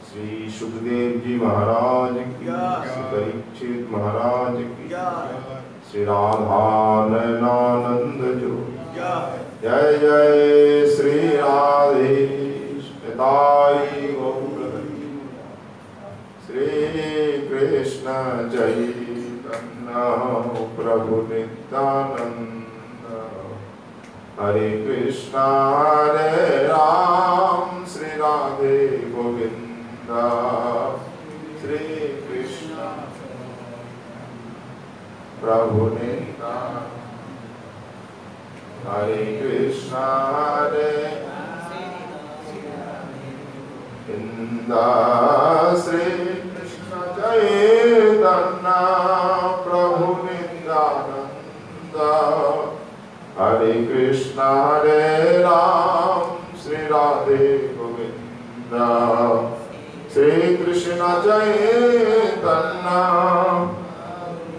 श्री सुखदेव जी महाराज की, श्री परीक्षित महाराज की, श्री राधा नयनानंद जो, जय जय श्री राधे गौर, श्री कृष्ण चैतन्य प्रभु नित्यानंद, हरे कृष्णा हरे राम, श्री राधे गोविंद, श्री कृष्ण प्रभु नित्यानंद, हरे कृष्णा हरे श्री कृष्ण चैतन्य प्रभु नित्यानंद, हरे कृष्णा हरे राम, श्री राधे गोविंद, श्री कृष्ण चैतन्य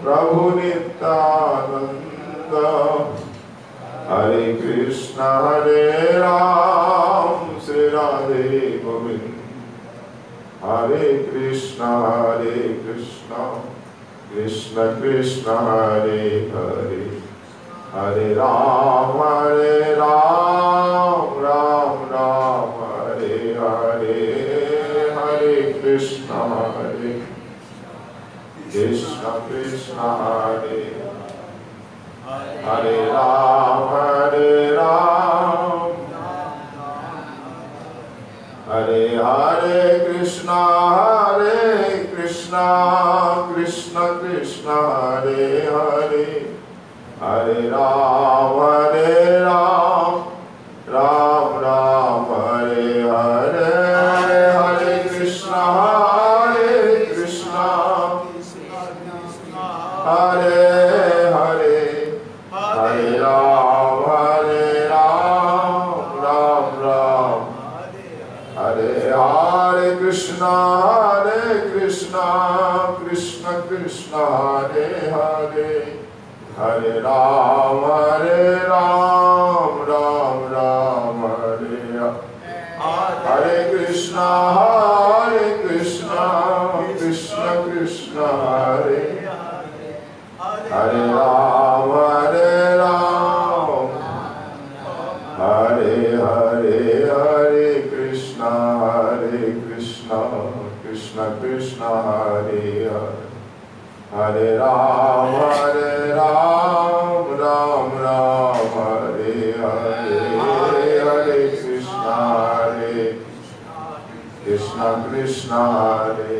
प्रभु नित्यानंद, हरे कृष्णा हरे राम, श्री राधे गोविंद, हरे कृष्णा कृष्ण कृष्ण हरे हरे, हरे राम राम राम हरे हरे, हरे कृष्ण कृष्ण हरे हरे राम हरे हरे कृष्ण कृष्ण कृष्ण हरे हरे, हरे राम राम राम हरे हरे, हरे कृष्ण हरे हरे, हरे राम राम राम हरे, हरे कृष्ण कृष्ण कृष्ण हरे हरे, हरे राम राम राम हरे हरे कृष्ण कृष्ण कृष्ण हरे, हरे राम हरे हरे, हरे कृष्ण कृष्ण कृष्ण हरे हरे, हरे राम राम राम हरे हरे, हरे कृष्ण कृष्ण हरे,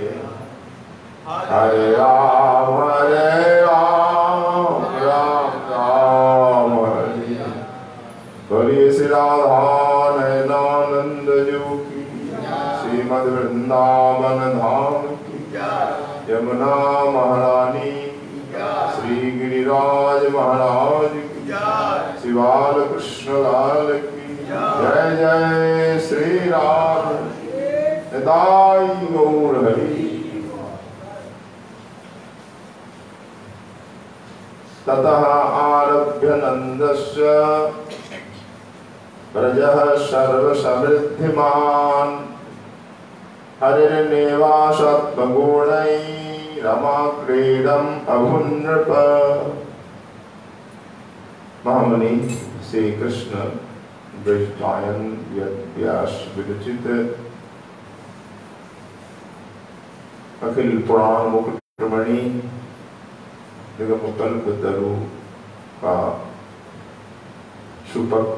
हरे राम राम राम हरे, बोलिए श्री राधा नयनानंद जो की, श्रीमद वृंदावन धाम की, यमुना महारानी की, श्री गिरिराज महाराज की, श्री बाल कृष्ण लाल की, जय जय श्री राधे निताई गौर हरि। ततः आरभ्य नंदस्य ब्रजः सर्वसमृद्धिमान्, हरिर्निवासत्वगुणैः रमाक्रीडम् अभुनृप। महामुनि श्री कृष्ण ब्रजगायन व्यास विरचित अखिल पुराण मुकुटमणि निगमकल्पतरु का सुपक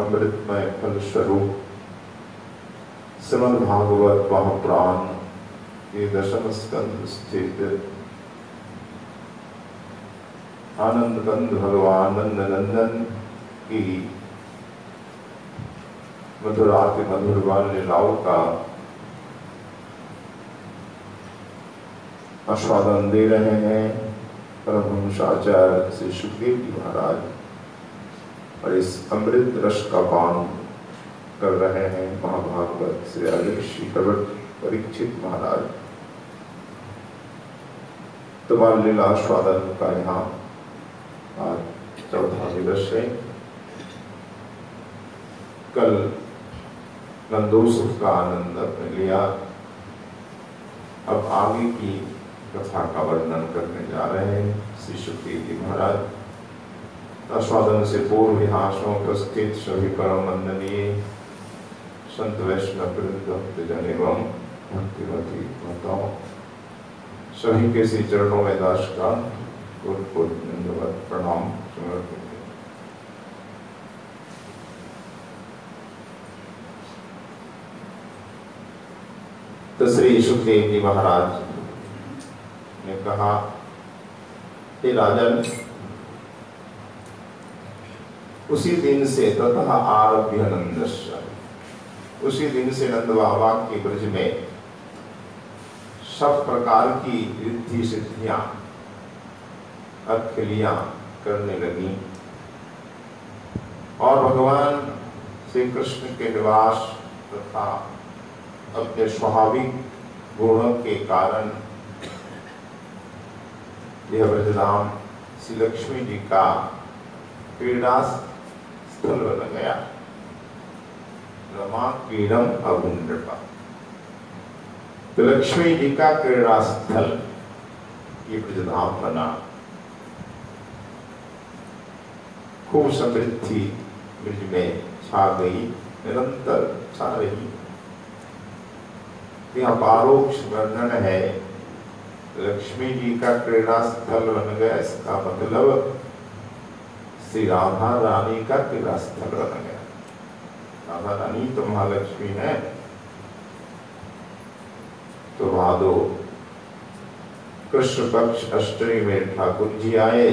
अमृतमय फल स्वरूप श्रीमद् भागवत महापुराण के दशम स्कंध स्थित आनंद कंद भगवान नंद नंदन की मधुराति मधुर बाल लीलाओं का आस्वादन दे रहे हैं परमहंस आचार्य श्री सुखदेव जी महाराज, और इस अमृत रस का पान कर रहे हैं महाभागवत श्री श्री परीक्षित महाराज। तो बाल लीला आस्वादन का यहाँ आज चौथा दिवस है। कल नंदोत्सव का आनंद अपने लिया। अब आगे की कथा का वर्णन करने जा रहे हैं। श्री सुखदेव जी महाराज आस्वादन से पूर्व यहाँ उपस्थित सभी परम वंदनीय संत वैष्णव भक्तजन एवं भक्तिवती माताओं सभी के श्री चरणों में दास का प्रणाम समर्पित। तो श्री सुखदेव जी महाराज ने कहा, हे राजन, उसी दिन से ततः आरभ्य नंदस्य, उसी दिन से नंद बाबा के ब्रज में सब प्रकार की रिद्धि सिद्धियां अखिलियां करने लगी और भगवान श्री कृष्ण के निवास तथा अपने स्वाभाविक गुणों के कारण यह ब्रजधाम श्री लक्ष्मी जी का क्रीड़ा स्थल बन गया। रमा क्रीडम अगुंडपा, तो लक्ष्मी जी का क्रीड़ा स्थल ये ब्रजधाम बना। खूब समृद्धि ब्रज में छा गई, निरंतर छा रही। यहाँ पारोक्ष वर्णन है, लक्ष्मी जी का क्रीड़ा स्थल बन गया, इसका मतलब श्री राधा रानी का क्रीड़ा स्थल बन गया। राधा रानी तो महालक्ष्मी है। तो भादो कृष्ण पक्ष अष्टमी में ठाकुर जी आए,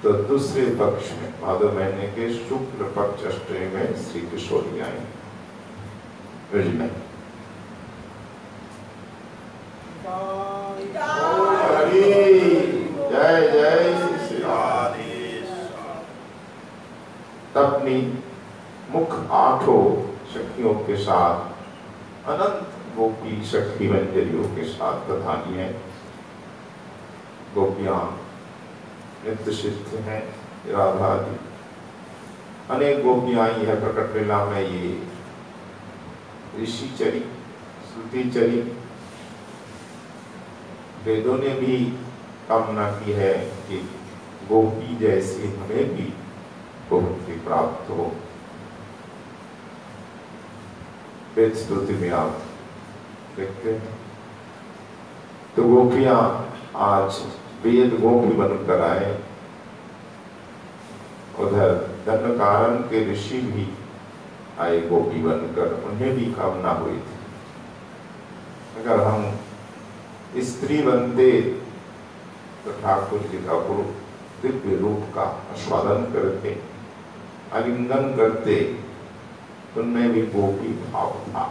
तो दूसरे पक्ष में भादो महीने के शुक्ल पक्ष अष्टमी में श्री किशोरी आए ब्रज में। जय जय श्री राधे। अपनी मुख आठों सखियों के साथ, अनंत गोपी सखी मंजरियों के साथ प्रधानी है। गोपियां नित्य सिद्ध हैं, राधा जी। अनेक गोपियां यह प्रकट लीला में ये ऋषि चरी, श्रुति चरी। वेदों ने भी कामना की है कि गोपी जैसी हमें भी मुक्ति प्राप्त हो। वेद स्तुति में आप देखते हैं तो गोपियां आज वेद गोपी बनकर आए। उधर धन कारण के ऋषि भी आए गोपी बनकर, उन्हें भी कामना हुई थी अगर हम स्त्री बनते तो ठाकुर जी का दिव्य रूप का आस्वादन करते, आलिंगन करते, उनमें भी गोपी भाव था।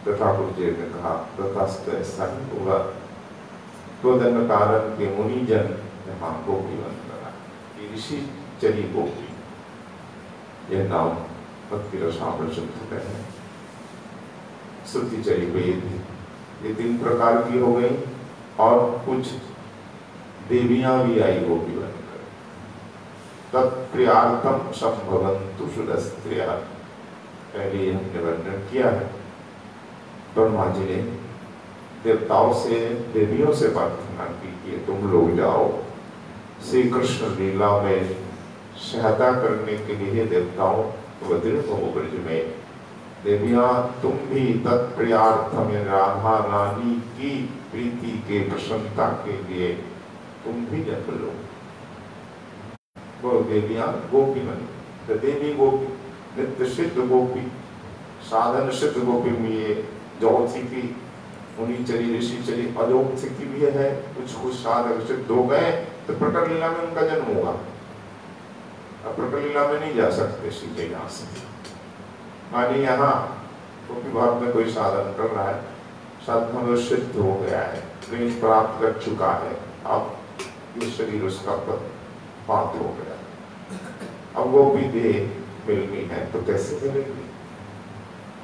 तो ठाकुर जी ने कहा तथास्तु, ऐसा ही होगा। तो धन कारण के मुनिजन यहाँ गोपी बनकर आए। ऋषि चरी गोपी, यह नाम भक्ति रसामृत चंद्र का है। श्रुति चरी वेद, ये 3 प्रकार की हो गई। और कुछ देवियां भी आई गोपी बनकर। तत्प्रियार्थम संभवन्तु सुरस्त्रिया, पहले हमने वर्णन किया है। ब्रह्मा जी ने देवताओं से, देवियों से प्रार्थना की कि तुम लोग जाओ श्री कृष्ण लीला में सहायता करने के लिए देवताओं अवतीर्ण हो ब्रज में। देवियां तुम भी तत्प्रियार्थम, राधा रानी की प्रीति के प्रसन्नता के लिए तुम भी जन्म लो। वो देवियां गोपी बनी। तो देवी गोपी, नित्य सिद्ध गोपी, साधन सिद्ध गोपी में ये जौथिकी, मुनि चरी, ऋषि चरी, अजौथिकी भी है। कुछ साधक सिद्ध हो गए तो प्रकट लीला में उनका जन्म होगा। अब प्रकट लीला में नहीं जा सकते सीधे यहाँ से। मानिए यहाँ गोपी भाव में कोई साधन कर रहा है, साधना में सिद्ध हो गया है, प्रेम प्राप्त कर चुका है, अब ये शरीर उसका पात्र हो गया। अब गोपी देह मिलनी है तो कैसे मिलेगी?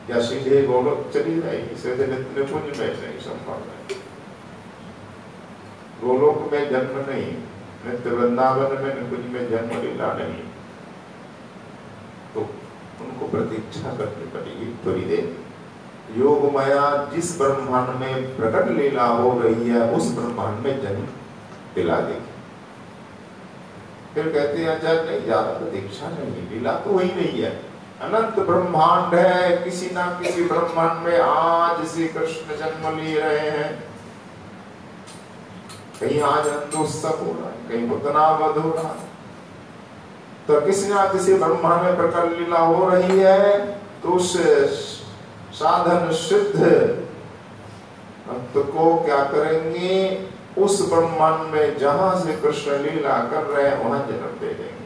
या सीधे गोलोक चली जाएगी? सीधे नित्य पुंज में नहीं संभव है। गोलोक में जन्म नहीं, नित्य वृंदावन में निकुंज में जन्म लीला नहीं, तो उनको प्रतीक्षा करनी पड़ेगी थोड़ी देर। योग माया जिस ब्रह्मांड में प्रकट लीला हो रही है उस ब्रह्मांड में जन्म दिला देगी। फिर कहते हैं अच्छा नहीं, ज्यादा प्रतीक्षा नहीं, लीला तो वही नहीं है, अनंत ब्रह्मांड है, किसी ना किसी ब्रह्मांड में आज श्री कृष्ण जन्म ले रहे हैं। कहीं आज अनंतोत्सव हो रहा है, कहीं पुतनावध हो रहा है, तो किसी ना किसी ब्रह्मांड में प्रकट लीला हो रही है। तो उस साधन सिद्ध भक्त को क्या करेंगे, उस ब्रह्मांड में जहां से कृष्ण लीला कर रहे हैं वहां जन्म दे देंगे।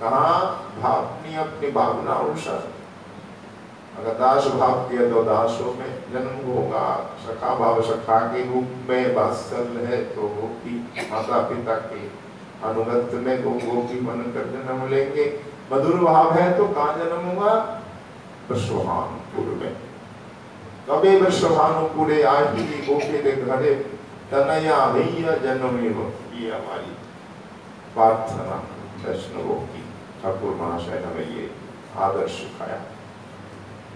कहा भावनी अपनी भावना अनुसार, अगर दास भाव किया तो दासों में जन्म होगा, सखा भाव सखा के रूप में वात्सल्य है तो गोपी माता पिता के अनुगत्य में गोपी बनकर जन्म लेंगे। मधुर भाव है तो कहाँ जन्म होगा, वृषभानुपुर में। कभी वृषभानुपुर आई गोपी के घरे तनया भैया जन्म, ये हमारी प्रार्थना वैष्णवों की। ठाकुर महाशय ने हमें ये आदर्श सिखाया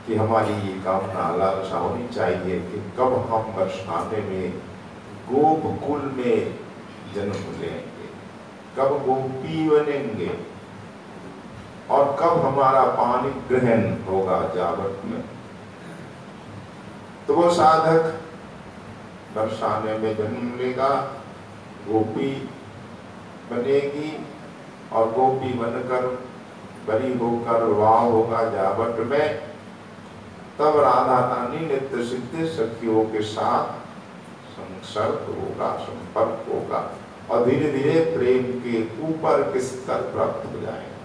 कि हमारी ये कामना लालसा होनी चाहिए कि कब हम वर्षाने में गोपकुल में जन्म लेंगे, कब गोपी बनेंगे और कब हमारा पानी ग्रहण होगा जावट में। तो वो साधक बरसाने में जन्म लेगा, गोपी बनेगी और गोपी बनकर बड़ी होकर वाह होगा जावट में। तब राधा रानी नित्य सिद्ध सखियों के साथ संसर्ग होगा, संपर्क होगा और धीरे धीरे प्रेम के ऊपर के स्तर प्राप्त हो जाएगा।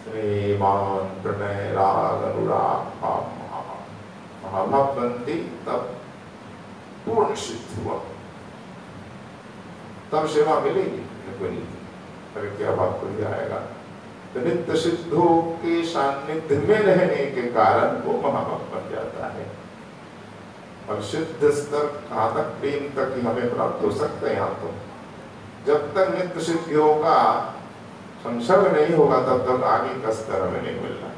श्रीमान प्रणय राग अनुराग भाव महाभाव बनती, तब पूर्ण सिद्ध हुआ, तब सेवा मिलेगी। अरे क्या बात कोई आएगा, तो नित्य सिद्धों के सान्निध्य में रहने के कारण वो महाभक्त बन जाता है। और सिद्ध स्तर कहाँ तक, प्रेम तक ही हमें प्राप्त हो सकता है। यहाँ तो जब तक नित्य सिद्धियों का संसर्ग नहीं होगा तब तक आगे का स्तर हमें नहीं मिलना।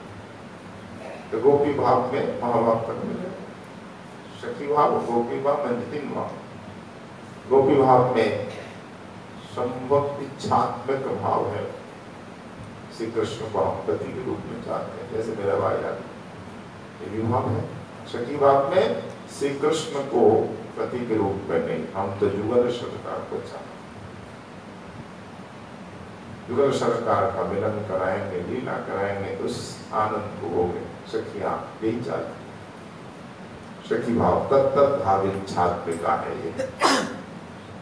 तो गोपी भाव में महाभक्त तक मिले, सखी भाव, गोपी भाव, मंजतिन भाव। गोपी भाव में संभव इच्छात्मक भाव है, श्री कृष्ण को हम पति के रूप में चाहते हैं, जैसे मेरा भाई ये भी भाव है। सखी भाव में श्री कृष्ण को पति के रूप में नहीं, हम तो युगल सरकार को चाहते, युगल सरकार का मिलन कराएंगे, लीला कराएंगे तो उस आनंद को होंगे। सखियां यही चाहती, सखी भाव तत्त भाव इच्छात्मिका है ये।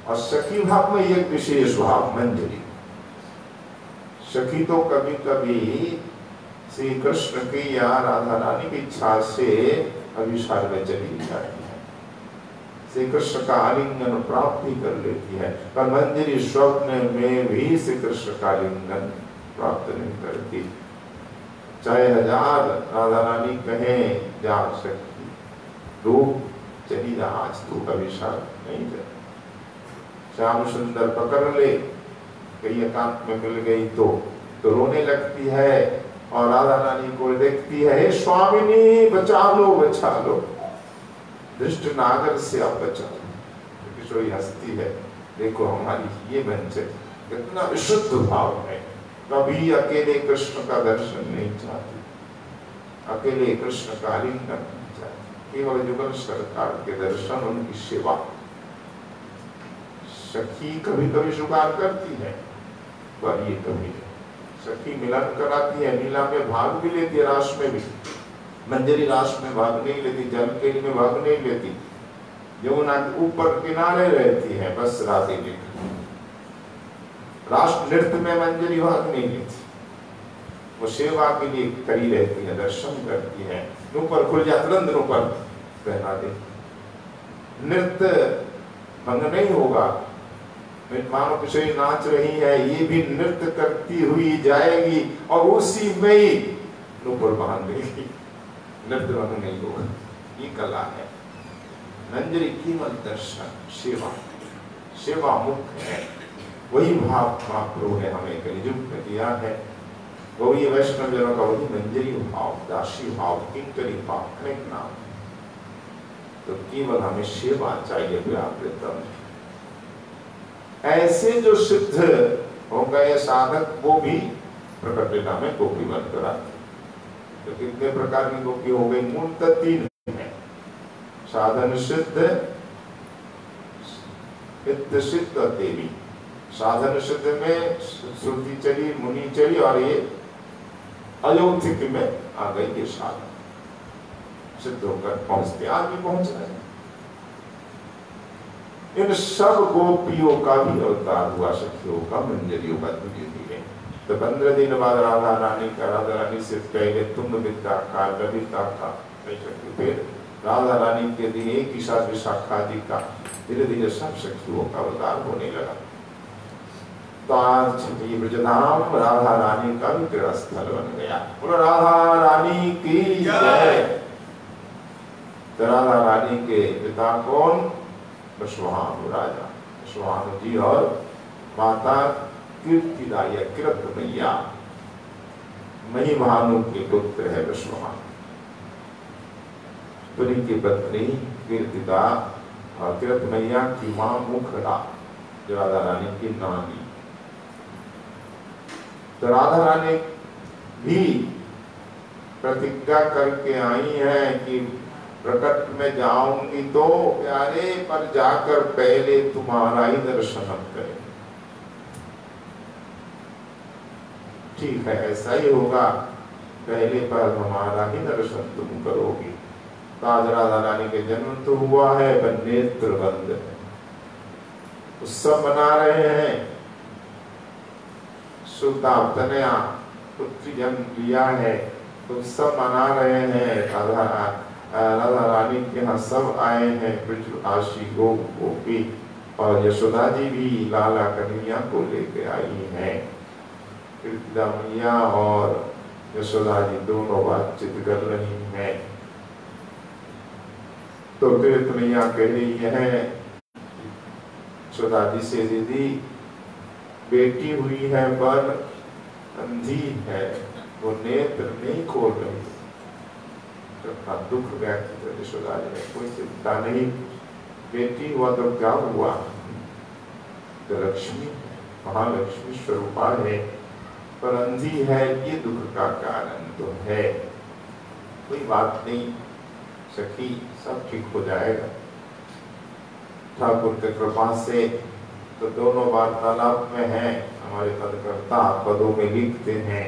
और सखी भाव में एक विशेष भाव मंजरी। सखी तो कभी कभी श्री कृष्ण की या राधा रानी की इच्छा से अभिसार में चली जाती है, श्री कृष्ण का आलिंगन प्राप्ति कर लेती है। पर मंजरी स्वप्न में भी श्री कृष्ण का आलिंगन प्राप्त नहीं करती, चाहे हजार राधा रानी कहें जा सकती, रूप चली जा, आज तू अभिसार नहीं कर। श्याम सुंदर पकड़ ले, कहीं एकांत में मिल गई तो रोने लगती है और राधा रानी को देखती है, हे स्वामिनी बचा लो बचा लो, दुष्ट नागर से आप बचा लो। किशोरी हंसती है, देखो हमारी ये मंजर कितना विशुद्ध भाव है। कभी अकेले कृष्ण का दर्शन नहीं चाहती, अकेले कृष्ण का आलिंगन नहीं चाहती, केवल युगल सरकार के दर्शन, उनकी सेवा। सखी कभी कभी स्वीकार करती है, पर ये कभी सखी मिलन कराती है, लीला में भाग भी लेती है, रास में भी। मंजरी रास में भाग नहीं लेती, जल के में भाग नहीं लेती, यमुना के ऊपर किनारे रहती है, बस राधे लेकर। रास नृत्य में मंजरी भाग नहीं लेती, वो सेवा के लिए खड़ी रहती है, दर्शन करती है। ऊपर खुल जा, तुरंत ऊपर पहना दे। नृत्य भंग नहीं होगा, मानो किसी नाच रही है, ये भी नृत्य करती हुई जाएगी और उसी में ही ऊपर बांध देगी, नृत्य भंग नहीं होगा। ये कला है मंजरी, केवल दर्शन, सेवा, सेवा मुख्य है। वही भाव महाप्रभु ने हमें कलियुग में दिया है। गौरी वैष्णव जनों का वही मंजरी भाव, दासी भाव, किंकरी भाव, अनेक नाम। तो केवल हमें सेवा चाहिए व्यापृतम। ऐसे जो सिद्ध हो गए साधक, वो भी प्रकट लीला में गोपी बनकर आते। तो कितने प्रकार की गोपी हो गई? मूलतः तीन है, साधन सिद्ध, चित्त सिद्ध और देवी। साधन सिद्ध में श्रुति चली, मुनि चली, और ये अयोधिक में आ गई ये साधन सिद्ध होकर पहुंचते, आज भी पहुंच रहे हैं। इन सब गोपियों का भी अवतार हुआ, सखियों का, मंजरियों का धीरे धीरे। तो 15 दिन बाद राधा रानी का, राधा रानी से पहले तुंग विद्या का, ललिता का, फिर राधा रानी के दिन एक ही साथ विशाखादि का, धीरे धीरे सब सखियों का अवतार होने लगा। तो आज ये ब्रजधाम राधा रानी का भी क्रीड़ा स्थल बन गया। बोलो राधा रानी की जय। तो राधा रानी के पिता कौन? वृषभानु राजा, वृषभानु जी, और माता कीर्तिदा या कृत मैया, महिभानु के पुत्र है वृषभानु। पुरी की पत्नी कीर्तिदा और कृत मैया की मां मुखरा, जो राधा रानी की नानी। तो राधा रानी भी प्रतिज्ञा करके आई है कि प्रकट में जाऊंगी तो प्यारे, पर जाकर पहले तुम्हारा ही दर्शन करें। ठीक है, ऐसा ही होगा, पहले पर हमारा ही दर्शन तुम करोगी। तो आज राधा रानी के जन्म तो हुआ है, पर नेत्र बंद है। उत्सव मना रहे हैं, सुता तनया पुत्री जन्म लिया है, उत्सव मना रहे हैं। राधा रानी के यहाँ सब आए हैं, ब्रजवासी गोपी, और यशोदा जी भी लाला कन्हैया को लेके आई हैं। कीर्तिदा मैया और यशोदा जी दोनों बातचीत कर रही हैं। तो कीर्ति मैया कह रही है यशोदा जी से, दीदी बेटी हुई है पर अंधी है, वो नेत्र नहीं खोल रही। तो दुख व्यक्त कर यशोदा जी ने, कोई चिंता नहीं, बेटी हुआ तो क्या हुआ, तो लक्ष्मी, महालक्ष्मी स्वरूपा है, पर अंधी है, ये दुख का कारण तो है। कोई बात नहीं सखी, सब ठीक हो जाएगा ठाकुर के कृपा से। तो दोनों वार्तालाप में हैं, हमारे पदकर्ता पदों में लिखते हैं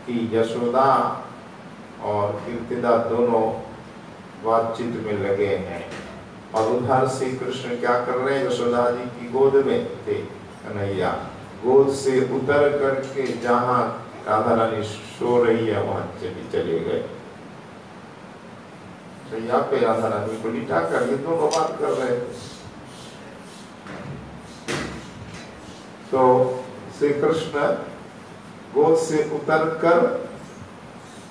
कि यशोदा और कीर्तिदा दोनों बातचीत में लगे हैं, और उधर से कृष्ण क्या कर रहे हैं? यशोदा जी की गोद में थे कन्हैया, गोद से उतर करके जहाँ राधा रानी सो रही है वहां चले गए। तो यहाँ पे राधा रानी को लिटा कर ये दोनों बात कर रहे थे। तो श्री कृष्ण गोद से उतर कर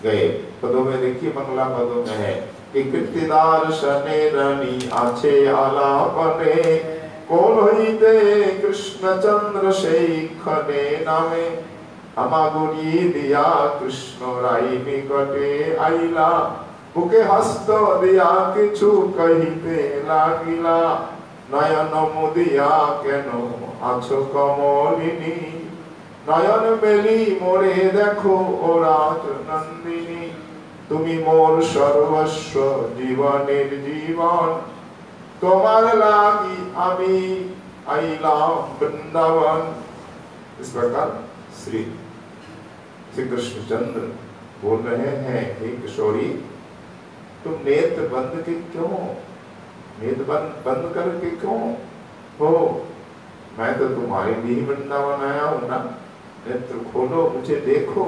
गए। पदों में देखिए, मंगला पदों में है कि कीर्तिदार शने रानी आछे आलापने, कौन हईते कृष्ण चंद्र शेखने नामे, हमागुरी दिया कृष्ण राई निकटे आइला, बुके हस्त दिया किछु कहिते लागिला, नयन मुदिया केनो आछो कमलिनी, नयन मेली मोरे देखो ओ राज नंदिनी, तुमी मोर सर्वस्व जीवनेर जीवन, তোমার লাগি আমি आइलाम वृंदावन। इस प्रकार श्री कृष्णचंद्र बोल रहे हैं, हे किशोरी तुम नेत्र बंद के क्यों, नेत्र बंद करके क्यों हो? मैं तो तुम्हारे लिए वृंदावन आया हूं ना, नेत्र खोलो, मुझे देखो।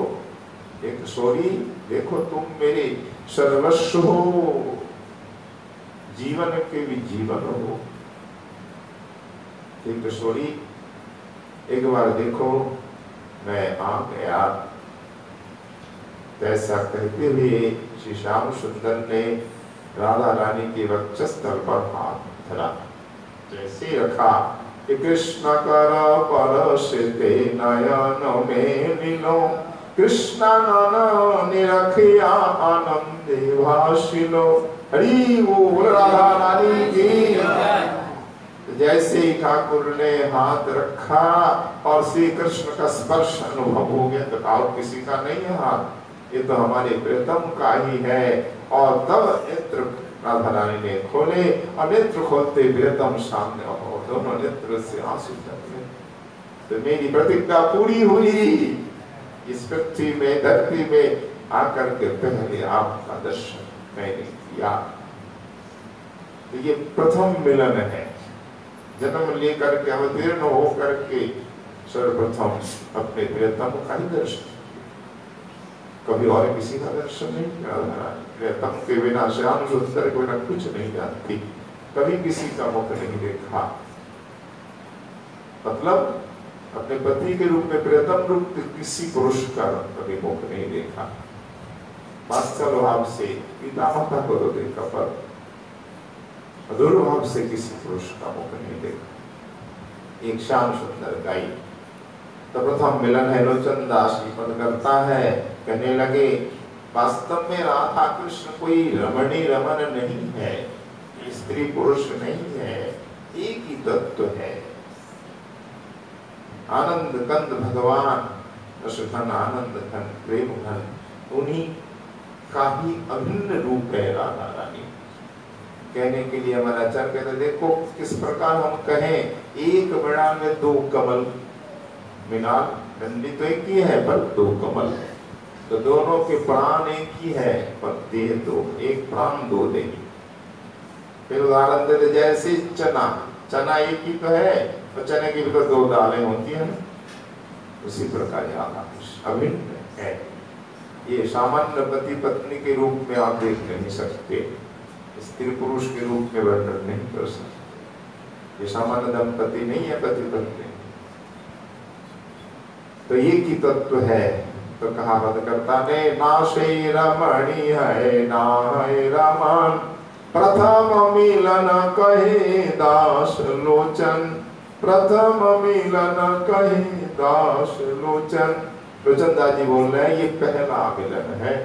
हे किशोरी देखो, तुम मेरे सर्वस्व हो, जीवन के भी जीवन हो। एक किशोरी एक बार देखो, मैं आ गया। ऐसा कहते हुए श्री श्याम सुंदर ने राधा रानी के वक्षस्थल पर हाथ धरा, जैसे रखा कि कृष्ण कर परसिते नयन में मिलो, कृष्ण नन निरखिया आनंदे भाषिलो। हरि बोल राधा रानी की। जैसे ही ठाकुर ने हाथ रखा और श्री कृष्ण का स्पर्श अनुभव हो गया, तो और किसी का नहीं है हाथ, ये तो हमारे प्रियतम का ही है। और तब नेत्र राधा रानी ने खोले, और नेत्र खोलते प्रियतम सामने, और दोनों नेत्र से आंसू चले। तो मेरी प्रतिज्ञा पूरी हुई, इस पृथ्वी में, धरती में आकर के पहले आपका दर्शन मैंने किया। तो ये प्रथम मिलन है, जन्म लेकर के अवतीर्ण होकर के सर्वप्रथम अपने प्रियतम का ही दर्शन, कभी और किसी का दर्शन नहीं किया। प्रियतम के बिना श्याम सुंदर के बिना कुछ नहीं जानती, कभी किसी का मुख नहीं देखा। मतलब अपने पति के रूप में, प्रियतम रूप में किसी पुरुष का कभी मुख नहीं देखा। वात्सल भाव से पिता माता को तो देखा, पर अधूर भाव से किसी पुरुष का मुख नहीं देखा। एक श्याम सुंदर गाई। तो प्रथम मिलन है। लोचन दास पद करता है, कहने लगे वास्तव में राधा कृष्ण कोई रमणी रमन नहीं है, स्त्री पुरुष नहीं है, एक ही तत्व है। आनंद कंद भगवान, रसघन आनंद घन प्रेम घन, उन्हीं का ही अभिन्न रूप है राधा रानी। कहने के लिए हमारा आचार्य कहते देखो किस प्रकार हम कहें, एक बिना में दो कमल, मीनार डंडी तो एक ही है पर दो कमल, तो दोनों के प्राण एक ही है पर देह दो, एक प्राण दो देह। फिर उदाहरण देते जैसे चना, चना एक ही तो है, तो चने की भी तो दो दालें होती है ना, उसी प्रकार राधा कृष्ण अभिन्न है। ये सामान्य पति पत्नी के रूप में आप देख नहीं सकते, स्त्री पुरुष के रूप में वर्णन नहीं कर सकते। ये सामान्य दंपति नहीं है, पति पत्नी, तो ये की तत्व है। तो कहा करता ने नाशे रमणी है ना है रमन, प्रथम मिलन कहे दास लोचन, प्रथम मिलन कहे दास लोचन। लोचन दास जी बोल रहे हैं ये पहला मिलन है।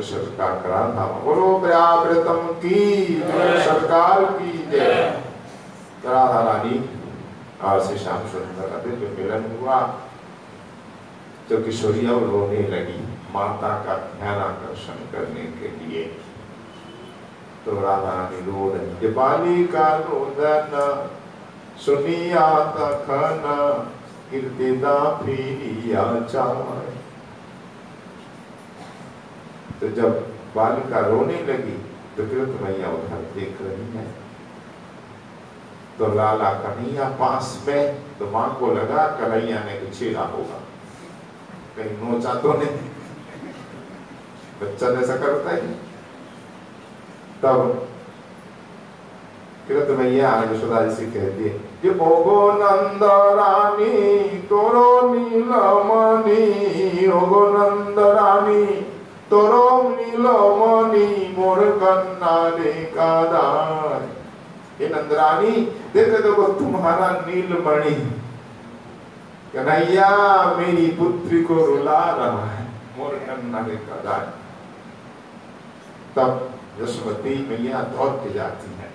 सरकार करा था, बोलो प्रियतम की सरकार की जय। राधा रानी और श्री श्याम सुंदर का जो मिलन हुआ, तो किशोरिया रोने लगी माता का ध्यान आकर्षण करने के लिए। तो राधा रानी रो रही, बालिका रोदन सुनिया तखन कीर्तिदा फिरिया चाय। तो जब बालिका रोने लगी तो कृत मैया उधर देख रही है, तो लाला कन्हैया पास में, तो मां को लगा कन्हैया ने कुछ छेड़ा होगा, कहीं नोचा तो नहीं, बच्चा ऐसा करता है। तब कृत मैया यशोदा जी से कहती है कि ओगो नंद रानी तोरो नीलमणि, ओगो नंद रानी तोरो नीलमणि मोर कन्ना रे का दान। ये नंद रानी देखे देखो तुम्हारा नीलमणि कन्हैया मेरी पुत्री को रुला रहा है, मोर कन्ना रे का दान। तब यशोमती मैया दौड़ के जाती है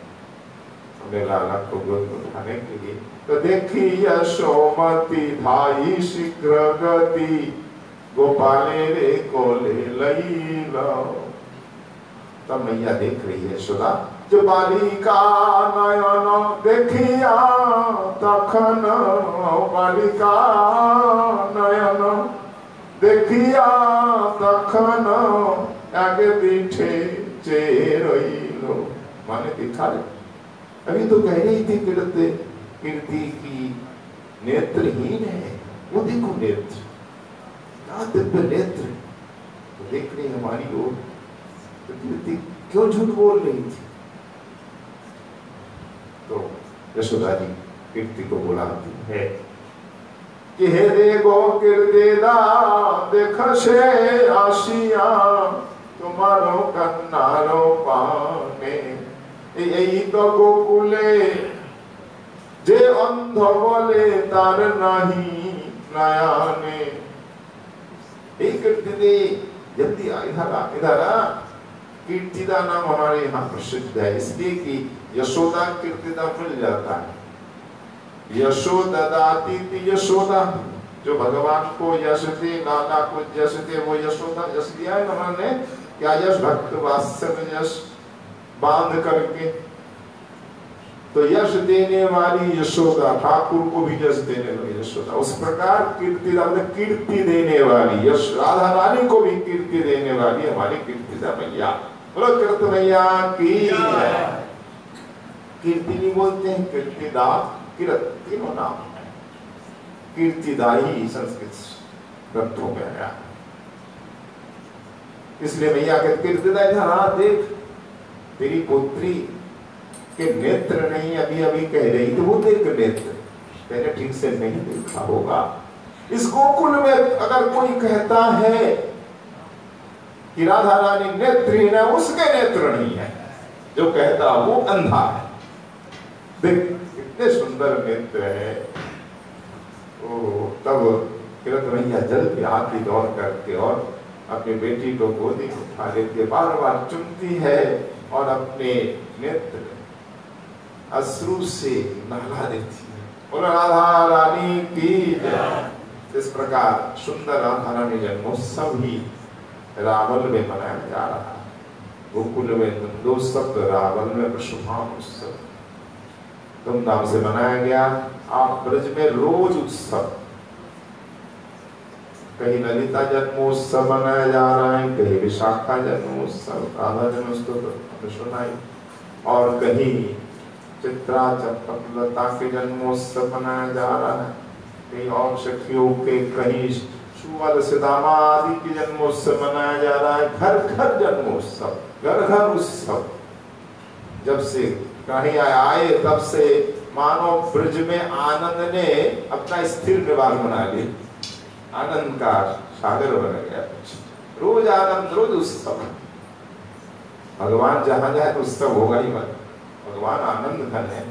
अपने लाला को गोद में उठाने के लिए। तो देखी यशोमती धाई शीघ्र गति, गोपाले रे को ले लई लो। तब मैया देख रही है यशोदा, जो बालिका नयन देखिया तखन, बालिका नयन देखिया तखन आगे पीछे चेरइलो। माने दिखा रहे, अभी तो कह रही थी कीर्ति की नेत्रहीन है, वो देखो नेत्र, क्या दिव्य नेत्र, तो देख रही हमारी ओर। तो कीर्ति क्यों झूठ बोल रही थी? तो यशोदा जी कीर्ति को बुलाती है कि हे रे गो कीर्तिदा देख से आशिया, तुम्हारो कन्नारो पाने, यही तो गोकुले जे अंध बोले तार नहीं नयाने। हे कीर्तिदे जल्दी आ, इधर आ। कीर्तिदा नाम हमारे यहाँ प्रसिद्ध है इसलिए कि यशोदा कीर्तिदा मिल जाता है। यशोददाती यशोदा, जो भगवान को यश दे, लाला को यश दे, वो यशोदा यश दिया है उन्होंने। क्या यश? भक्त वात्सल्य यश बांध करके। तो यश देने वाली यशोदा, ठाकुर को भी यश देने वाली यशोदा। उस प्रकार कीर्तिदा मतलब कीर्ति देने वाली, यश राधा रानी को भी कीर्ति देने वाली हमारी कीर्तिदा मैया। बोलो कीर्ति मैया की। कीर्तिनी बोलते हैं, कीर्तिदा, किरत, तीनों नाम है। कीर्तिदा ही संस्कृत ग्रंथों में आया, इसलिए मैया कहते कीर्तिदा इधर आ देख, तेरी पुत्री के नेत्र नहीं अभी अभी कह रही, तो वो देख नेत्र, मैंने ठीक से नहीं देखा होगा। इस गोकुल में अगर कोई कहता है कि राधा रानी नेत्रहीन है, उसके नेत्र नहीं है, जो कहता वो अंधा है। देख कितने सुंदर नेत्र है। तब किरत मैया जल्दी आती दौड़ करके और अपनी बेटी को गोदी में उठा लेती है, बार बार चुमती है और अपने नेत्र अश्रु से नहला देती है। बोलो राधा रानी की जय। इस प्रकार सुंदर राधा रानी जन्मोत्सव ही रावल में मनाया जा रहा है। गोकुल में नंदोत्सव, रावल में वृषभान उत्सव धूमधाम से मनाया गया। आप ब्रज में रोज उत्सव, कहीं ललिता जन्मोत्सव मनाया जा रहा है, कहीं विशाखा जन्मोत्सव, राधा जन्मोत्सव सुनाई, और कहीं चित्रा चंपकलता के जन्मोत्सव मनाया जा रहा है, कहीं और सखियों के, कहीं सुवल सिदामा आदि के जन्मोत्सव मनाया जा रहा है। घर घर जन्मोत्सव, घर घर उत्सव। जब से कहीं आए तब से मानो ब्रज में आनंद ने अपना स्थिर निवास बना लिया, आनंद का सागर बन गया। रोज आनंद, रोज उत्सव। भगवान जहां जाए तो उत्सव होगा ही। भगवान आनंद घन है,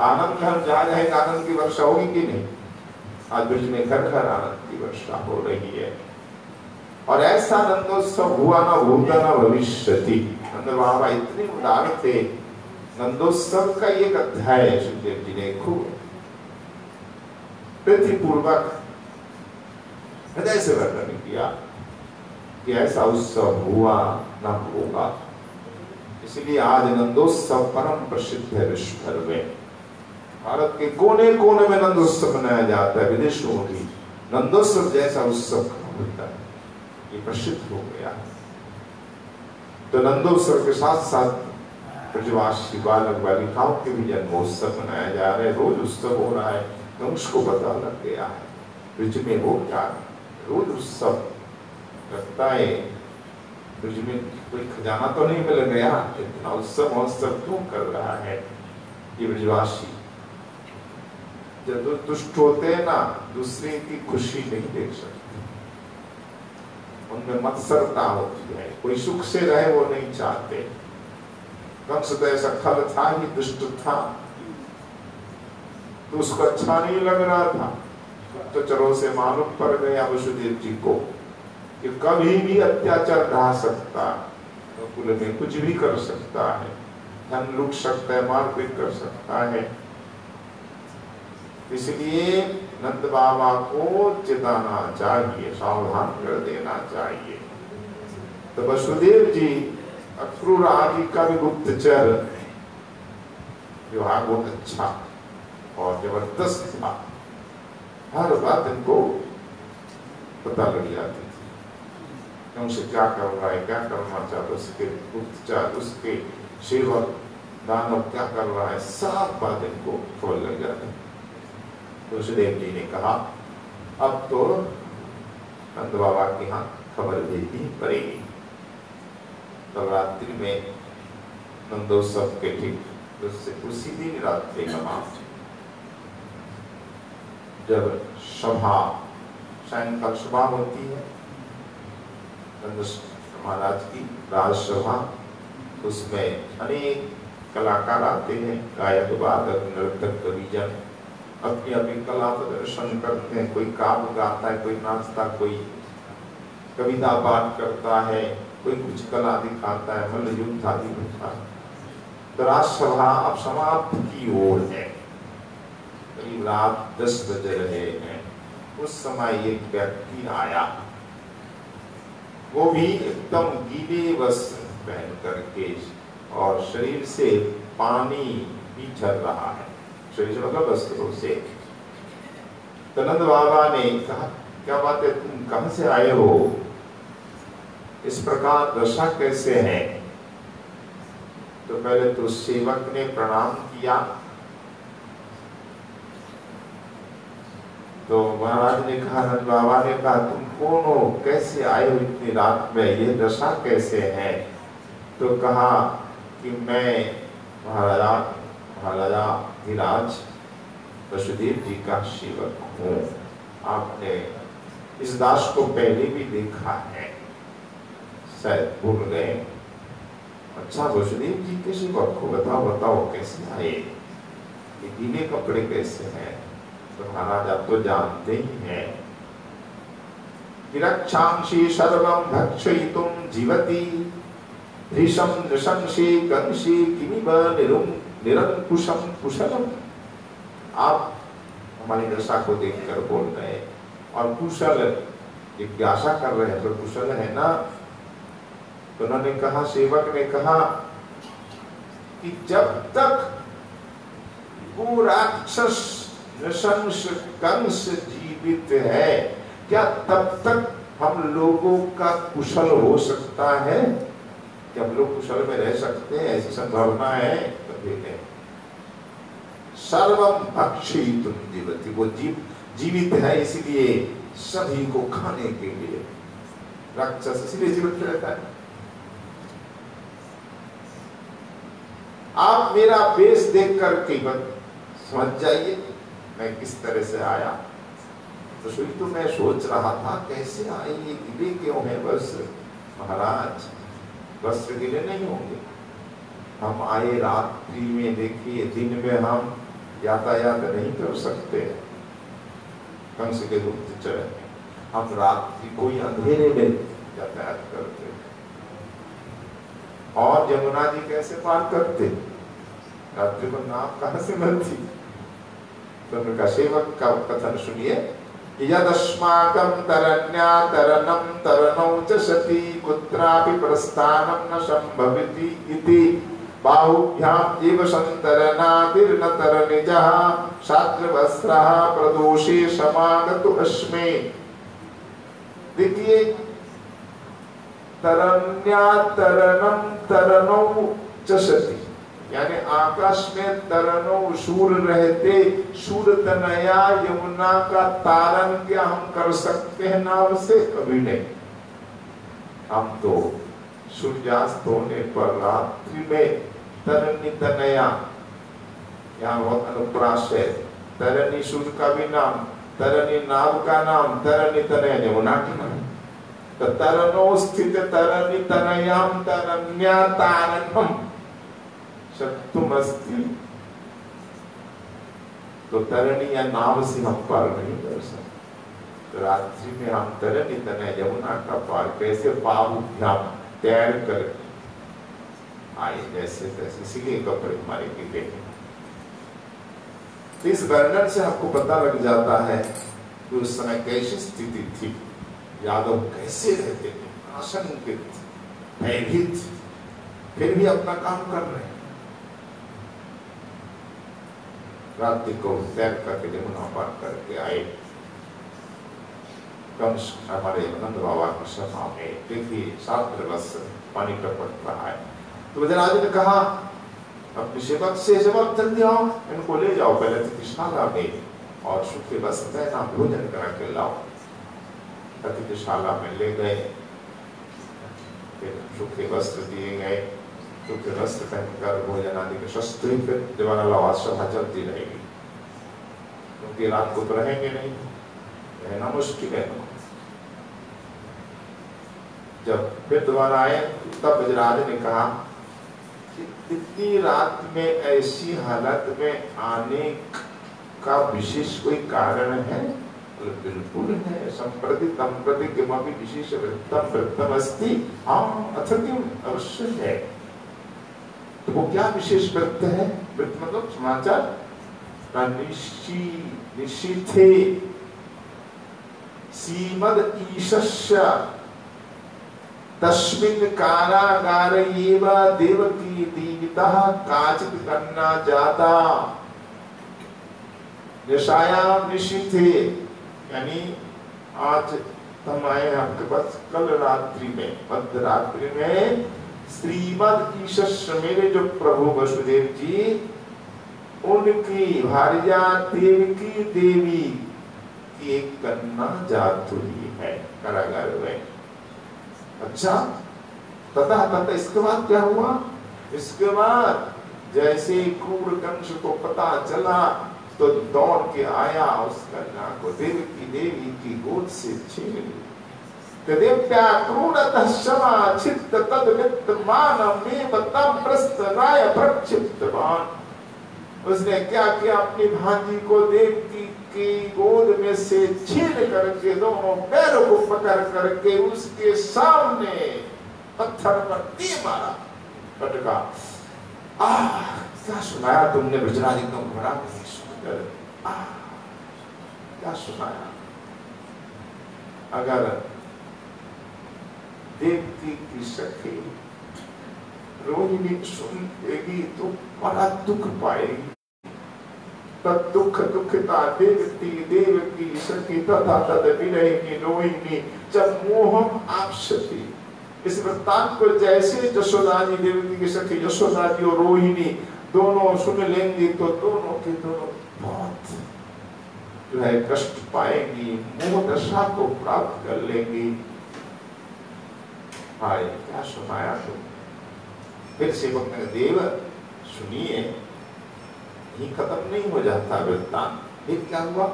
आनंद घन जहां जाए आनंद की वर्षा होगी कि नहीं? आज ब्रज में घर घर आनंद की वर्षा हो रही है। और ऐसा नंदोत्सव हुआ ना भूता ना भविष्यति। नंद बाबा इतने उदार थे। नंदोत्सव का एक अध्याय सुखदेव जी ने खूब प्रीतिपूर्वक हृदय से वर्णन किया कि ऐसा उत्सव हुआ ना होगा। इसलिए आज नंदोत्सव परम प्रसिद्ध है विश्व भर में। भारत के कोने कोने में नंदोत्सव मनाया जाता है, विदेशों में भी नंदोत्सव जैसा उत्सव होता है, ये प्रसिद्ध हो गया। तो नंदोत्सव के साथ साथ ब्रजवासी बालक बालिकाओं के भी जन्मोत्सव मनाया जा रहा है, रोज उत्सव हो रहा है। तो उसको पता लग गया है ब्रज में हो क्या, रोज उत्सव लगता है। ब्रज में कोई खजाना तो नहीं मिल गया, इतना उत्सव महोत्सव क्यों कर रहा है ये ब्रजवासी? जब दुष्ट होते हैं ना, दूसरे की खुशी नहीं देख सकते, उनमें मत्सरता होती है, कोई सुख से रहे वो नहीं चाहते। कंस तो ऐसा खल था ही, दुष्ट था, तो उसको अच्छा नहीं लग रहा था। तो चलो से मालूम पड़ गया वसुदेव जी को कि कभी भी अत्याचार ढा सकता, कुल में कुछ भी कर सकता है, धन लूट सकता है, मारपीट कर सकता है। इसलिए नंद बाबा को चिताना चाहिए, सावधान कर देना चाहिए। तो वसुदेव जी अक्रूर आदि का भी गुप्तचर व्यवहार बहुत अच्छा और जबरदस्त था। हर बात इनको पता लग जाती थी, उनसे क्या कर रहा है, क्या करना चाहता, उसके गुप्तचर, उसके सेवक दानव क्या कर रहा है, सब बात इनको खबर लग जाती। तो वसुदेव जी ने कहा अब तो नंद बाबा के यहाँ खबर भेजनी पड़ेगी। तो रात्रि में नंदोत्सव के ठीक उसी दिन रात्रि का जब सभा, सायंकाल सभा होती है नंद महाराज की राजसभा, उसमें अनेक कलाकार आते हैं, गायक वादक नर्तक कविजन अपनी अपनी कला प्रदर्शन करते हैं। कोई काव्य गाता है, कोई नाचता, कोई कविता पाठ करता है, कोई कुछ कला दिखाता है, मल्ल युद्ध आदि होता है। तो राजसभा अब समाप्त की ओर है, करीब रात 10 बज रहे हैं। उस समय एक व्यक्ति आया, वो भी एकदम गीले वस्त्र पहन करके और शरीर से पानी भी झर रहा है, शरीर से मतलब वस्त्रों से। तो नंद बाबा ने कहा, क्या बात है, तुम कहां से आए हो, इस प्रकार दशा कैसे है? तो पहले तो सेवक ने प्रणाम किया। तो महाराज ने कहा, नंद बाबा ने कहा, तुम कौन हो, कैसे आए हो इतनी रात में, ये दशा कैसे है? तो कहा कि मैं महाराजा धीराज वसुदेव जी का सेवक हूँ। आपने इस दास को पहले भी देखा है, शायद भूल गए। अच्छा, वसुदेव जी के सेवक को बताओ कैसे आए, ये गीले कपड़े कैसे हैं? तो महाराज आप तो जानते ही हैं, रक्षांशी सर्वं भक्षयितुं जीवति धृषं नृशंसे कंसे किमिव निरंकुशं कुशलम्। आप हमारी दशा को देखकर बोल रहे और कुशल जिज्ञासा कर रहे हैं, तो कुशल है ना? तो उन्होंने कहा, सेवक ने कहा कि जब तक वो राक्षस नृशंस कंस जीवित है, क्या तब तक हम लोगों का कुशल हो सकता है? क्या हम लोग कुशल में रह सकते हैं? ऐसी संभावना है? कभी नहीं। सर्वम भक्षयितुं जीवति, वो जीवित है इसलिए सभी को खाने के लिए, राक्षस इसलिए जीवित रहता है। आप मेरा वेश देख करके समझ जाइए मैं किस तरह से आया। तो तो मैं सोच रहा था कैसे आए, ये गिले क्यों है वस्त्र? महाराज वस्त्र गिले नहीं होंगे, हम आए रात्रि में, देखिए दिन में हम यातायात नहीं कर सकते, कंस के गुप्त चरण में हम रात्रि कोई अंधेरे में यातायात करते। और यमुना जी कैसे पार करते? रात्रि को नाव कहां से मिलती? तो उनका सेवक का कथन सुनिए, यदस्माकं तरण्या तरणं तरणौ च सति कुत्रापि प्रस्थानं न संभवति इति बाहुभ्याम् एव संतरणादिर्न तरनिजः शात्रवस्त्रः प्रदोषे समागतो अस्मै। देखिए, तरण्या तरणं तरणौ च सति, यानी आकाश में तरनों सूर रहते, सूर तनया यमुना का तारण क्या हम कर सकते हैं नाव से? कभी नहीं। हम तो सूर्यास्त होने पर रात्रि में तरनी तनया, यहाँ बहुत अनुप्रास है, तरनी सूर्य का भी नाम, तरनी नाव का नाम, तरनी तनया यमुना का नाम। तो तरनो स्थित तरनी तनयाम तरन्या तारणम शक्तुमस्ति। तो तरणी या नाव से हम पार नहीं कर सकते। तो रात्रि में हम तरणी तनय यमुना का पार कैसे बाहुभ्याम तैर कर आए, जैसे तैसे, इसीलिए कपड़े हमारे गिले हैं। तो इस वर्णन से आपको पता लग जाता है कि उस समय कैसी स्थिति थी, यादव कैसे रहते थे, आशंकित, भयभीत, फिर भी अपना काम कर रहे हैं। रात्रि को तैर करके यमुना पार करके आए। कंस हमारे नंद बाबा की सभा में देखिए शास्त्र वस्त्र पानी टपक रहा है। तो वज्रराज ने कहा अपने सेवक से, सेवक जल्दी आओ, इनको ले जाओ पहले अतिथिशाला में और सूखे वस्त्र पहना, भोजन करा के लाओ। अतिथिशाला में ले गए, फिर सूखे वस्त्र दिए गए, सूखे वस्त्र पहनकर भोजन आदि के शस्त्र, फिर दीवाना आवाज सभा चलती रहेगी, क्योंकि रात को तो रहेंगे नहीं, रहना मुश्किल है। जब फिर दोबारा आए तब वज्रराज ने कहा कि इतनी रात में ऐसी हालत में आने का विशेष कोई कारण है? बिल्कुल है। संप्रति तंप्रति किमपि विशेष वृत्तम वृत्तम अस्ति। हाँ, अथ क्यों, अवश्य है। तो वो क्या विशेष वृत्त है? वृत्त मतलब समाचार। निशिथे सीमद ईशस्य तस्मिन् कारागारे एव देवकी दीविता काचित् कन्या जाता। यशायाम निशिथे, यानी आज हम आए आपके पास कल रात्रि में, मध्य रात्रि में श्रीमद ईशस्य, मेरे जो प्रभु वसुदेव जी, उनकी भार्या देवकी देवी की एक कन्या जात हुई है कारागार में। अच्छा, तथा इसके बाद क्या हुआ? इसके बाद जैसे क्रूर कंस को पता चला तो दौड़ के आया, उस कन्या को देवकी देवी की गोद से छीन ली। देव्या क्रूरतः समाचित्त तद्वित्तमानमेव तं प्रस्तराय प्रक्षिप्तवान्। उसने क्या किया? अपनी भांजी को देवकी की गोद में से छीन करके दोनों पैरों को पकड़ करके उसके सामने पत्थर पर तीर मारा, पटका। क्या सुनाया तुमने ब्रजराज? एकदम घबरा के सुनकर क्या सुनाया? अगर देवकी की सखी रोहिणी सुनेगी तो बड़ा दुख पाएगी। तद दुख दुखिता देवती देवकी सखी तथा तद विरहिणी रोहिणी जब मोहम आपसती। इस वृत्तांत को जैसे यशोदा जी, देवकी की सखी यशोदा जी और रोहिणी दोनों सुन लेंगी तो दोनों के दोनों बहुत जो है कष्ट पाएंगी, मोह दशा को प्राप्त कर लेंगी। हाय, क्या सुनाया तुम? फिर सेवक ने, देव सुनिए, ही खत्म नहीं हो जाता वृत्तांत। फिर क्या हुआ?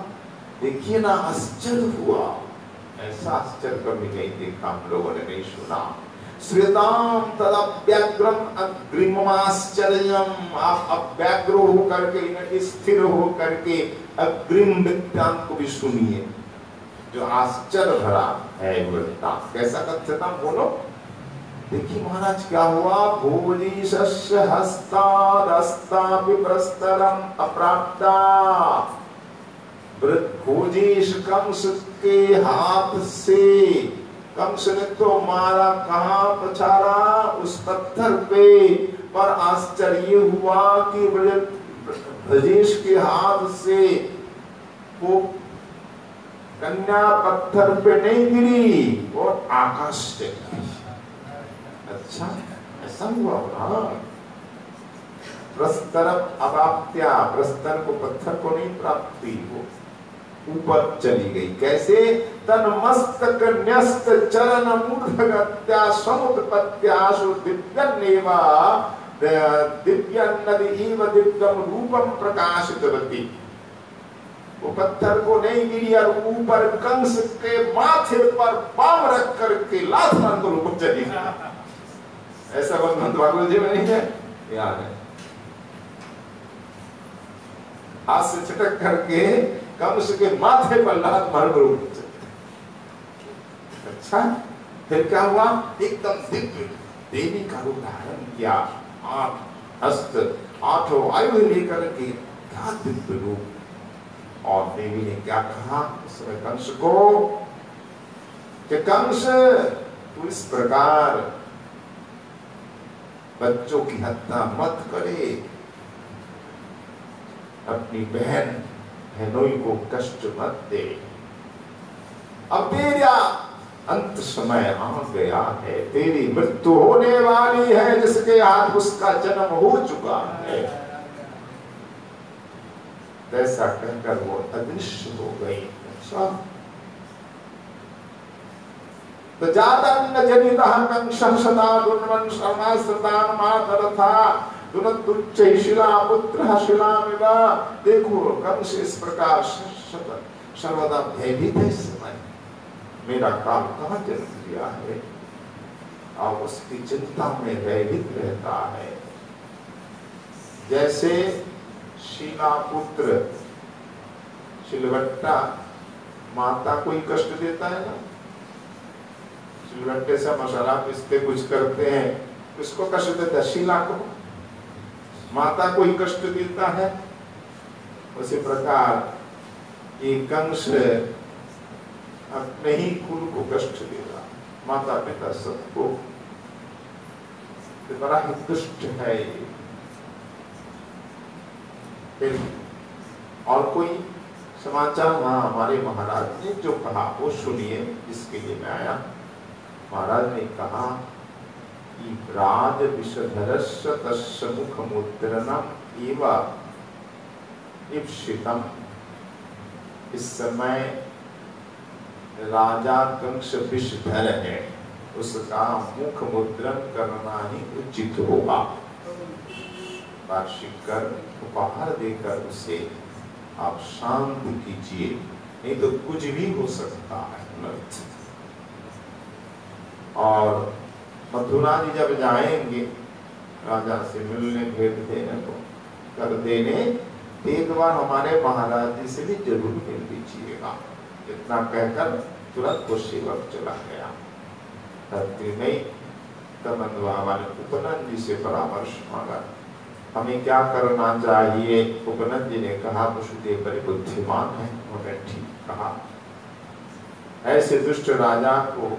देखिए ना, आश्चर्य हुआ। ऐसा आश्चर्य कभी नहीं देखा, हम लोगों ने नहीं सुना। श्रीताम तदव्यग्रम अग्रिमाश्चर्यम। आप अव्यग्र हो करके, स्थिर हो करके अग्रिम वृत्तांत को भी सुनिए, जो आश्चर्य भरा है वृत्तांत। कैसा कथ्यता? बोलो। देखिए महाराज क्या हुआ? भोजीशस्य हस्तादस्तापि प्रस्तरम अप्राप्ता। भोजीश कंस के हाथ से, कंस ने तो मारा कहाँ? पछाड़ा उस पत्थर पे। पर आश्चर्य हुआ कि भोजीश के हाथ से वो कन्या पत्थर पे नहीं गिरी और आकाश से गिरी। अच्छा, ऐसा हुआ ना? प्रस्तर अवाप्त्या, प्रस्तर को, पत्थर को नहीं प्राप्त हुई, वो ऊपर चली गई। कैसे? तन मस्तक न्यस्त चरण मूर्धगत्या समुत्पत्त्यासु दिव्यन्नेवा दिव्यन्नदिव दिव्यम रूपम प्रकाशितवती। वो पत्थर को नहीं गिरी और ऊपर कंस के माथे पर पांव रख करके लात मार कर ऊपर चली गई। ऐसा बंधन भागवत जी में नहीं है? याद है, हाथ से चटक करके कंस के माथे पर लात मार कर ऊपर चली। अच्छा, फिर क्या हुआ? एकदम दिव्य देवी का रूप धारण किया। 8 हस्त, 8 आयु लेकर के, क्या दिव्य रूप। और देवी ने क्या कहा उस समय कंस को कि कंस, तू इस प्रकार बच्चों की हत्या मत करे, अपनी बहन बहनोई को कष्ट मत दे। अब तेरा अंत समय आ गया है, तेरी मृत्यु होने वाली है, जिसके हाथ उसका जन्म हो चुका है। ऐसा कहकर वो अदृश्य हो गई। अच्छा, तो जातन्न जनितः कंसः सदा दुर्मन् समासतान मातरथा दुनतुच्चै शिला पुत्रः शिलामिव। देखो, कंस इस प्रकार सर्वदा भयभीत है। इस समय मेरा काल कहाँ जन्म लिया है, और उसकी चिंता में भयभीत रहता है। जैसे शिला पुत्र शिलवट्टा माता को ही कष्ट देता है ना, सिलबट्टे से मसाला पीसते कुछ करते हैं, किसको कष्ट देता है? शीला को, माता को ही कष्ट देता है। उसी प्रकार ये कंस अपने ही कुल को कष्ट देगा, माता पिता सबको, तो बड़ा ही दुष्ट है ये। फिर और कोई समाचार? हाँ, हमारे महाराज ने जो कहा वो सुनिए, जिसके लिए मैं आया। महाराज ने कहा कि राज विषधरस्य तस्य मुखमुद्रणम् एव ईप्सितम्। इस समय राजा कंस विषधर है, उसका मुख मुद्रण करना ही उचित होगा। वार्षिक कर उपहार देकर उसे आप शांत कीजिए, नहीं तो कुछ भी हो सकता है। और मथुरा जी जब जाएंगे राजा से मिलने, भेंट देने को कर देने, एक बार हमारे महाराज जी से भी जरूर मिल लीजिएगा। इतना कहकर तुरंत वो सेवक चला गया। धरती नहीं, तमन बाबा ने उपनंद जी से परामर्श मांगा, हमें क्या करना चाहिए? उपनंद जी ने कहा, वसुदेव बड़े बुद्धिमान है, उन्होंने ठीक कहा, ऐसे दुष्ट राजा को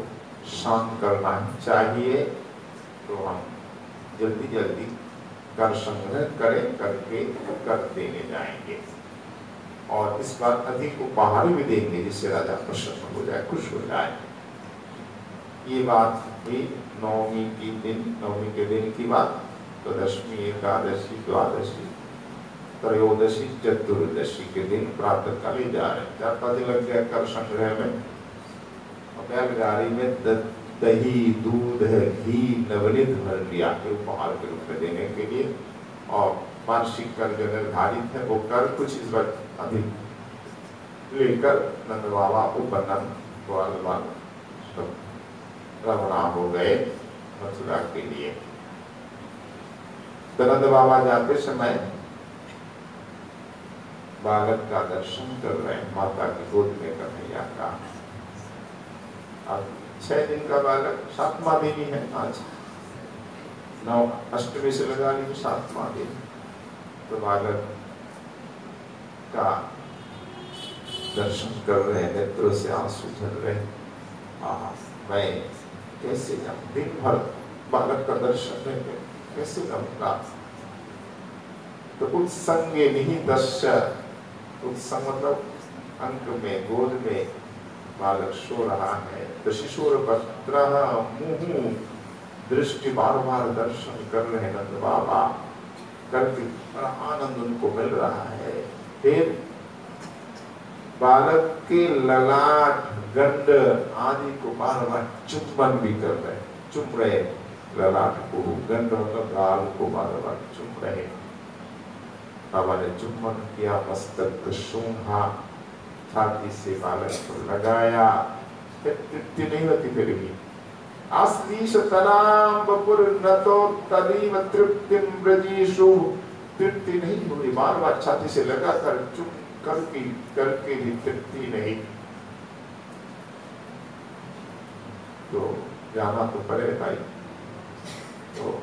शांत करना चाहिए। तो हम जल्दी जल्दी कर संग्रह करें, करके कर देने जाएंगे और इस बार अधिक उपहार भी देंगे, जिससे राजा प्रसन्न हो जाए, खुश हो जाए। ये बात हुई नवमी की दिन, नवमी के दिन की बात। तो दशमी, एकादशी, द्वादशी, त्रयोदशी, चतुर्दशी के दिन प्रातः काल जा रहे, 4-5 दिन लग गया कर संग्रह में। बैलगाड़ी में दही, दूध, घी, नवनीत भर लिया उपहार के रूप में देने के लिए। और वार्षिक कर जो निर्धारित है वो कर कुछ इस बार अधिक लेकर नंद बाबा उपनंद ग्वाल सब रवाना हो गए मथुरा के लिए। नंद बाबा जाते समय बालक का दर्शन कर रहे, माता की गोद में कन्हैया का। अब 6 दिन का बालक, 7वां दिन ही है आज, 9 अष्टमी से लगा ली 7वां दिन। तो बालक का दर्शन कर रहे, नेत्रों से आंसू झर रहे। मैं कैसे जाऊं, दिन भर बालक का दर्शन में कैसे जाऊंगा? तो उत्संगे निहितस्य, उत्संग मतलब अंक में, गोद में बालक सो रहा है। तो शिशुर पत्र मुहु दृष्टि बार बार दर्शन कर रहे नंद बाबा, करके बड़ा आनंद उनको मिल रहा है। फिर बालक के ललाट, गंड आदि को बार बार चुंबन भी कर रहे, चुम रहे ललाट को, गंड मतलब गाल को बार बार चुम रहे। बाबा ने चुम्बन किया, मस्तक सूंघा, छाती से बालक को लगाया। तृप्ति नहीं होती फिर भी। आस्तीश तनाम बपुर नतो तदीव तृप्तिम ब्रजीशु, तृप्ति नहीं हुई, बार बार छाती से लगाकर चुम करके भी तृप्ति नहीं। तो जाना तो पड़े भाई। तो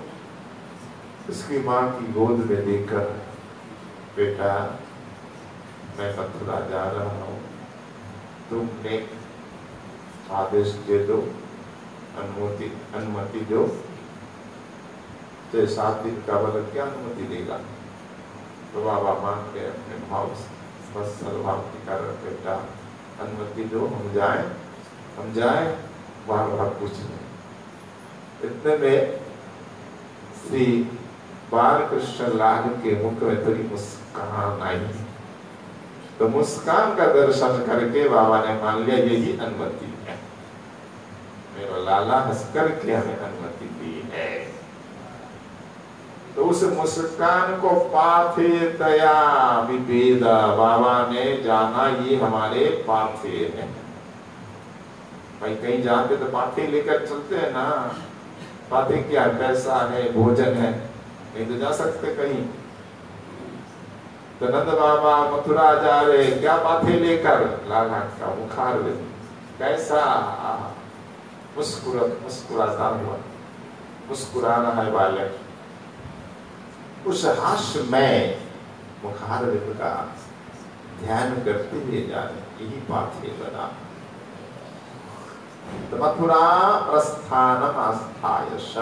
उसकी माँ की गोद में देखकर, बेटा मैं मथुरा जा रहा हूँ, तुमने आदेश दे दो, अनुमति दो। तो 7 दिन का बालक क्या अनुमति देगा? तो बाबा मान के अपने भाव बस सद्भाव के कारण, बेटा अनुमति दो, हम जाए, बार बार पूछ रहे। इतने में श्री बालकृष्ण लाल के मुख में थोड़ी मुस्कान आई। तो मुस्कान का दर्शन करके बाबा ने मान लिया यही अनुमति है, मेरा लाला हंसकर के हमें अनुमति दी है। तो उस मुस्कान को पाथे तया विभेदा, बाबा ने जाना ये हमारे पाथे हैं। भाई कहीं जाते तो पाथे लेकर चलते हैं ना, पाथे क्या, पैसा है, भोजन है, नहीं तो जा सकते कहीं। तो नंद बाबा मथुरा जा रहे, क्या माथे लेकर? लाला का मुखार विंद। कैसा मुस्कुराता हुआ, मुस्कुरा रहा है बालक। उस हास्य में मुखार विंद का ध्यान करते हुए जा रहे, यही पाथे बना। तो मथुरा प्रस्थानम आस्थायश,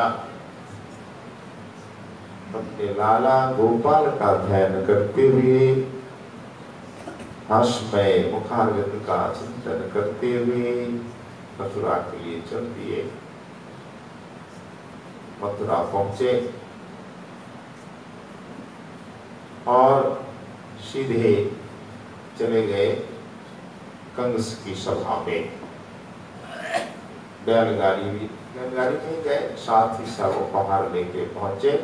अपने लाला गोपाल का ध्यान करते हुए, हास्यमय मुखारविंद का चिंतन करते हुए मथुरा के लिए चल दिए। मथुरा पहुंचे और सीधे चले गए कंस की सभा में। बैलगाड़ी में गए, साथ ही सब उपहार लेके पहुंचे।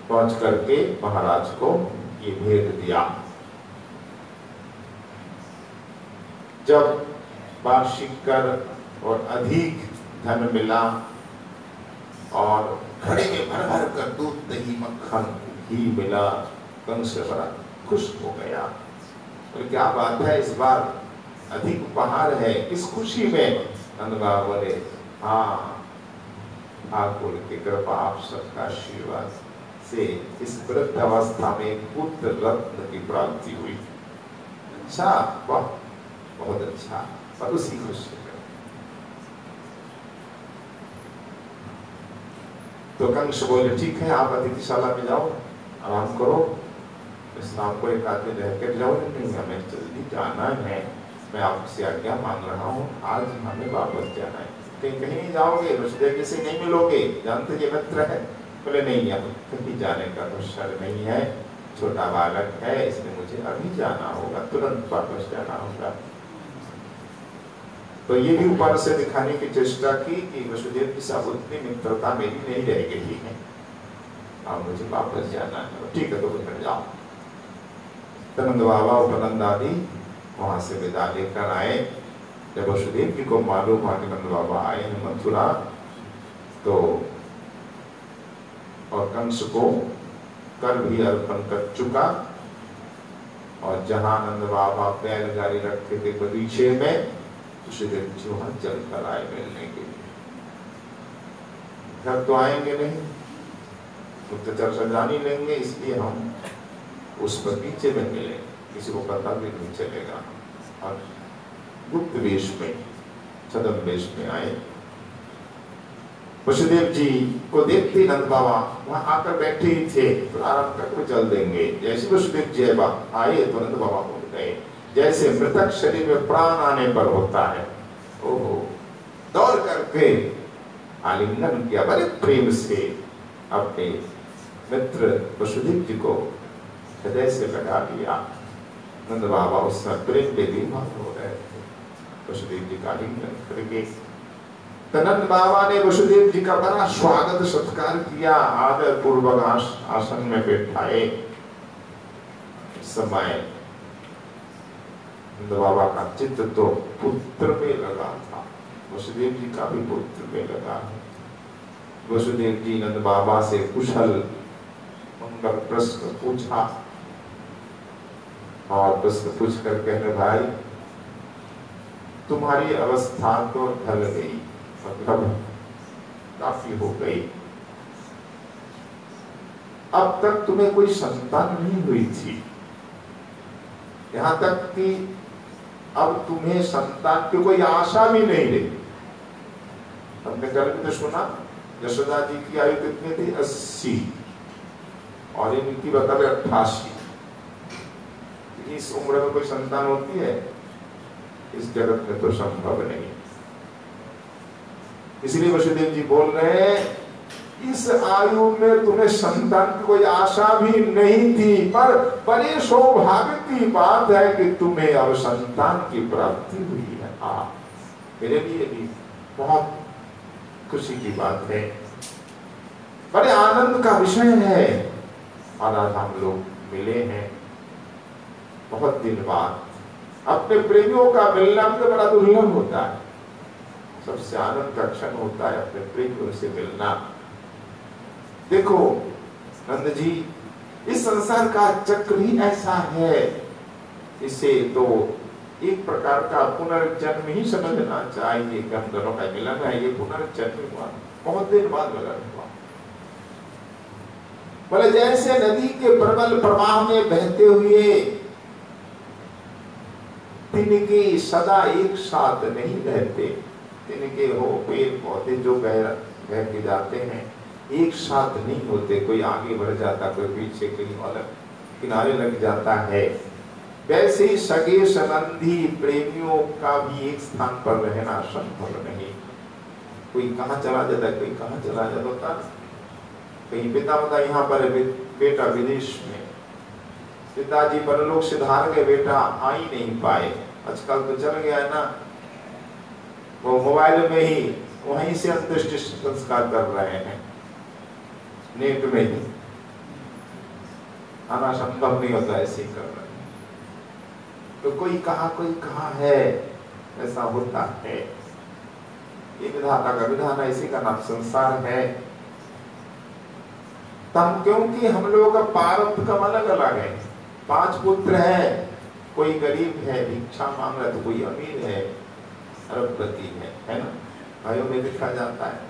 पहुंच करके महाराज को ये भेंट दिया। जब वार्षिक कर और अधिक धन मिला और घड़े में भर भर कर दूध दही मक्खन घी मिला, कंस बड़ा खुश हो गया। और क्या बात है, इस बार अधिक उपहार है। इस खुशी में नंद बाबा बोले, हाँ ठाकुर की कृपा, आप सबका आशीर्वाद से इस वृद्ध अवस्था में पुत्र रत्न की प्राप्ति हुई। अच्छा, वाह, बहुत अच्छा। पर उसी खुशी में तो कंस बोले, ठीक है, आप अतिथिशाला में जाओ, आराम करो, शाम को एक आदमी रह कर जाओ। नहीं, हमें जल्दी जाना है, मैं आपसे आज्ञा मांग रहा हूँ, आज हमें वापस जाना है। कहीं नहीं जाओगे, रुष्देव से नहीं मिलोगे, जानते ये मित्र है। बोले नहीं, अब कहीं जाने का तो शर नहीं है, छोटा बालक है, इसलिए मुझे अभी जाना होगा, तुरंत वापस जाना होगा। तो ये भी ऊपर से दिखाने की चेष्टा की कि वसुदेव की साथ उतनी मित्रता मेरी नहीं रह गई है, अब मुझे वापस जाना है। ठीक है, तो उधर जाओ। नंद बाबा उपनंद आदि वहां से विदा लेकर आए। जब वसुदेव जी को मालूम हुआ कि नंद बाबा आए हैं मथुरा, तो और कंस को कर भी अर्पण कर चुका, और जहां नंद बाबा बैलगाड़ी रखे थे बगीचे में, वसुदेव जी वहां चल कर आए मिलने के लिए। घर तो आएंगे नहीं, गुप्तचर सजानी लेंगे, इसलिए हम उस बगीचे में मिले, किसी को पता भी नहीं चलेगा। और गुप्त वेश में, छद्म वेश में आए। वसुदेव जी को देखते नंद बाबा वहां आकर बैठे ही थे, तो आराम करके चल देंगे। जैसे वसुदेव जी आए तो नंद बाबा बोल गए, जैसे मृतक शरीर में प्राण आने पर होता है, ओहो, दौड़ करके आलिंगन किया बड़े प्रेम से अपने मित्र वसुदेव जी को हृदय से लगा लिया। नंद बाबा उस प्रेम पे बीमार हो रहे थे, वसुदेव जी का आलिंगन करके। नंद बाबा ने वसुदेव जी का बड़ा स्वागत सत्कार किया, आदर पूर्वक आसन में बैठाए। समय नंद बाबा का चित्त तो पुत्र में लगा था, वसुदेव जी का भी पुत्र में लगा है। वसुदेव जी नंद बाबा से कुशल मंगल प्रश्न पूछा, और प्रश्न पूछ कर कहने, भाई तुम्हारी अवस्था तो ढल गई, मतलब काफी हो गई, अब तक तुम्हें कोई संतान नहीं हुई थी, यहां तक कि अब तुम्हें संतान की कोई आशा भी नहीं रही। हमने कल भी तो सुना, यशोदा जी की आयु कितनी थी? 80, और इनकी बता 88। इस उम्र में कोई संतान होती है? इस जगत में तो संभव नहीं। इसलिए वसुदेव जी बोल रहे हैं, इस आयु में तुम्हें संतान की कोई आशा भी नहीं थी, पर बड़े सौभाग्य की बात है कि तुम्हें अब संतान की प्राप्ति हुई है। मेरे लिए भी बहुत खुशी की बात है, बड़े आनंद का विषय है। और आज हम लोग मिले हैं बहुत दिन बाद। अपने प्रेमियों का मिलना भी बड़ा दुर्लभ होता है, सबसे आनंद का क्षण होता है अपने प्रेमियों से मिलना। देखो नंद जी इस संसार का चक्र ही ऐसा है। इसे तो एक प्रकार का पुनर्जन्म ही समझना चाहिए कि हम दोनों का मिलन है, ये पुनर्जन्म हुआ, बहुत देर बाद मिलन हुआ। बोले जैसे नदी के प्रबल प्रवाह में बहते हुए तिनके सदा एक साथ नहीं रहते, तिनके हो पेड़ पौधे जो बह के जाते हैं एक साथ नहीं होते, कोई आगे बढ़ जाता, कोई पीछे, कोई अलग किनारे लग जाता है। वैसे ही सगे संबंधी प्रेमियों का भी एक स्थान पर रहना संभव नहीं। कोई कहाँ चला जाता, कोई कहाँ चला जाता। कहीं पिता बता यहाँ पर बेटा विदेश में, पिताजी परलोक से धार गए, बेटा आ ही नहीं पाए। आजकल तो चल गया है ना, वो मोबाइल में ही वहीं से अंत्येष्टि संस्कार कर रहे हैं, नेट में ही। आना संभव नहीं होता, ऐसे ही कर रहे हैं। तो कोई कहाँ है, ऐसा होता है। ये विधाता का विधान है, इसी का नाम संसार है। तब क्योंकि हम लोगों का प्रारब्ध का अलग अलग है। 5 पुत्र है, कोई गरीब है भिक्षा मांग रहा है, तो कोई अमीर है अरबपति है ना, भाइयों में देखा जाता है।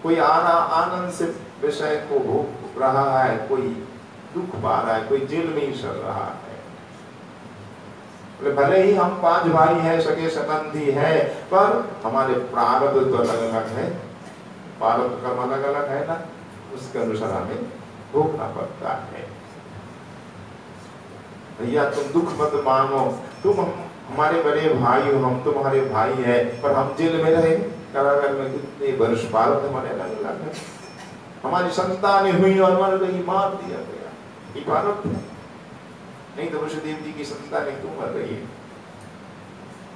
कोई आनंद से विषय को भोग रहा है, कोई दुख पा रहा है, कोई जेल में ही चल रहा है। भले ही हम 5 भाई हैं, सगे संबंधी है, पर हमारे प्रारब्ध तो अलग अलग है, प्रारब्ध कर्म अलग अलग है ना, उसके अनुसार हमें भोगना पड़ता है। भैया तुम दुख मत मानो, तुम हमारे बड़े भाई हो, हम तुम्हारे भाई हैं, पर हम जेल में रहे कारागार में कितने वर्ष, प्रारब्ध हमारे अलग अलग है। हमारी संतानें हुई और मर गई, मार दिया गया, ये प्रारब्ध है। नहीं तो वसुदेव जी की संतानें क्यों मर रही है?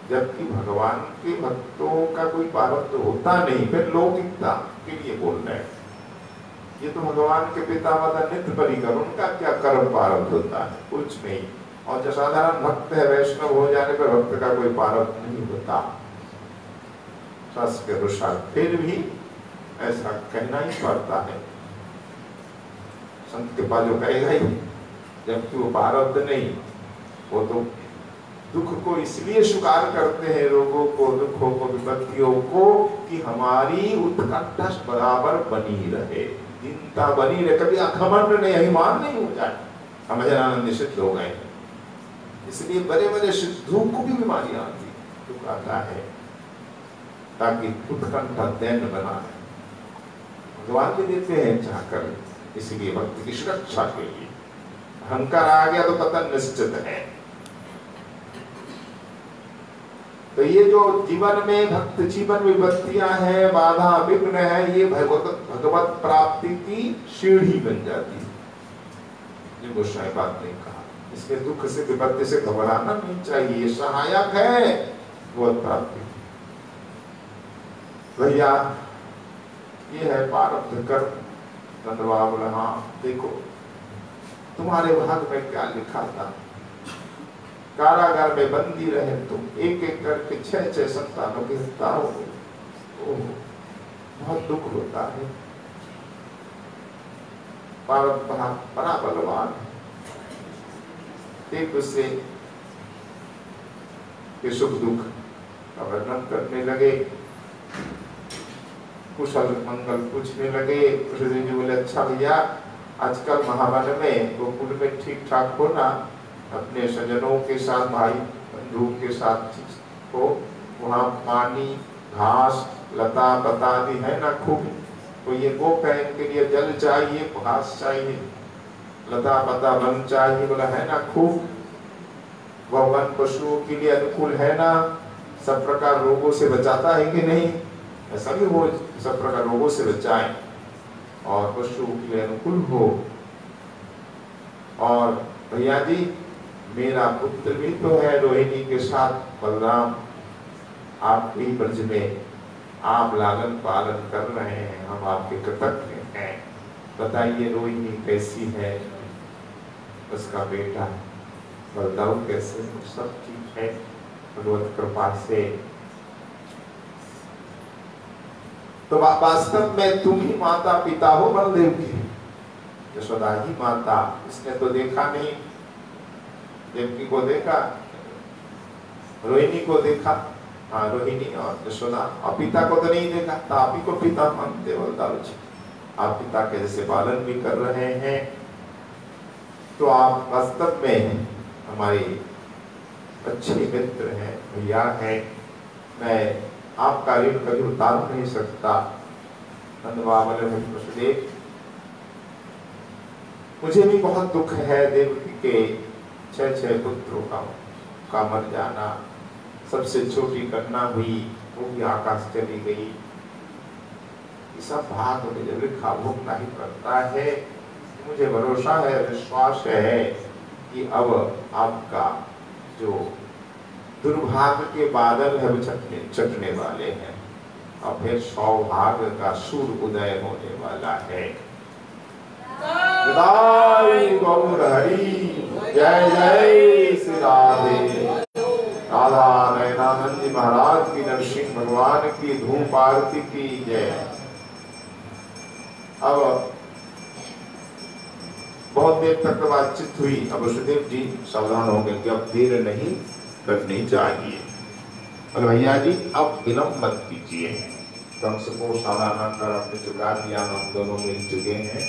जबकि भगवान के भक्तों का कोई प्रारब्ध होता नहीं, फिर लौकिकता के लिए बोल रहे हैं। ये तो भगवान के पिता माता नित्य परिकर, उनका क्या कर्म प्रारब्ध होता है? कुछ नहीं। और जो साधारण भक्त है, वैष्णव हो जाने पर भक्त का कोई प्रारब्ध नहीं होता शास्त्र के अनुसार, फिर भी ऐसा कहना ही पड़ता है। संत के पास जो कहेगा ही, जबकि वो प्रारब्ध नहीं, वो तो दुख को इसलिए स्वीकार करते हैं, रोगों को, दुखों को, विपत्तियों को, कि हमारी उत्कंठा बराबर बनी रहे, चिंता बनी रहे, कभी अखमंड नहीं, अभिमान नहीं हो जाए, हम अजनानंद सिद्ध हो गए। इसलिए बड़े बड़े सिद्धों को भी बीमारियां आती, दुख आता है, ताकि उत्कंठा दैन बना है। भगवान भी देते हैं चाहकर, इसलिए भक्त की सुरक्षा के लिए। अहंकार आ गया तो पतन निश्चित है। तो ये जो जीवन में भक्त जीवन विपत्तियां हैं, बाधा विघ्न है, ये भगवत प्राप्ति की सीढ़ी बन जाती है, जो गोसाई बात नहीं कहा। इसमें दुख से विपत्ति से घबराना नहीं चाहिए, सहायक है भगवत प्राप्ति। भैया ये है प्रारब्ध कर्म। चंद्रबाबू बोला, हाँ देखो तुम्हारे भाग में क्या लिखा था, कारागार में बंदी रहे तुम, एक एक करके 6-6 संतानों की हत्या हो गई। बहुत दुख होता है। प्रारब्ध बड़ा बलवान है, एक दूसरे के सुख दुख का वर्णन करने लगे, कुशल मंगल पूछने लगे। कृष्ण जी बोले, अच्छा भैया आजकल महावन में गोकुल में ठीक ठाक हो ना, अपने स्वजनों के साथ, भाई बंधु के साथ हो, वहाँ पानी घास लता पता भी है ना खूब, तो ये गोप है, इनके लिए जल चाहिए, घास चाहिए, लता पता वन चाहिए, बोला है ना खूब, वह वन पशुओं के लिए अनुकूल है ना, सब प्रकार रोगों से बचाता है कि नहीं? ऐसा भी हो, सब प्रकार रोगों से बचाए और पशुओं के लिए अनुकूल हो। और भैया जी मेरा पुत्र भी तो है रोहिणी के साथ, बलराम, आपके ही ब्रज में आप लालन पालन कर रहे हैं, हम आपके कृतज्ञ हैं, बताइए रोहिणी कैसी है, उसका बेटा बलदाऊ कैसे? सब ठीक है भगवत कृपा से। तो वास्तव में तुम ही माता पिता हो बलदेव के, यशोदा ही माता, इसने तो देखा नहीं, देवकी को देखा, रोहिणी को देखा, हाँ रोहिणी और यशोदा, और पिता को तो नहीं देखा, तो आप ही को पिता मानते बलदारू जी, आप पिता के जैसे पालन भी कर रहे हैं, तो आप वास्तव में हमारे अच्छे मित्र हैं, भैया हैं। मैं आपका ऋण कभी उतार नहीं सकता। नंद बाबा वसुदेव, मुझे भी बहुत दुख है देवकी के 6 पुत्रों का मर जाना। सबसे छोटी कन्या हुई, वो भी आकाश चली गई। ये सब भाग में जब लिखा भोगना ही पड़ता है। मुझे भरोसा है, विश्वास है कि अब आपका जो दुर्भाग्य के बादल है वो छटने वाले हैं और फिर सौभाग्य का सूर्य उदय होने वाला है। गौर हरि, जय जय श्री राधे। राधा नयनानंद जी महाराज की, नरसिंह भगवान की धूप आरती की जय। अब बहुत देर तक बातचीत हुई। अब वसुदेव जी सावधान हो गए कि अब देर नहीं करनी चाहिए। और भैया जी अब विलम्ब मत कीजिए, कंस को सावधान कर अपने चुका दिया, हम दोनों मिल चुके हैं।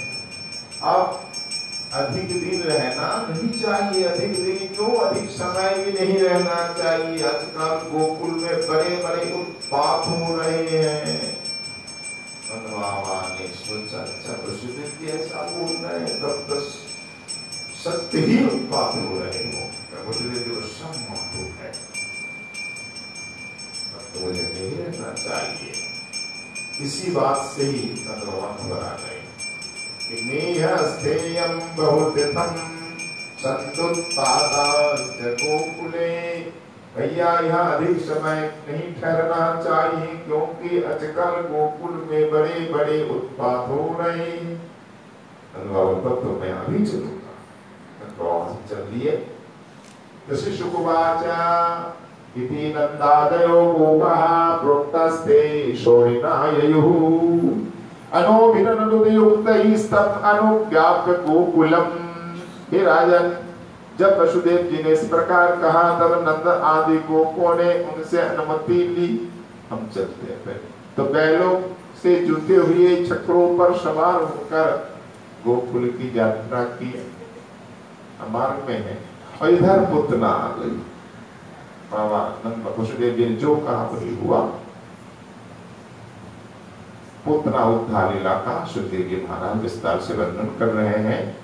अब अधिक दिन रहना नहीं चाहिए। अधिक दिन क्यों, अधिक समय भी नहीं रहना चाहिए। आजकल गोकुल में बड़े बड़े उत्पात हो रहे हैं। बाबा ने सोचा, अच्छा वसुदेव ऐसा बोल रहे हैं, तब तो सत्य ही उत्पात हो रहे हो। वसुदेव सब मालूम है, तो मुझे नहीं रहना चाहिए। इसी बात से ही भगवान घबरा गए। नेहस्थेयं बहुतीर्थं सन्तुत्पादाश्च गोकुले। भैया यहाँ अधिक समय नहीं ठहरना चाहिए, क्योंकि आजकल गोकुल में बड़े बड़े उत्पात हो रहे हैं। तो मैं अभी चलूंगा। चल दिए। शुकुवाचा इति नंदादयो गोपाः प्रोक्तस्ते शोणिना ययुः अनोभिरनुयुक्तैस्तम् अनुज्ञाप्य गोकुलम्। हे राजन, जब वसुदेव जी ने इस प्रकार कहा तब नंद आदि गोपों ने उनसे अनुमति ली। हम चलते हैं फिर। तो बैलों से जुते हुए चक्रों पर सवार होकर गोकुल की यात्रा की। मार्ग में है और इधर पुतना आ गई। बाबा नंद वसुदेव जी ने जो कहा वही हुआ। पुतना उद्धार लीला का सुखदेव जी महाराज विस्तार से वर्णन कर रहे हैं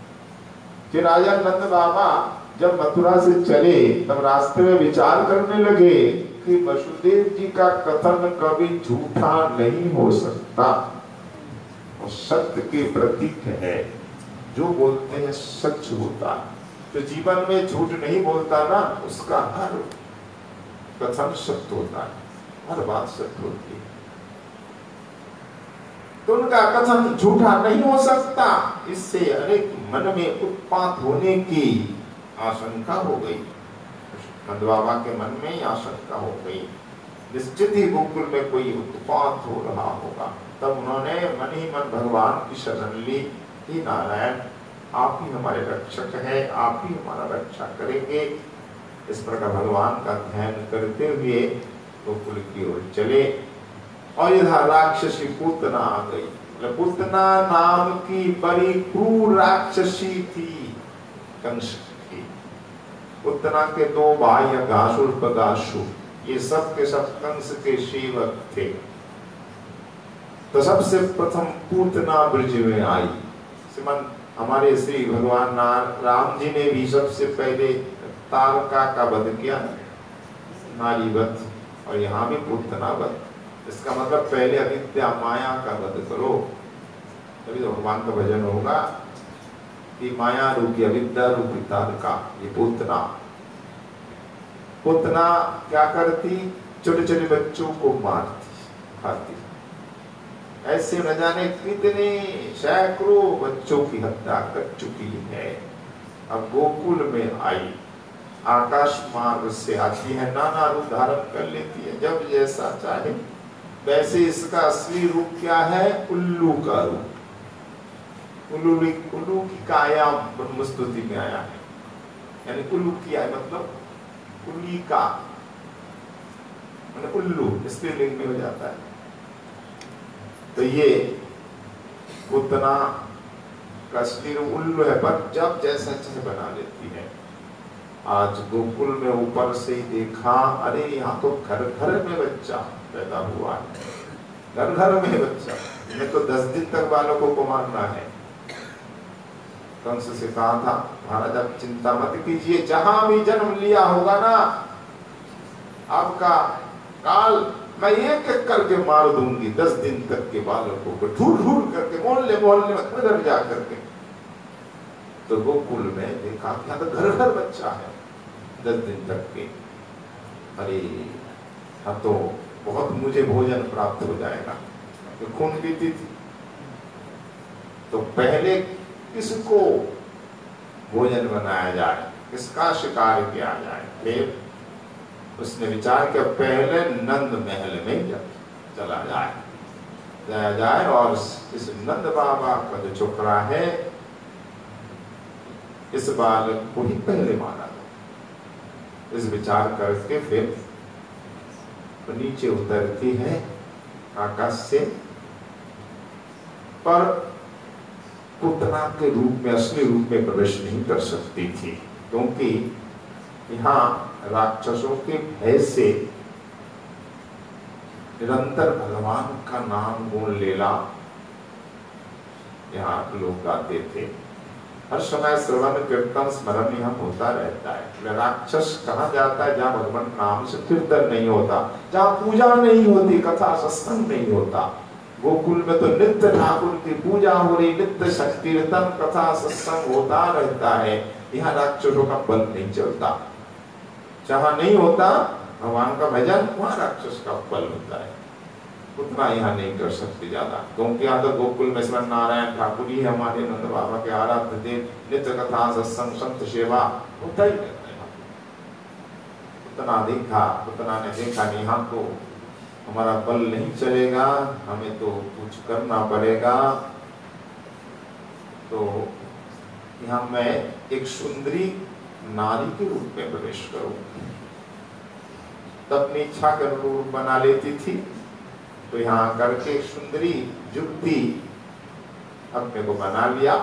कि राजा नंद बाबा जब मथुरा से चले तब रास्ते में विचार करने लगे कि वसुदेव जी का कथन कभी झूठा नहीं हो सकता। वो सत्य के प्रतीक है, जो बोलते हैं सच होता। तो जीवन में झूठ नहीं बोलता ना, उसका हर कथन सत्य होता है, हर बात सत्य होती है। तो उनका कथन झूठा नहीं हो सकता। इससे अनेक मन में उत्पात होने की आशंका हो गई। नंद बाबा के मन में ही आशंका हो गई, निश्चित ही गोकुल में कोई उत्पात हो रहा होगा। तब उन्होंने मन ही मन भगवान की शरण ली। हे नारायण, आप ही हमारे रक्षक हैं, आप ही हमारा रक्षा करेंगे। इस प्रकार भगवान का ध्यान करते हुए गोकुल की ओर चले। और इधर राक्षसी पूतना आ गई। पूतना नाम की बड़ी क्रूर राक्षसी थी कंस की। पूतना के 2 भाई अघासुर बगासुर, ये सब के सब कंस के सेवक थे। तो सबसे प्रथम पूतना ब्रज में आई। श्रीमन हमारे श्री भगवान राम जी ने भी सबसे पहले तारका का वध किया, नारी वध, और यहाँ भी पूतना वध। इसका मतलब पहले अविद्या माया का वध करो, तभी तो भगवान का भजन होगा। कि माया रूपी अविद्या रूपी तारका, ये पूतना क्या करती, छोटे छोटे बच्चों को मारती, खाती। ऐसे न जाने कितने सैकड़ों बच्चों की हत्या कर चुकी है। अब गोकुल में आई, आकाश मार्ग से आती है, नाना रूप धारण कर लेती है। जब जैसा चाहे वैसे। इसका असली रूप क्या है, उल्लू का रूप। उल्लू की काया ब्रह्मस्तुति में आया है, यानी उल्लू की आय मतलब उल्ली का, मतलब उल्लू स्त्रीलिंग में हो जाता है। तो ये उतना कसलीर उल्लू है, पर जब जैसा चाहे बना लेती है। आज गोकुल में ऊपर से ही देखा, अरे यहाँ तो घर घर में बच्चा पैदा हुआ है, घर घर में बच्चा। मैं तो 10 दिन तक बालकों को मारना है। कंस से कहा था, महाराज आप चिंता मत कीजिए, जहां भी जन्म लिया होगा ना आपका काल, मैं एक एक करके मार दूंगी। 10 दिन तक के बालकों को ढूंढ ढूंढ करके, मोहल्ले मोहल्ले में घर जा करके। तो गोकुल में देखा क्या, तो घर घर बच्चा है 10 दिन तक के। अरे हाँ, तो बहुत मुझे भोजन प्राप्त हो जाएगा। तो खून पीती थी, तो पहले किसको भोजन बनाया जाए, किसका शिकार किया जाए। फिर उसने विचार किया पहले नंद महल में चला जाए और इस नंद बाबा का जो छोकरा है, इस बालक को ही पहले मारा जाए। इस विचार करके फिर नीचे उतरती है आकाश से, पर पुतना के रूप में, असली रूप में प्रवेश नहीं कर सकती थी, क्योंकि यहाँ राक्षसों के भय से निरंतर भगवान का नाम गुण लेला यहाँ लोग गाते थे। हर समय श्रवण कीर्तन स्मरण यहाँ होता रहता है। राक्षस कहाँ जाता है जहाँ भगवान नाम से कीर्तन नहीं होता, जहाँ पूजा नहीं होती, कथा सत्संग नहीं होता। गोकुल में तो नित्य ठाकुर की पूजा हो रही, नित्य संकीर्तन कथा सत्संग होता रहता है। यहाँ राक्षसों का बल नहीं चलता। जहाँ नहीं होता भगवान का भजन, वहाँ राक्षस का बल होता है। उतना यहाँ नहीं कर सकते ज्यादा, क्योंकि यहाँ तो गोकुल में श्री नारायण ठाकुर ही हमारे नंद बाबा के आराध्य देव, नित्य कथा सत्संग संत सेवा होता ही रहता है। उतना देखा, उतना ने देखा नहीं, यहाँ तो हमारा बल नहीं चलेगा, हमें तो कुछ करना पड़ेगा। तो यहाँ मैं एक सुंदरी नारी के रूप में प्रवेश करूं। तब अपनी इच्छा के अनुरूप बना लेती थी। तो यहाँ करके सुंदरी युक्ति अपने को बना लिया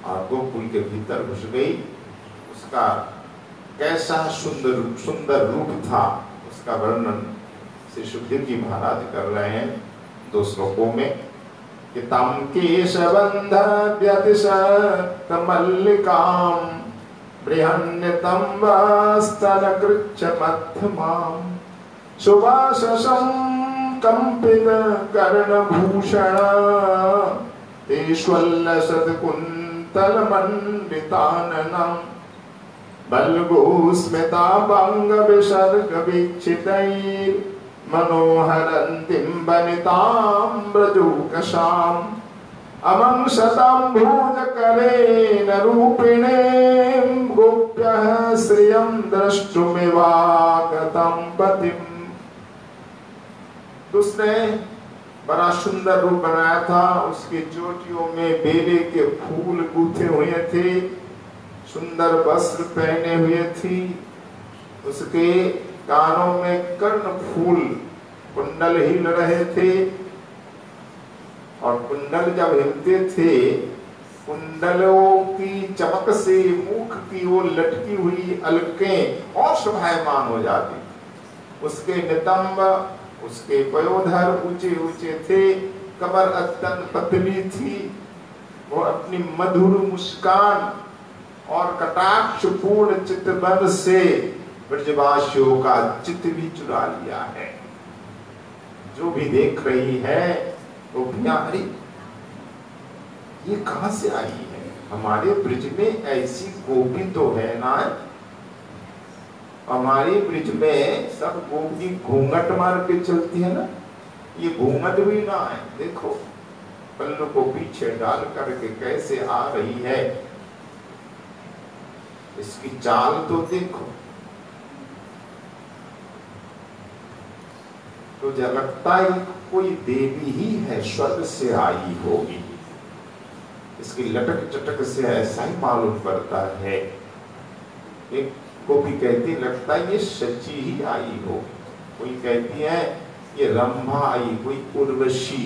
और गोकुल के भीतर घुस गई। उसका कैसा सुंदर रूप था, उसका वर्णन श्री सुखदेव जी महाराज कर रहे हैं 2 श्लोकों में। कि तम केशबंध व्यतिशत मल्लिकाम बृहन्यतम वस्तनकृच्छ मध्यमाम सुवाससं कंपित कर्णभूषण तेष्वल्लसत् कुन्तलमण्डिताननं बल्गोस्मिताभङ्गविसर्गवीक्षितैर्मनोहरन्तीं वनितां व्रजौकसाम् अमंसताम्भोजकरेण रूपिणीं गोप्यः श्रियं द्रष्टुमिवागतं पतिम्। उसने बड़ा सुंदर रूप बनाया था। उसकी चोटियों में बेले के फूल गूंथे हुए थे, सुंदर वस्त्र पहने हुए थी। उसके कानों में कर्ण फूल कुंडल हिल रहे थे, और कुंडल जब हिलते थे, कुंडलों की चमक से मुख की वो लटकी हुई अलकें और शोभायमान हो जाती। उसके नितंब, उसके पयोधर ऊंचे ऊंचे थे, कमर अत्यंत पतली थी। वो अपनी मधुर मुस्कान और कटाक्षपूर्ण चितबंध से ब्रजवासियों का चित्त भी चुरा लिया है। जो भी देख रही है वो अरे ये कहां से आई है? हमारे ब्रिज में ऐसी गोपी तो है ना। हमारे ब्रिज में सब गोपी घूंघट मार के चलती है ना, ये घूंघट भी ना है। देखो पल्लू को पीछे डाल करके कैसे आ रही है, इसकी चाल तो देखो। तो लगता है कोई देवी ही है, स्वर्ग से आई होगी। इसकी लटक चटक से ऐसा ही मालूम पड़ता है। एक गोपी कहती लगता है ये सच्ची ही आई हो, कोई कहती है ये रंभा आई, कोई उर्वशी।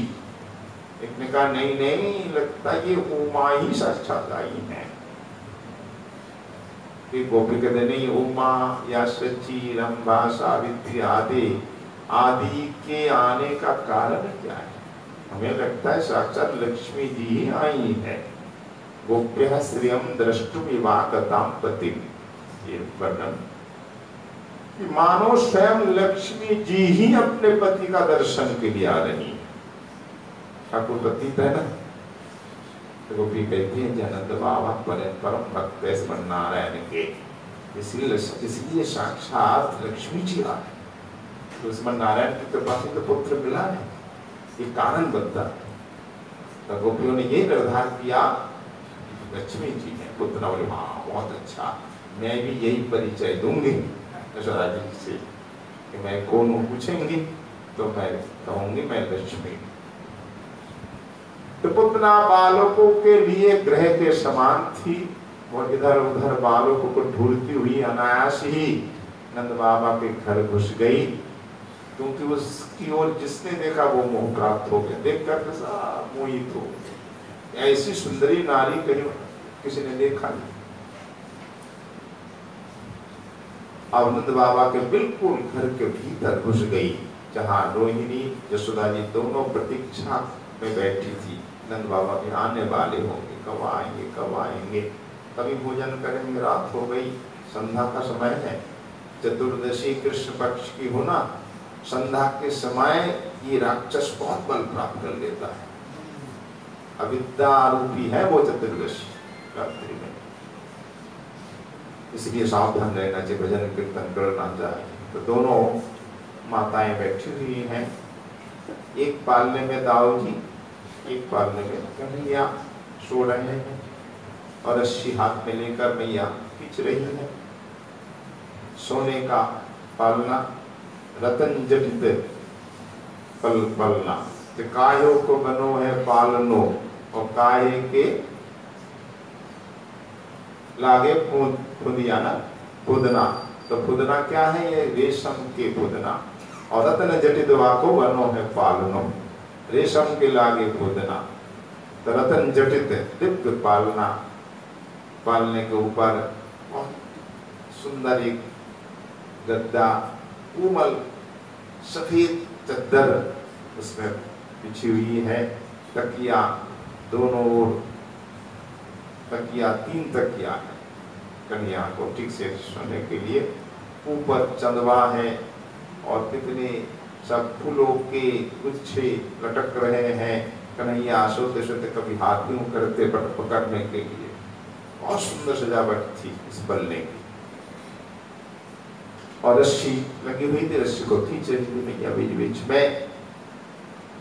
एक ने कहा नहीं नहीं, लगता ये उमा ही साक्षात आई है। एक गोपी कहते नहीं, उमा या सच्ची, रंभा, सावित्री आदि आदि के आने का कारण क्या है? हमें लगता है साक्षात लक्ष्मी जी ही आई है। गोप्यः श्रियं द्रष्टुमिवागतां पतिं, ये वर्णन कि मानो स्वयं लक्ष्मी जी ही अपने पति का दर्शन के लिए आ रही है। ठाकुर पति है ना, तो गोपी कहती है जनंद बाबा परम भक्त स्मरण नारायण के, इसलिए साक्षात लक्ष्मी जी आ रहे। तो स्मरण नारायण की कृपा से तो पुत्र मिला है, ये कारण बनता। तो गोपियों ने ये निर्धार किया लक्ष्मी जी है पुत्र। बोले हाँ बहुत अच्छा, मैं भी यही परिचय दूंगी यशोदा जी से कि मैं कौन हूँ, पूछेंगी तो मैं कहूंगी मैं लक्ष्मी। तो पुतना बालकों के लिए ग्रह के समान थी और इधर उधर बालकों को ढूंढती हुई अनायास ही नंद बाबा के घर घुस गई, क्योंकि उसकी ओर जिसने देखा वो मोह प्राप्त हो गया, देख कर मोहित हो। ऐसी सुंदरी नारी कहीं किसी ने देखा नहीं। अब नंद बाबा के बिल्कुल घर के भीतर घुस गई, जहाँ रोहिणी यशोदा जी दोनों प्रतीक्षा में बैठी थी। नंद बाबा भी आने वाले होंगे, कब आएंगे कब आएंगे। तभी भोजन करेंगे, रात हो गई, संध्या का समय है। चतुर्दशी कृष्ण पक्ष की होना, संध्या के समय ये राक्षस बहुत बल प्राप्त कर लेता है। अविद्या रूपी है वो चतुर्दशी रात्रि में, इसलिए सावधान रहना चाहिए, भजन कीर्तन करना चाहिए। तो दोनों माताएं बैठी हुई हैं, एक पालने में दाऊ जी, एक पालने में कन्हैया सो रहे हैं और रस्सी हाथ में लेकर मैया खींच रही है। सोने का पालना, रतन जटित पलना, तो कायो को बनो है पालनो और काये के लागे फुदिया ना फुदना। तो फुदना क्या है? ये रेशम के फुदना। और रतन जटित वाको बनो है पालनो, रेशम के लागे फुदना। तो रतन जटित दिव्य पालना, पालने के ऊपर सुंदर एक गद्दा, कोमल सफेद चद्दर उसमें बिछी हुई है। तकिया दोनों ओर, तकिया 3 तकिया है कन्या को ठीक से सोने के लिए। ऊपर चंदवा है और कितने सब फूलों के गुच्छे लटक रहे हैं। कन्हैया सोते सोते कभी हाथ यूं करते पकड़ने के लिए। बहुत सुंदर सजावट थी इस बल्ले की। और रस्सी लगी हुई थी, रस्सी को खींच रही थी मैया बीच बीच में।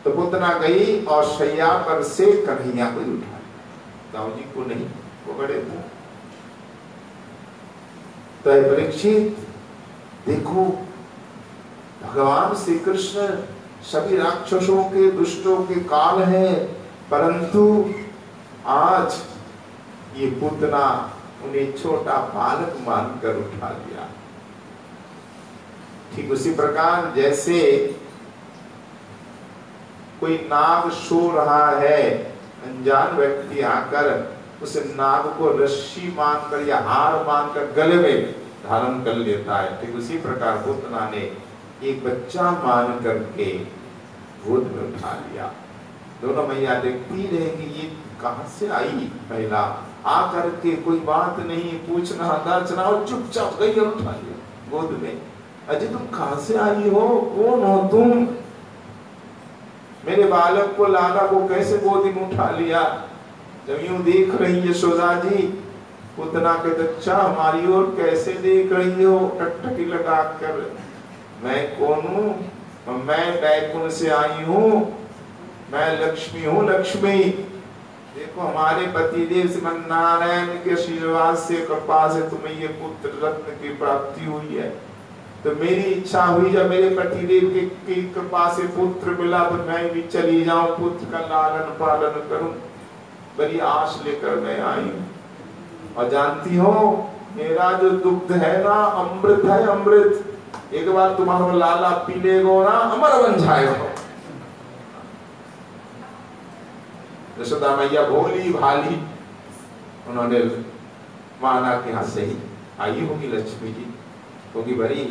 तो पुतना गई और शैया पर से कन्हैया को उठा, दाऊ जी को नहीं, वो बड़े थे। तो परीक्षित देखो, भगवान श्री कृष्ण सभी राक्षसों के दुष्टों के काल है, परंतु आज ये पुतना उन्हें छोटा बालक मानकर उठा लिया। ठीक उसी प्रकार जैसे कोई नाग सो रहा है, अनजान व्यक्ति आकर उस नाग को रस्सी बांधकर या हार बांधकर गले में धारण कर लेता है। ठीक उसी प्रकार पुतना ने एक बच्चा मान करके गोद में उठा लिया। दोनों मैया देखती रहेगी ये कहां से आई। पहला आकर के कोई बात नहीं पूछना दाचना और चुपचाप गई और उठा लिया गोद में। अजय तुम कहां से आई हो, कौन हो तुम? मेरे बालक को, लाला को कैसे गोदी में उठा लिया? जब यूं देख रही यशोदा जी, पुतना के बच्चा हमारी ओर कैसे देख रही हो टकटकी लगा कर। मैं कौन हूँ? मैं बैकुंठ से आई हूँ, मैं लक्ष्मी हूँ, लक्ष्मी। देखो हमारे पतिदेव श्रीमन नारायण के आशीर्वाद से, कृपा से तुम्हें ये पुत्र रत्न की प्राप्ति हुई है। तो मेरी इच्छा हुई जब मेरे पतिदेव की कृपा से पुत्र मिला तो मैं भी चली जाऊं, पुत्र का लालन पालन करूं। बड़ी आश लेकर मैं आई हूँ, और जानती हो मेरा जो दुग्ध है ना अमृत है, अमृत। एक बार तुम्हारा लाला पी लेगो ना अमर बन जाएगा। यशोदा मैया भोली भाली, उन्होंने माना कि हाँ सही आई होगी लक्ष्मी जी, क्योंकि बड़ी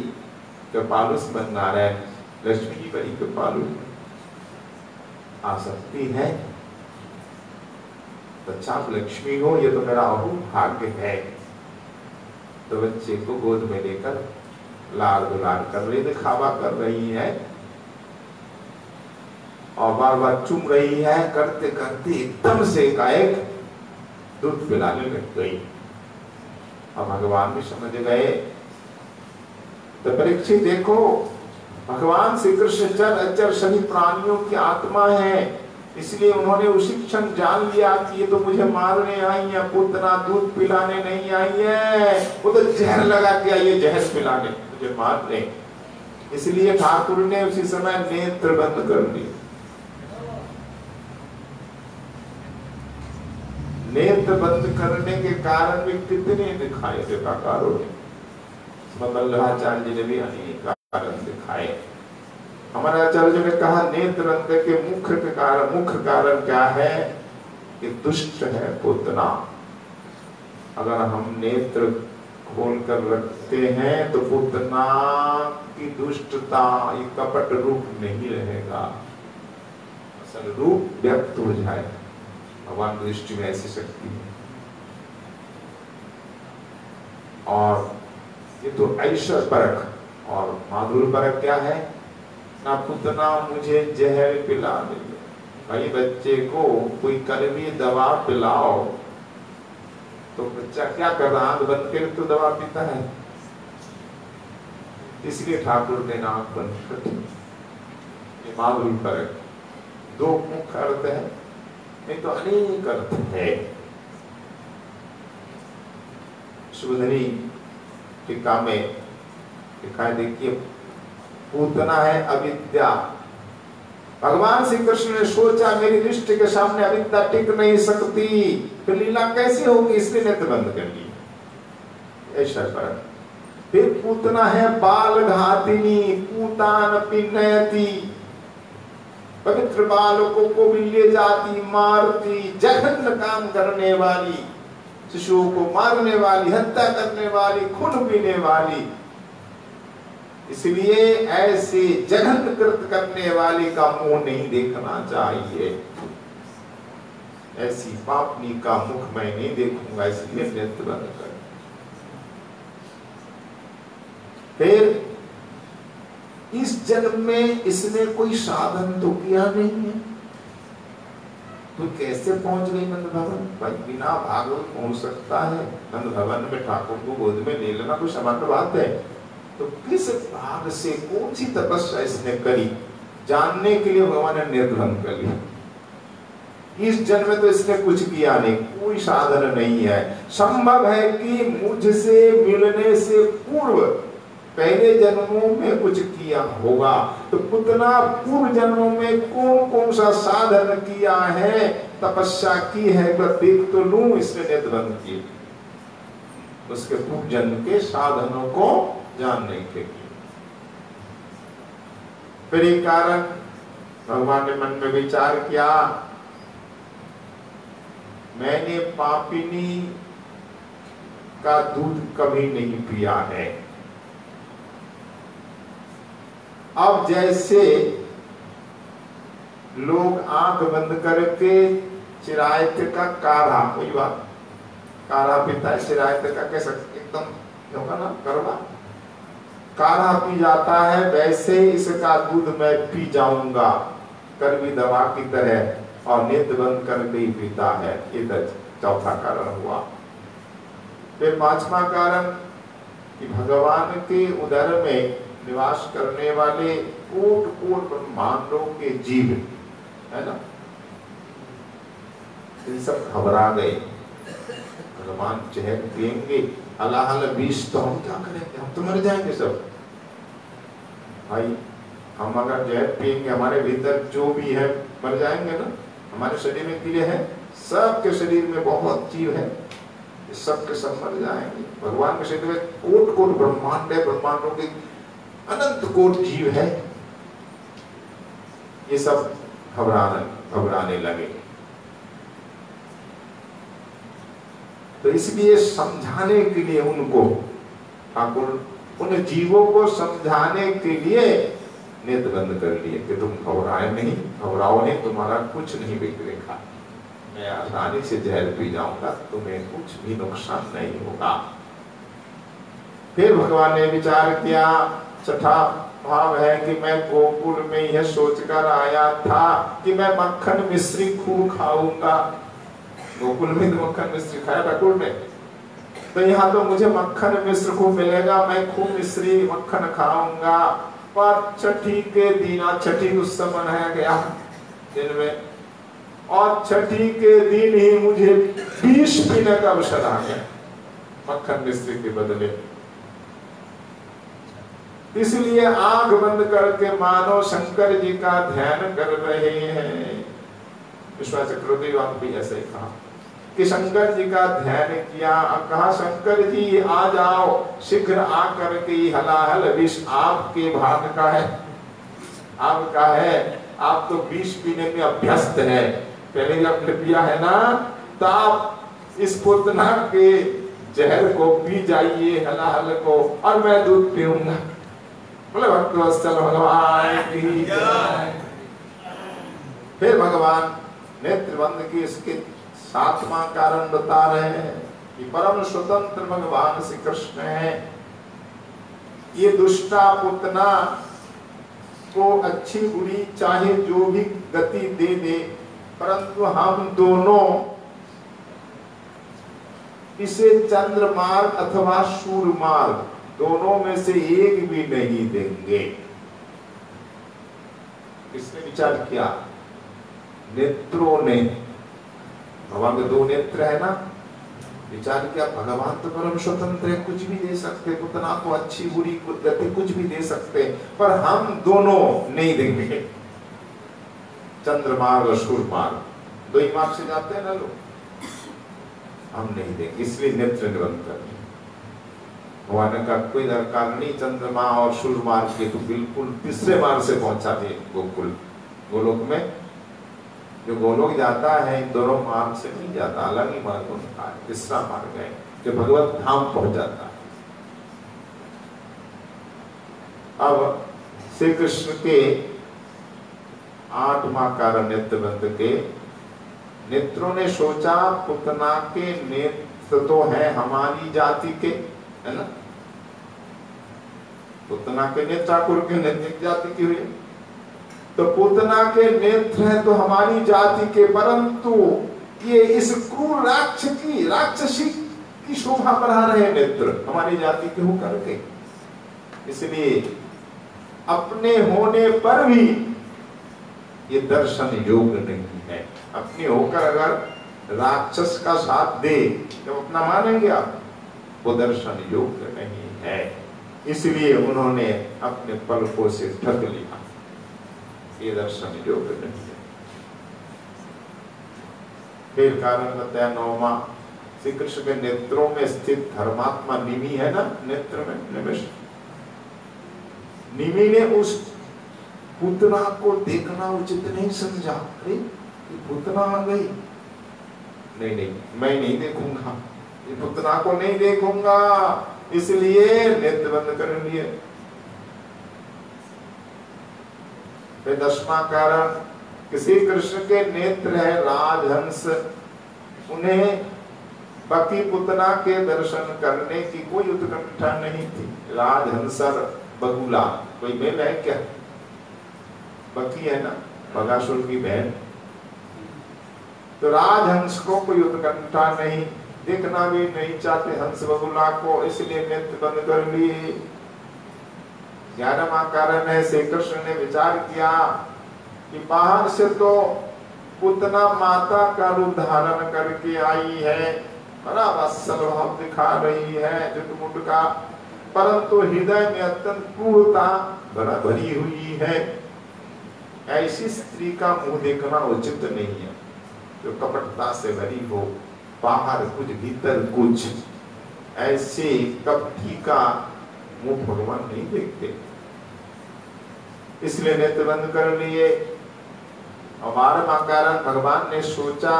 कृपालु बन नारायण, लक्ष्मी जी बड़ी कृपालु आ सकती है, तो आप लक्ष्मी हो, ये तो मेरा अहू भाग्य है। तो बच्चे को गोद में लेकर लाड़ दुलार कर रही, दिखावा कर रही है और बार बार चूम रही है। करते करते एकदम से एकाएक दूध पिलाने लग गई, और भगवान भी समझ गए। तो परीक्षित देखो, भगवान श्री कृष्ण जल अचर सभी प्राणियों की आत्मा है, इसलिए उन्होंने उसी क्षण जान लिया कि ये तो मुझे मारने आई है, पूतना दूध पिलाने नहीं आई है, वो तो जहर लगा के आई है, जहर पिलाने, मुझे मारने। इसलिए ठाकुर ने उसी समय नेत्र बंद कर दिए। नेत्र बंद करने के कारण भी कितने दिखाए थे काकारों ने, वल्लभाचार्य जी ने भी अनेक कारण दिखाए। हमारे आचार्य जी ने कहा नेत्र बंद के मुख्य कारण क्या है कि दुष्ट है पूतना। अगर हम नेत्र खोल कर रखते हैं तो पूतना की दुष्टता, ये कपट रूप नहीं रहेगा, असल रूप व्यक्त हो जाए। भगवान की दृष्टि में ऐसी शक्ति है। और ये तो ऐश्वर्य परख, और माधुर्य परख क्या है ना, पुतना मुझे जहर पिला दे। भाई बच्चे को कोई कड़वी दवा पिलाओ तो बच्चा क्या कर रहा, आंख बंद कर तो दवा पीता है। इसलिए ठाकुर ने आंख बंद कर दी। ये माधुर्य परख, दो मुख्य अर्थ है, नहीं तो अनेक अर्थ है। सुधरी टीका में लिखा है, देखिए पूतना है अविद्या। भगवान श्री कृष्ण ने सोचा मेरी दृष्टि के सामने अविद्या टिक नहीं सकती, तो लीला कैसे होगी, इसलिए नेत्र बंद कर ली। ऐसा पर फिर पूतना है बाल घातिनी, पूतान पिनयति, पवित्र बालकों को भी ले जाती, मारती, जघन्य काम करने वाली, शिशुओं को मारने वाली, हत्या करने वाली, खून पीने वाली। इसलिए ऐसे जघन्य कृत करने वाली का मुंह नहीं देखना चाहिए। ऐसी पापनी का मुख मैं नहीं देखूंगा, इसलिए नेत्र बंद कर। फिर इस जन्म में इसने कोई साधन तो किया नहीं है, तो कैसे पहुंच गई नंद भवन? भाई बिना भागवत पहुंच सकता है? नंद भवन में ठाकुर को गोद में ले लेना कोई सामान्य बात है? तो किस भाग से कौन सी तपस्या इसने करी, जानने के लिए भगवान ने नेत्र बंद कर लिया। इस जन्म में तो इसने कुछ किया नहीं, कोई साधन नहीं है। संभव है कि मुझसे मिलने से पूर्व पहले जन्मों में कुछ किया होगा। तो कितना पूर्व जन्मों में कौन कौन सा साधन किया है, तपस्या की है, देख तो लूं, इसने नेत्र बंद किए। उसके पूर्व जन्म के साधनों को जानने के लिए। फिर एक कारण भगवान ने मन में विचार किया, मैंने पापिनी का दूध कभी नहीं पिया है। अब जैसे लोग आंख बंद करके चिरायत का काढ़ा, कोई बात काढ़ा पीता है, चिरायत का कैसा एकदम होगा ना करवा, काढ़ा पी जाता है, वैसे इसका दूध मैं पी जाऊंगा कड़वी दवा की तरह, और नेत्र बंद करके ही पीता है। ये चौथा कारण हुआ। फिर पांचवा कारण कि भगवान के उदर में निवास करने वाले कोट कोट ब्रह्मांडों के जीव है ना, इन सब घबरा गए। भगवान जहर पिएंगे, अलाहल बीस, तो हम क्या करेंगे, हम तो मर जाएंगे सब। भाई हम अगर जहर पिएंगे, हमारे भीतर जो भी है मर जाएंगे ना, हमारे शरीर में कीड़े हैं, सबके शरीर में बहुत जीव है, सबके सब मर जाएंगे। भगवान के शरीर में कोट कोट ब्रह्मांड है, ब्रह्मांडों के अनंत कोट जीव है। ये सब घबराने लगे। तो इसलिए समझाने के लिए उनको, ठाकुर उन जीवों को समझाने के लिए नेत्र बंद कर लिए कि तुम घबराओ नहीं, तुम्हारा कुछ नहीं बिगड़ेगा, मैं आसानी से जहर पी जाऊंगा, तुम्हें कुछ भी नुकसान नहीं होगा। फिर भगवान ने विचार किया, छठा भाव है कि मैं गोकुल में यह सोचकर आया था कि मैं मक्खन मिश्री खूब खाऊंगा। गोकुल में तो मक्खन मिश्री खाया ठाकुर ने, तो यहाँ तो मुझे मक्खन मिश्र खूब मिलेगा, मैं खूब मिश्री मक्खन खाऊंगा। पर छठी के दिन, छठी उस समय मनाया गया दिन में, और छठी के दिन ही मुझे विष पीने का अवसर आ गया मक्खन मिश्री के बदले। इसलिए आंख बंद करके मानो शंकर जी का ध्यान कर रहे हैं। विश्वास चक्रवर्ती भी ऐसे ही कहा कि शंकर जी का ध्यान किया, कहा शंकर जी आ जाओ, शीघ्र आकर के हलाहल विष आपके भाग का है, आपका है, आप तो विष पीने में अभ्यस्त है, पहले जब पिया है ना, तो आप इस पुतना के जहर को पी जाइए हलाहल को, और मैं दूध पीऊंगा। बोले भक्तवत्सल भगवान की जय। फिर भगवान नेत्र बंद की इसके 7वां कारण बता रहे हैं कि परम स्वतंत्र भगवान श्री कृष्ण है। ये दुष्टा पुतना को अच्छी बुरी चाहे जो भी गति दे दे, परंतु हम दोनों इसे चंद्रमार्ग अथवा सूर्यमार्ग दोनों में से एक भी नहीं देंगे। किसने विचार किया? नेत्रों ने। भगवान के 2 नेत्र है ना, विचार किया भगवान तो परम स्वतंत्र है, कुछ भी दे सकते, पुतना को अच्छी बुरी गति कुछ भी दे सकते, पर हम दोनों नहीं देंगे। चंद्रमार्ग और सूर्यमार्ग 2 ही मार्ग से जाते हैं ना लोग, हम नहीं देंगे, इसलिए नेत्र ग्रंथ कर। भगवान का कोई दरकार नहीं, चंद्रमा और सूर्य मार्ग के तो बिल्कुल तीसरे मार्ग से पहुंचा दिए गोकुल। गोलोक में जो गोलोक जाता है इन दोनों मार्ग से नहीं जाता, अलग ही मार्ग उनका है, तीसरा मार्ग है जो भगवत धाम पहुंच जाता है। अब श्री कृष्ण के 8वां कारण नेत्र बंद के, नेत्रों ने सोचा पुतना के नेत्र तो है हमारी जाति के, है ना, पुतना के नेत्र ठाकुर के नेत्र जाति की हुई, तो पुतना के नेत्र है तो हमारी जाति के, परंतु ये इस क्रूर राक्षसी की शोभा बढ़ा रहे नेत्र हमारी जाति के होकर के, इसलिए अपने होने पर भी ये दर्शन योग नहीं है। अपने होकर अगर राक्षस का साथ दे तो अपना मानेंगे आप, वो दर्शन योग नहीं है, इसलिए उन्होंने अपने पलकों से ढक लिया, ये दर्शन योग नहीं है। फिर कारण बताया 9वां, श्री कृष्ण के नेत्रों में स्थित धर्मात्मा निमि है ना, नेत्र में निमिष, निमि ने उस पुतना को देखना उचित नहीं समझा। अरे पुतना आ गई, नहीं मैं नहीं देखूंगा, ये पुतना को नहीं देखूंगा, इसलिए नेत्र बंद कर लिए। फिर 10वां कारण, किसी कृष्ण के नेत्र है राजहंस, उन्हें बकी पुतना के दर्शन करने की कोई उत्कंठा नहीं थी। राजहंस और बगुला कोई मेल है क्या? बकी है ना, बगासुर की बहन, तो राजहंस को कोई उत्कंठा नहीं, देखना भी नहीं चाहते हंस बगुला को, इसलिए नेत्र बंद कर लिए। 11वां कारण है, श्री कृष्ण ने विचार किया कि बाहर से तो पुतना माता का रूप धारण करके आई है, बड़ा वत्सल भाव दिखा रही है जुटमुट का, परंतु हृदय में अत्यंत क्रूरता भरी हुई है। ऐसी स्त्री का मुंह देखना उचित नहीं है, जो कपटता से भरी हो, बाहर कुछ भीतर कुछ, ऐसे कपटी का मुंह भगवान नहीं देखते। इसलिए नेत्र बंद कर लिए। हमारे कारण भगवान ने सोचा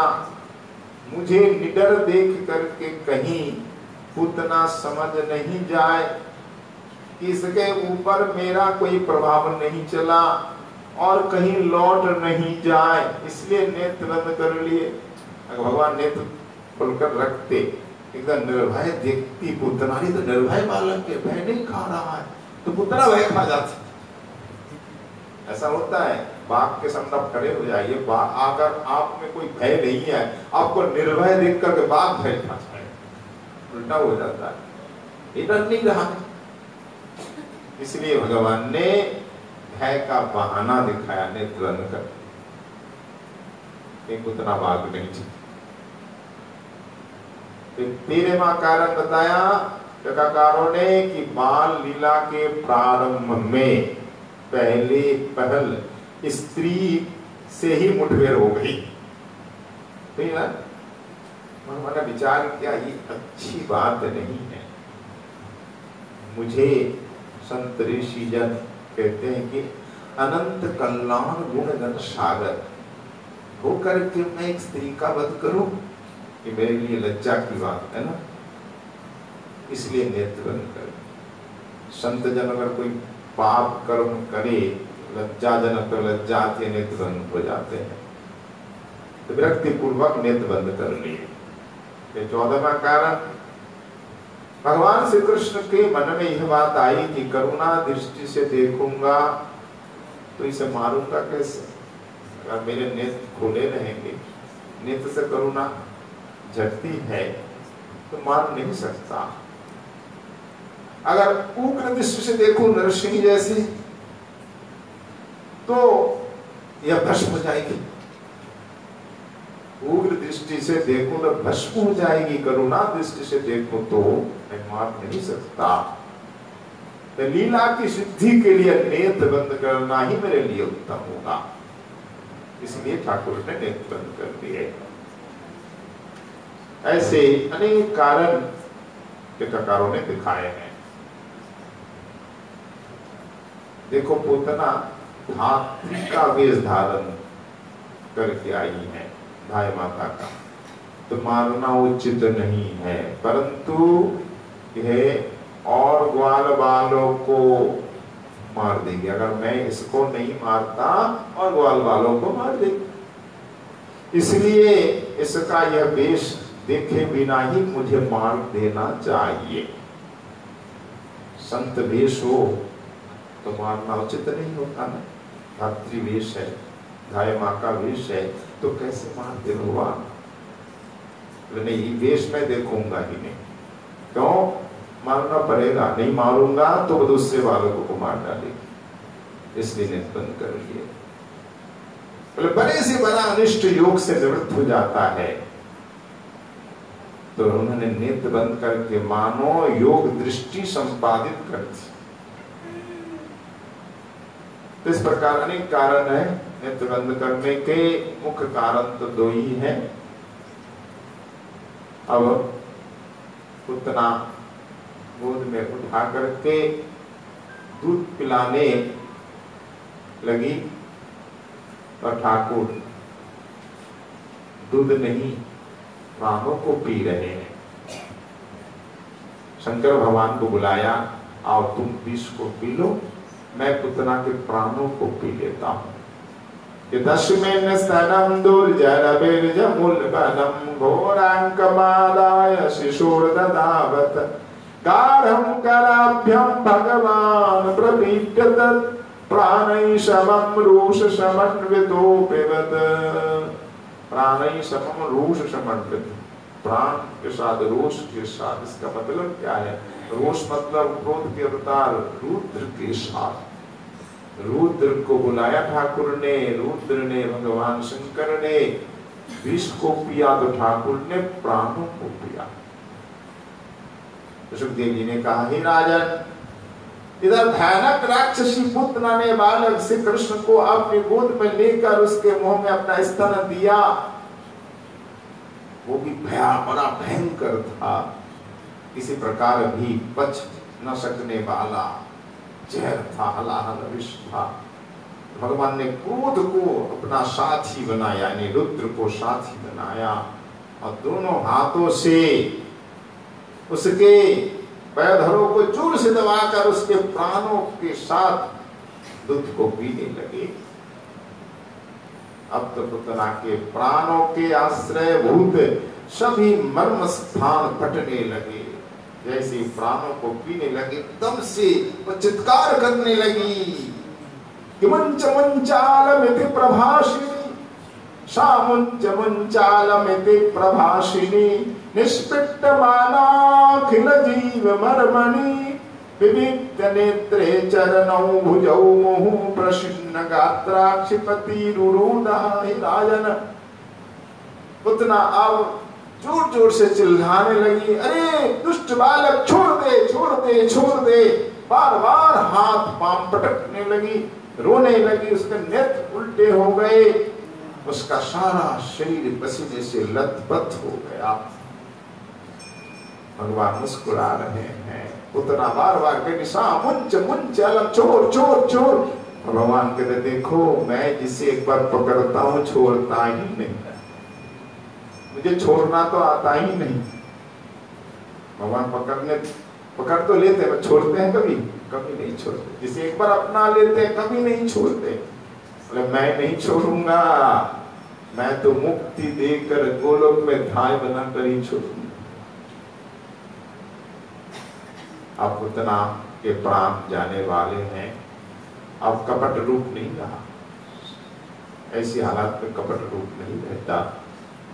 मुझे निडर देख करके कहीं पूतना समझ नहीं जाए, इसके ऊपर मेरा कोई प्रभाव नहीं चला और कहीं लौट नहीं जाए, इसलिए नेत्र बंद कर लिए। अगर भगवान नेत्र खोलकर रखते, एकदम निर्भय देखती पुतना, तो निर्भय बालक के भय नहीं खा रहा है तो पुतना भय खा जाता। ऐसा होता है, बाघ के सामने आप खड़े हो जाइए, अगर आप में कोई भय नहीं है, आपको निर्भय देख करके बाघ भय खा जाए, उल्टा हो जाता है, डर नहीं रहा। इसलिए भगवान ने भय का बहाना दिखाया, नेत्र बंद कर, एक उतना बाघ नहीं चाहिए। तेरे मां कारण बताया टीकाकारों ने कि बाल लीला के प्रारंभ में पहल स्त्री से ही मुठभेड़ हो गई। तो मैंने विचार किया ये अच्छी बात नहीं है। मुझे संत ऋषि जन कहते हैं कि अनंत कल्याण गुणगण सागर होकर के मैं एक स्त्री का वध करूं, ये मेरे लिए लज्जा की बात है ना। इसलिए नेत्र बंद कर। संत जन अगर कोई पाप कर्म करे, लज्जाजनक तो लज्जा आती है, नेत्र बंद हो जाते हैं, तो विरक्ति पूर्वक नेत्र बंद कर लिए। 14वां कारण, भगवान श्री कृष्ण के मन में यह बात आई कि करुणा दृष्टि से देखूंगा तो इसे मारूंगा कैसे। अगर मेरे नेत्र खोले रहेंगे, नेत्र से करुणा झटती है तो मार नहीं सकता। अगर उग्र दृष्टि से देखूं नरसिंह जैसे तो यह भस्म हो जाएगी। उग्र दृष्टि से देखूं तो भस्म हो जाएगी, करुणा दृष्टि से देखूं तो मैं मार नहीं सकता। तो लीला की सिद्धि के लिए नेत्र बंद करना ही मेरे लिए उत्तम होगा। इसलिए ठाकुर ने नेत्र बंद कर दिए। ऐसे अनेक कारण टीकाकारों ने दिखाए हैं। देखो पूतना धात्री का वेश धारण करके आई है, भाई माता का, तो मारना उचित नहीं है, परंतु यह और ग्वाल बालों को मार देगी। अगर मैं इसको नहीं मारता और ग्वाल बालों को मार देगी, इसलिए इसका यह वेश देखे बिना ही मुझे मार देना चाहिए। संत वेश हो तो मारना उचित नहीं होता ना। धात्री वेश है, गाय माँ का वेश है, तो कैसे मारते भगवान। नहीं, वेश में देखूंगा ही नहीं, क्यों मारना पड़ेगा, नहीं मारूंगा तो वो दूसरे वालों को मार डालेगी। इसलिए नेत्र बंद कर लिए। बड़े से बड़ा अनिष्ट योग से निवृत्त हो जाता है, तो उन्होंने नेत्र बंद करके मानो योग दृष्टि संपादित कर दी। तो इस प्रकार अनेक कारण है नेत्र बंद करने के। मुख्य कारण तो दो ही है। अब उतना गोद में उठा करके दूध पिलाने लगी और ठाकुर दूध नहीं प्राणों को पी रहे हैं। शंकर भगवान को बुलाया, आओ तुम विष को पी लो, मैं पुतना के प्राणों को पी लेता हूं। तस्मिन् स्तनं दुर्जरबिर्जमुल्बनं घोराङ्कमादाय शिशोर्ददावत् गाढं कराभ्यं भगवान् प्रपीड्य तत् प्राणैः समं रोषसमन्वितो पिबत। प्राणैः समं रोषसमन्वित, प्राण के साथ रोष के साथ। इसका मतलब क्या है? रोष मतलब क्रोध के अवतार रुद्र के साथ। रुद्र को बुलाया ठाकुर ने, रुद्र ने, भगवान शंकर ने विष को पिया तो ठाकुर ने प्राणों को पिया। सुखदेव जी ने कहा, हे राजन, इधर भयानक राक्षसी पुतना ने बालक श्री कृष्ण को अपनी गोद में लेकर उसके मुंह में अपना स्तन दिया वो भी बड़ा भयंकर था, किसी प्रकार भी बच न सकने वाला जहर था, हलाहल विष था। भगवान ने क्रोध को अपना साथी बनाया, यानी रुद्र को साथी बनाया, और दोनों हाथों से उसके पैधरों को जोर से दबाकर उसके प्राणों के साथ दूध को पीने लगे। अब तो पुतना के प्राणों के आश्रय भूत सभी मर्म स्थान फटने लगे। जैसे प्राणों को पीने लगे, एकदम से वो चित्कार करने लगी कि मंच मंचालमिति प्रभाषिणी, सामुंच मंचालमिति प्रभाषिणी, निष्पिट्टमानाखिल जीव मर्मणि, विविक्त नेत्रे चरणौ भुजौ मुहुः प्रसन्न गात्राक्षिपति रुरुदा। राजन पुतना अब जोर जोर से चिल्लाने लगी, अरे दुष्ट बालक छोड़ दे छोड़ दे छोड़ दे। बार बार हाथ पांव पटकने लगी, रोने लगी, उसके नेत्र उल्टे हो गए, उसका सारा शरीर पसीने से लथपथ हो गया। भगवान मुस्कुरा रहे हैं, पुतना बार बार कहती मुंच मुंच अलग चोर चोर चोर। भगवान कहते देखो, मैं जिसे एक बार पकड़ता हूं छोड़ता ही नहीं, मुझे छोड़ना तो आता ही नहीं। भगवान पकड़ तो लेते हैं, छोड़ते हैं कभी कभी नहीं छोड़ते। जिसे एक बार अपना लेते हैं कभी नहीं छोड़ते। बोले मैं नहीं छोड़ूंगा, मैं तो मुक्ति देकर गोलोक में धाय बनाकर ही छोड़ूंगा। अब पुतना के प्राण जाने वाले हैं, अब कपट रूप नहीं रहा, ऐसी हालत में कपट रूप नहीं रहता।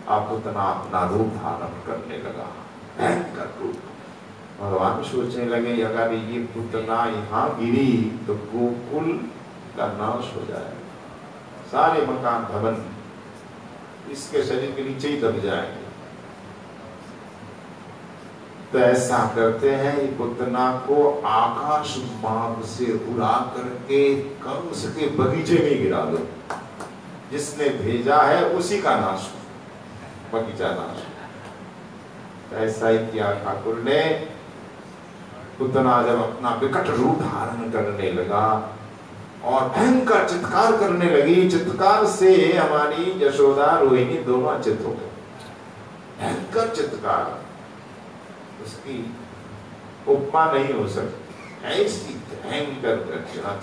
अब पुतना अपना रूप धारण करने लगा, भयंकर रूप। भगवान सोचने लगे अगर ये पुतना यहाँ गिरी तो गोकुल का नाश हो जाएगा, सारे मकान भवन इसके शरीर के नीचे ही दब जाएंगे। तो ऐसा करते हैं, ये पुतना को आकाश मार्ग से उड़ा करके कंस के बगीचे में गिरा दो। जिसने भेजा है उसी का नाश, बगीचा नाश। ऐसा ही किया ठाकुर ने। पुतना जब अपना विकट रूप धारण करने लगा और भयंकर चित्कार करने लगी, चित्कार से हमारी यशोदा रोहिणी दोनों अचेत हो गए। भयंकर चित्कार, उसकी उपमा नहीं हो सकती, ऐसी भयंकर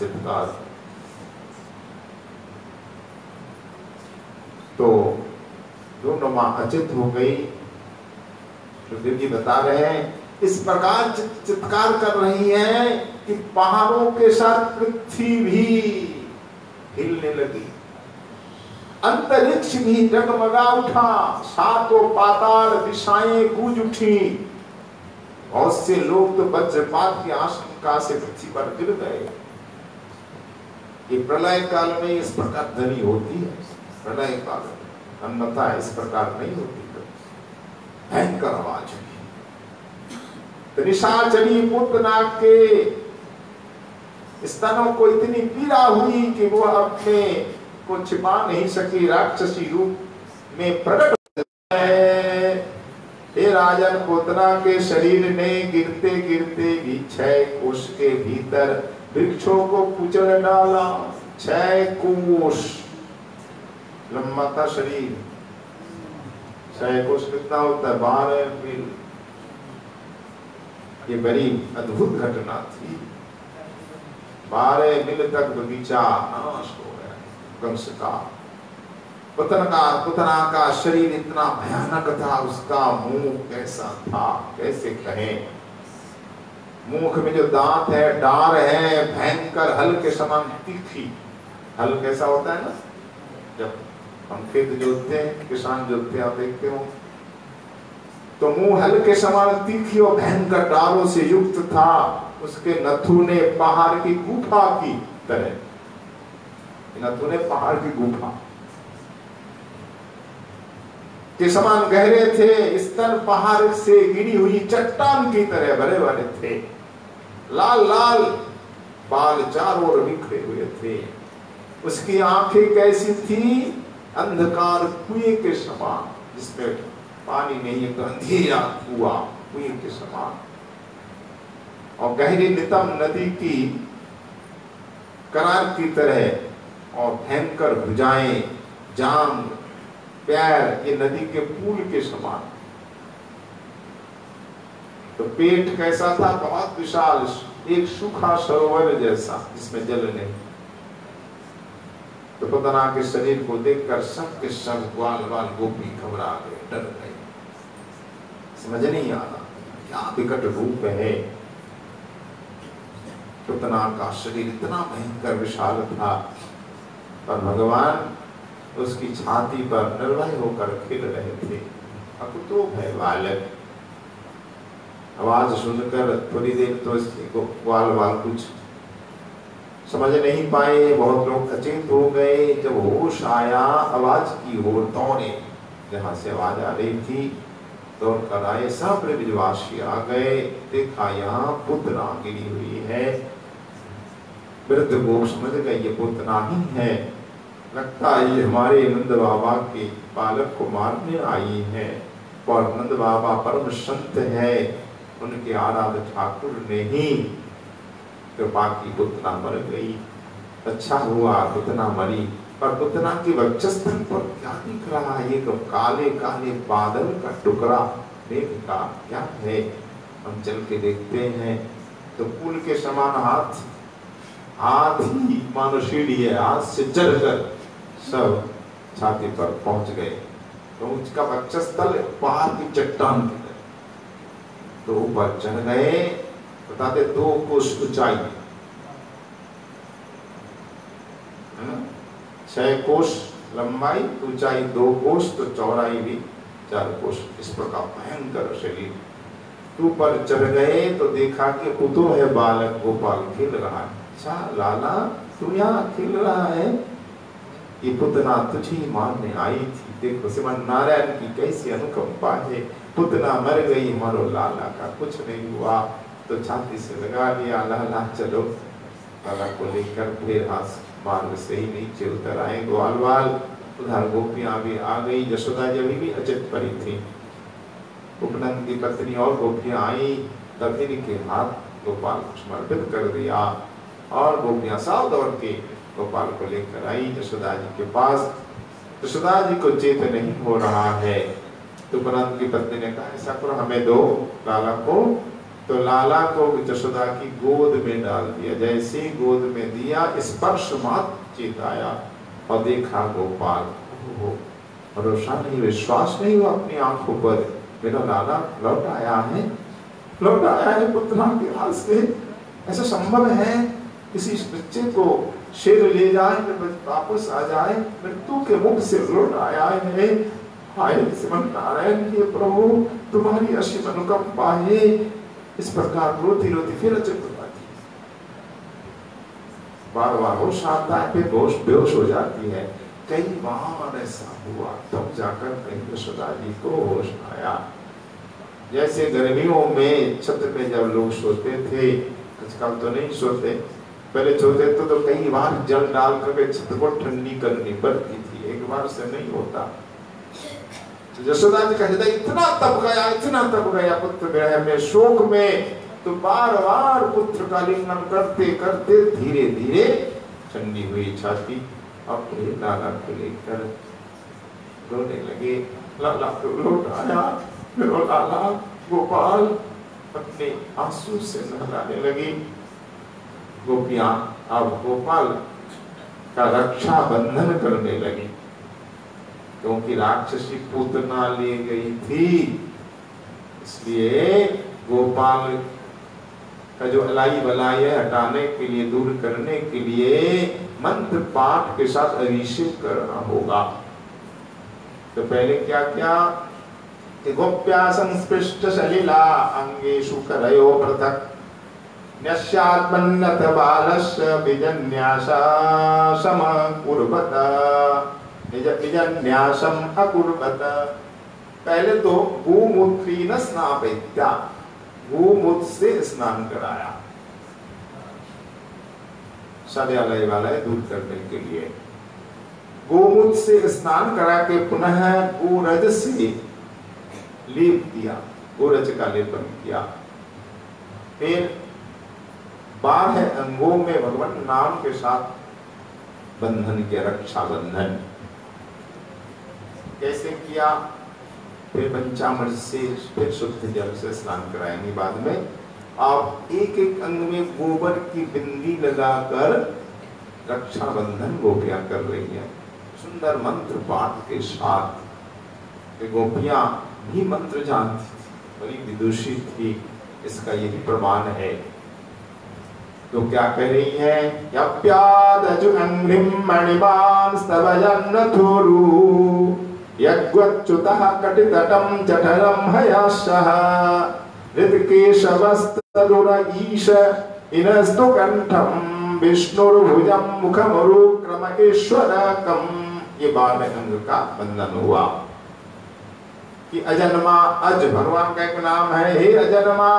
चित्कार। तो दोनों मां अचेत हो गई। तो देव जी बता रहे हैं इस प्रकार चित्कार कर रही है कि पहाड़ों के साथ पृथ्वी भी हिलने लगी, अंतरिक्ष भी डगमगा उठा, सातों पाताल दिशाएं गूंज उठी। बहुत से लोग तो वज्रपात की आशंका से पृथ्वी पर गिर गए। ये प्रलय काल में इस प्रकार ध्वनि होती है, प्रलय काल में, अन्यथा इस प्रकार नहीं होती। भयंकर आवाज हुई। तो निशाचरी पुतना के स्तनों को इतनी पीड़ा हुई कि वो अपने को छिपा नहीं सकी, राक्षसी रूप में प्रकट है। हे राजन, पुतना के शरीर ने गिरते गिरते भी 6 कोष के भीतर वृक्षों को कुचल डाला। 6 कोष लंबा था शरीर। 6 कोष कितना होता है? 12 मील। ये बड़ी अद्भुत घटना थी। 12 मील तक बगीचा नाश हो गया कंस का। पुतना का शरीर इतना भयानक था, उसका मुंह कैसा था कैसे कहें। मुख में जो दांत है, डार है, भयंकर हल के समान तीखी। हल कैसा होता है ना, जब हम खेत जोतते हैं, किसान जोतते हैं, आप देखते हो तो मुंह हल के समान तीखी और भयंकर डारों से युक्त था। उसके नथुने पहाड़ की गुफा की तरह, नथुने पहाड़ की गुफा के समान गहरे थे। स्तन पहाड़ से गिरी हुई चट्टान की तरह भरे भरे थे। लाल लाल बाल चारों ओर बिखरे हुए थे। उसकी आंखें कैसी थी? अंधकार कुएं के समान, जिसमें पानी नहीं, एक अंधेरा कुआं, कुएं के समान। और गहरी नितम नदी की करार की तरह, और भयंकर भुजाएं, जांग, पैर ये नदी के पुल के समान। तो पेट कैसा था? बहुत विशाल, एक सूखा सरोवर जैसा जिसमें जल नहीं। तो पुतना के शरीर को देखकर सब के सब ग्वाल बाल गोपी घबरा गए, डर गए, समझ नहीं आना क्या विकट रूप है। पुतना का शरीर इतना भयंकर विशाल था, पर भगवान उसकी छाती पर निर्भय होकर खिल रहे थे। अकुतो है बालक। आवाज सुनकर थोड़ी देर तो इसको ग्वाल बाल कुछ समझ नहीं पाए, बहुत लोग अचेत हो गए। जब होश आया, आवाज की ओर दौड़े, जहां से आवाज आ रही थी दौड़ कर आए। सब ब्रजवासी आ गए, देखा यहाँ पुतना गिरी हुई है। वृद्ध लोग समझ गए ये पुतना ही है, लगता है ये हमारे नंद बाबा के बालक को मारने आई है। और नंद बाबा परम संत है, उनके आराध्य ठाकुर ने ही कृपा की, पुतना मर गई। अच्छा हुआ पुतना मरी। पर पुतना के वक्षस्थल पर क्या दिख रहा है? एक काले काले बादल का टुकड़ा, मेघ का क्या है? हम चल के देखते हैं तो पुल के समान हाथ ही मानो सीढ़ी है, हाथ से चढ़कर सब छाती पर पहुंच गए। तो उसका वक्षस्थल पहाड़ की चट्टान की तरह। तो ऊपर चढ़ गए, बताते 2 कोस ऊंचाई, 6 कोस लंबाई, ऊंचाई 2 कोस, तो चौड़ाई भी 4 कोस। इस प्रकार भयंकर शरीर। ऊपर चढ़ गए तो देखा कि पुतो है बालक गोपाल खेल रहा है। अच्छा लाला तू यहाँ खेल रहा है? ये पुतना तुझी मारने आई थी। देखो श्रीमान नारायण की कैसी अनुकंपा है। पुतना मर गई, मारो लाला का कुछ नहीं हुआ। तो छाती से लगा लिया, लाला चलो। लाला को लेकर फिर मार्ग से ही नीचे उतर आए ग्वाल बाल। उधर गोपियां भी आ गई, यशोदा जी भी अचेत पड़ी थी। उपनंद की पत्नी और गोपियां आई, तब इनके हाथ गोपाल को समर्पित कर दिया। और गोपियां साव दौड़ के गोपाल को लेकर आई यशोदा जी के पास। यशोदा जी को चेत नहीं हो रहा है। तो उपनंद की पत्नी ने कहा ऐसा करो हमें दो लाला को। तो लाला को यशोदा की गोद में डाल दिया। जैसे ही गोद में दिया, स्पर्श मात्र चेत आया और देखा गोपाल। भरोसा नहीं, विश्वास नहीं हुआ अपनी आंखों पर, मेरा लाला लौट आया है, लौट आया है पुतना के हाथ से। ऐसा संभव है किसी बच्चे को शेर ले जाए, वापस आ जाए, मृत्यु के मुख से लौट आया है। हाय श्रीमन नारायण हे प्रभु, तुम्हारी असीम अनुकंपा है। इस प्रकार रोती रोती फिर अचेत हो जाती है, बार बार होश आता है, फिर बेहोश हो जाती है। कई बार ऐसा हुआ, तब जाकर कहीं यशोदा जी को होश आया। जैसे गर्मियों में छत पे जब लोग सोते थे, आजकल तो नहीं सोते, पहले सोते तो कई बार जल डाल करके छत को ठंडी करनी पड़ती थी, एक बार से नहीं होता। तो यशोदा जी का हृदय इतना तप गया, इतना तप गया पुत्र विरह में, शोक में, तो बार बार पुत्र का लिंगन करते करते धीरे धीरे ठंडी हुई छाती। अपने लाला को लेकर रोने लगे। लाला तो लौट आया, मेरा लाला गोपाल अपने आंसू से नहलाने लगी। गोपियां अब गोपाल का रक्षा बंधन करने लगी, क्योंकि राक्षसी पूतना ले गई थी। इसलिए गोपाल का जो अलाई बलाई है हटाने के लिए, दूर करने के लिए मंत्र पाठ के साथ अभिषेक करना होगा। तो पहले क्या क्या, गोप्या संस्पृष्ट सलिला अंगेषु करयो पृथक् न्यस्यात्मन्नत बालस्य विजन्यासा समकुर्वत विजन्यासम अकुर्वत। पहले तो गोमूत्रेण स्नापयित्या, गोमूत्र से स्नान कराया, शौचालय वाला दूर करने के लिए। गोमूत्र से स्नान करा के पुनः गोरज से लेप दिया, गोरज का लेपन किया। फिर 12 अंगों में भगवान नाम के साथ बंधन किया, रक्षा बंधन कैसे किया? फिर पंचामृत से, फिर शुद्ध जल से स्नान कराएंगे। बाद में आप एक एक अंग में गोबर की बिंदी लगाकर रक्षा बंधन गोपियां कर रही हैं, सुंदर मंत्र पाठ के साथ। गोपियां भी मंत्र जानती थी, बड़ी विदुषी थी, इसका यही प्रमाण है। तो क्या कह रही है? यप्यादजु अंघ्रिम मणिमान् स्तवयन्नथुरु यग्वच्युतः कटितटं जठरं हयाशः हृत्केशवस्तदुरईश इनस्तु कंठं विष्णुर्भुजं मुखमुरुक्रम ईश्वरकम्। ये 12 अंग का बंधन हुआ कि अजन्मा, अज भगवान का एक नाम है, हे अजन्मा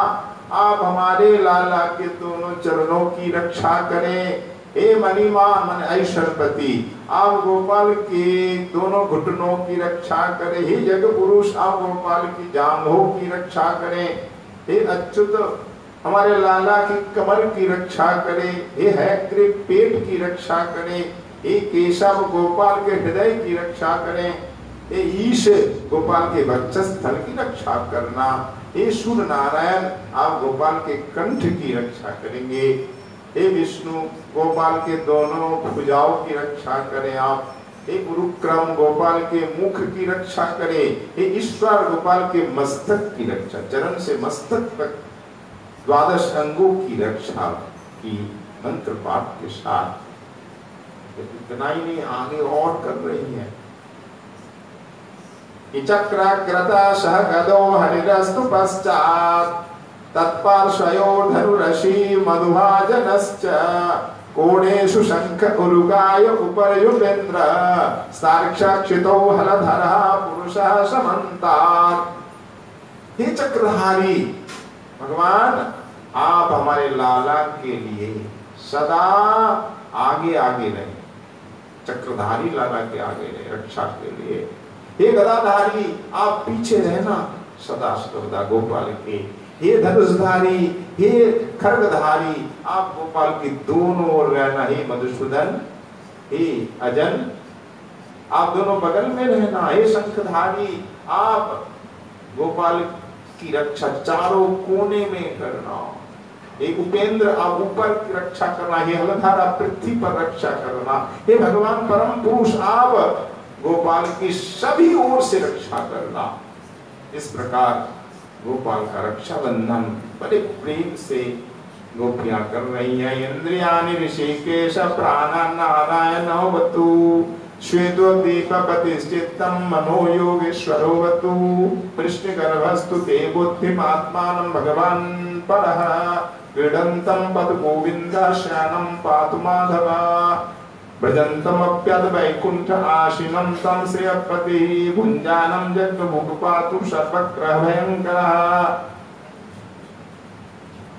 आप हमारे लाला के दोनों चरणों की रक्षा करें। हे मणिमा मन ऐश्वर्यपति आप गोपाल के दोनों घुटनों की रक्षा करें। हे जग पुरुष आप गोपाल की जांघों की रक्षा करें। हे अच्युत हमारे लाला की कमर की रक्षा करें। हे हैग्रीव पेट की रक्षा करें। हे केशव गोपाल के हृदय की रक्षा करें। हे ईश गोपाल के वक्षस्थल की रक्षा करना। हे सूर्य नारायण आप गोपाल के कंठ की रक्षा करेंगे। हे विष्णु गोपाल के दोनों भुजाओं की रक्षा करें आप। हे गुरुक्रम गोपाल के मुख की रक्षा करें। हे ईश्वर गोपाल के मस्तक की रक्षा, चरण से मस्तक तक 12 अंगों की रक्षा की मंत्र पाठ के साथ। इतना ही नहीं, आगे और कर रही है। चक्राग्रता सह गदो हरिरस्तु पश्चात् तत्पार्श्वयो धनुरशी मधुभाजनश्च कोणेषु शंख उरुगाय उपर्युपेन्द्र साक्षाक्षितो हलधरः पुरुषः समन्तात्। हे चक्रधारी भगवान आप हमारे लाला के लिए सदा आगे आगे रहे, चक्रधारी लाला के आगे रहे रक्षा के लिए। हे गदाधारी आप पीछे रहना सदा सर्वदा गोपाल के। हे धनुषधारी हे खड्गधारी आप गोपाल के दोनों ओर रहना। हे मधुसूदन हे अजन आप दोनों बगल में रहना। हे शंखधारी आप गोपाल की रक्षा चारों कोने में करना। हे उपेंद्र आप ऊपर की रक्षा करना। हे हलधर आप पृथ्वी पर रक्षा करना। हे भगवान परम पुरुष आप गोपाल की सभी ओर से रक्षा करना। इस प्रकार गोपाल का रक्षा बंधन बड़े प्रेम से गोपियां कर रही है। इंद्रियाणि ऋषिकेश प्राणानारायणवतु श्वेतोद्दीपपतिश्चित्तं मनो योगेश्वरोवतु कृष्णगर्भस्तु ते बुद्धिमात्मानं भगवान् परः क्रीडन्तं पद गोविन्द शयनं पातु माधव भजन्तमप्यद वैकुंठ आशिनं तं श्रियपति भुञ्जानं जग्मुख पातु सर्वग्रह भयंकरः।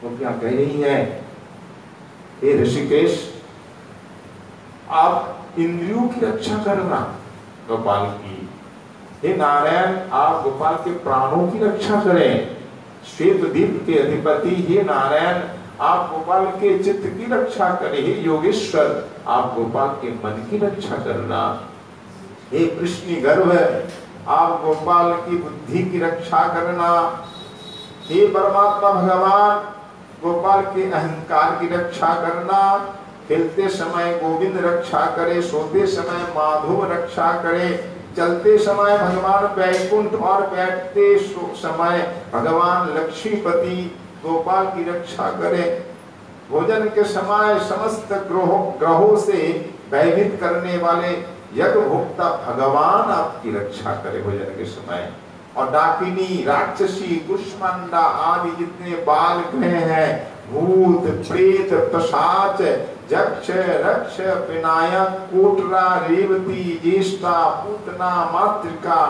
वो क्या कह रही है? हे ऋषिकेश आप इंद्रियों की रक्षा करना गोपाल की। हे नारायण आप गोपाल के प्राणों की रक्षा करें। श्वेतद्वीप के अधिपति हे नारायण आप गोपाल के चित्त की रक्षा करें। हे योगेश्वर आप गोपाल के मन की रक्षा करना। हे कृष्ण गर्भ आप गोपाल की बुद्धि की रक्षा करना। हे परमात्मा भगवान गोपाल के अहंकार की रक्षा करना। खेलते समय गोविंद रक्षा करे, सोते समय माधव रक्षा करे, चलते समय भगवान वैकुंठ और बैठते समय भगवान लक्ष्मीपति गोपाल की रक्षा करे। भोजन के समय समस्त ग्रहों से भयभीत करने वाले यज्ञ भोक्ता भगवान आपकी रक्षा करे भोजन के समय। और डाकिनी राक्षसी कुष्मांडा आदि जितने बाल ग्रह हैं, भूत प्रेत पिशाच जक्ष रक्ष विनायक कोटरा रेवती ज्येष्ठा पूतना मातृका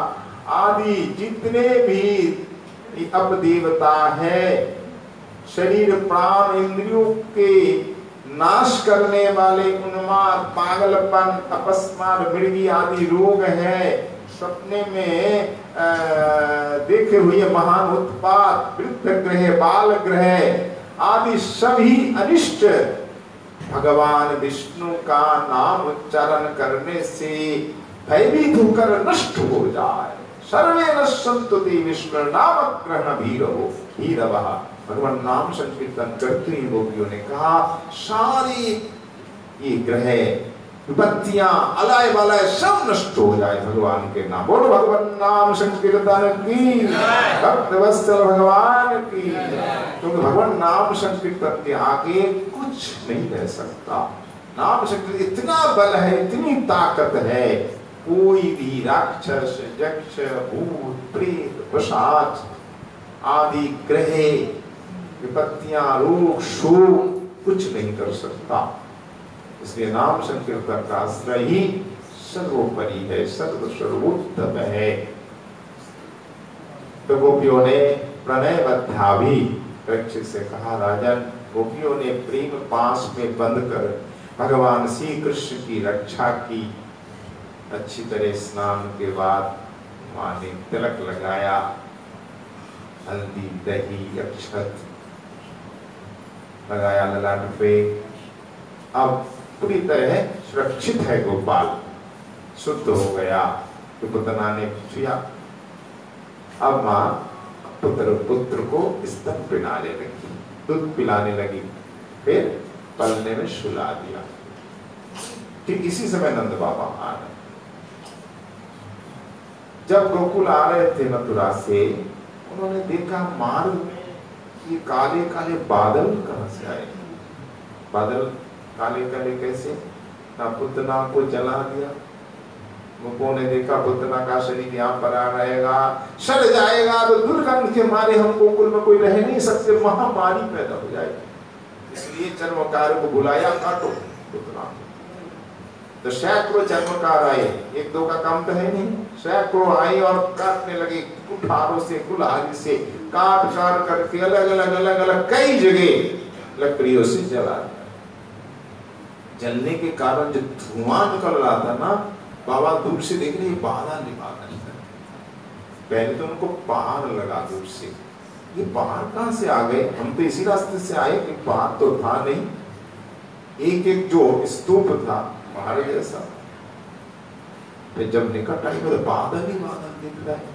आदि जितने भी अपदेवता है, शरीर प्राण इंद्रियों के नाश करने वाले उन्माद पागलपन अपस्मार मृगी आदि रोग है, सपने में देखे हुए महान उत्पात, वृद्ध ग्रह, बाल ग्रह आदि सभी अनिष्ट भगवान विष्णु का नाम उच्चारण करने से भयभीत होकर नष्ट हो जाए। सर्वे नश्यन्तु ते विष्णु नाम ग्रहण भीरवो भीरवः। भगवान नाम संकीर्तन करते ही गोपियों ने कहा सारी ये ग्रह विपत्तियां अलाय वालाय सब नष्ट हो जाए भगवान के नाम। बोलो भगवान नाम संकीर्तन की, भक्तवत्सल भगवान की। क्योंकि भगवान नाम संकीर्तन के आगे कुछ नहीं रह सकता। नाम संकीर्तन इतना बल है, इतनी ताकत है, कोई भी राक्षस, यक्ष, भूत, प्रेत, पिशाच आदि ग्रह विपत्तियां, रोग, शोक कुछ नहीं कर सकता। इसलिए नाम संकीर्तन का आश्रय ही सर्वोपरि है, सर्वोत्तम है। तो गोपियों ने प्रणयबद्धाभि परीक्षित से कहा, राजन गोपियों ने प्रेम पास में बंद कर भगवान श्री कृष्ण की रक्षा की। अच्छी तरह स्नान के बाद मां ने तिलक लगाया, हल्दी, दही, अक्षत लगाया ललाट पे। अब पूरी तरह सुरक्षित है गोपाल, शुद्ध हो गया। तो पुतना ने पूछा, अब मां पुत्र को स्तन पिलाने लगी, दूध पिलाने लगी, फिर पलने में सुला दिया। ठीक इसी समय नंद बाबा आ रहे। जब गोकुल आ रहे थे मथुरा से, उन्होंने देखा मार्ग में ये काले काले बादल कहां से आए। बादल काले काले कैसे? ना पुतना को जला दिया। गोपों ने देखा पुतना का शरीर यहाँ पर आ रहेगा, सड़ जाएगा तो दुर्गंध के मारे हम गोकुल में कोई रह नहीं सकते, महामारी पैदा हो जाएगी। इसलिए चर्मकार को बुलाया, काटो पुतना। तो सैकड़ों चर्मकार आए, एक दो का काम तो है नहीं, सैकड़ों आए और काटने लगे, कुठारों से, कुल्हाड़ी से काट काट करके अलग अलग कई जगह लकड़ियों से जला दिया। जलने के कारण जो धुआं निकल रहा था ना, बाबा दूर से देख रहे बादल नहीं बादल। पहले तो उनको पहाड़ लगा दूर से, ये पहाड़ कहां से आ गए? हम तो इसी रास्ते से आए, कि पहाड़ तो था नहीं। एक एक जो स्तूप था पहाड़ जैसा। फिर जब निकट आई तो बादल ही बादल दिख रहा है।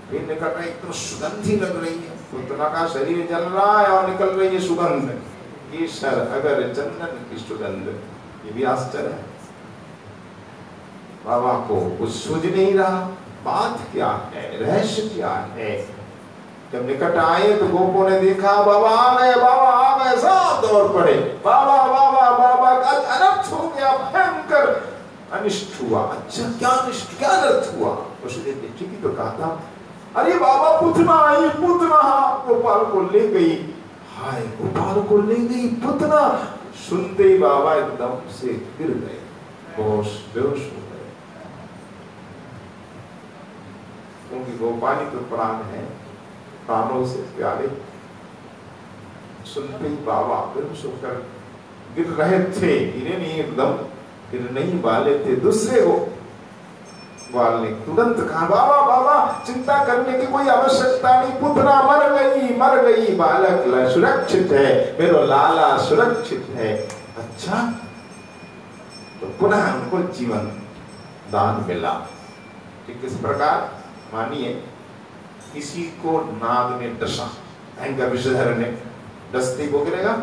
फिर निकट आई तो सुगंधी लग रही है, पुतना का शरीर जल रहा है और निकल रही है सुगंध। ये शर अगर चंदन की सुगंध, ये भी आश्चर्य है। बाबा को कुछ सूझ नहीं रहा, बात क्या है, रहस्य क्या है। जब निकट आए तो गोपों ने देखा बाबा आ गए, बाबा आ गए, सब दौड़ पड़े। बाबा बाबा बाबा का अनर्थ हो गया, भयंकर अनिष्ट हुआ। अच्छा क्या अनिष्ट, क्या अनर्थ हुआ? उसने ठीक ही तो कहा था, अरे बाबा पुतना आई, पुतना गोपाल को ले गई। हाय, गोपाल को ले गई पुतना। सुनते ही बाबा एकदम से गिर गए, बेहोश हो गए। क्योंकि गोपाल ही तो प्राण है, प्राणों से प्यारे। सुनते ही बाबा बेहोश होकर गिर रहे थे, गिरे नहीं, एकदम गिर नहीं वाले थे। दूसरे को ग्वाल ने तुरंत कहा, बाबा बाबा चिंता करने की कोई आवश्यकता नहीं, पुतना मर गई, बालक सुरक्षित है, मेरा लाला सुरक्षित है। अच्छा, तो पुनः उनको जीवन दान मिला। किस प्रकार? मानिए किसी को नाग ने डसा, भयंकर विषधर ने, डसते को गिरेगा,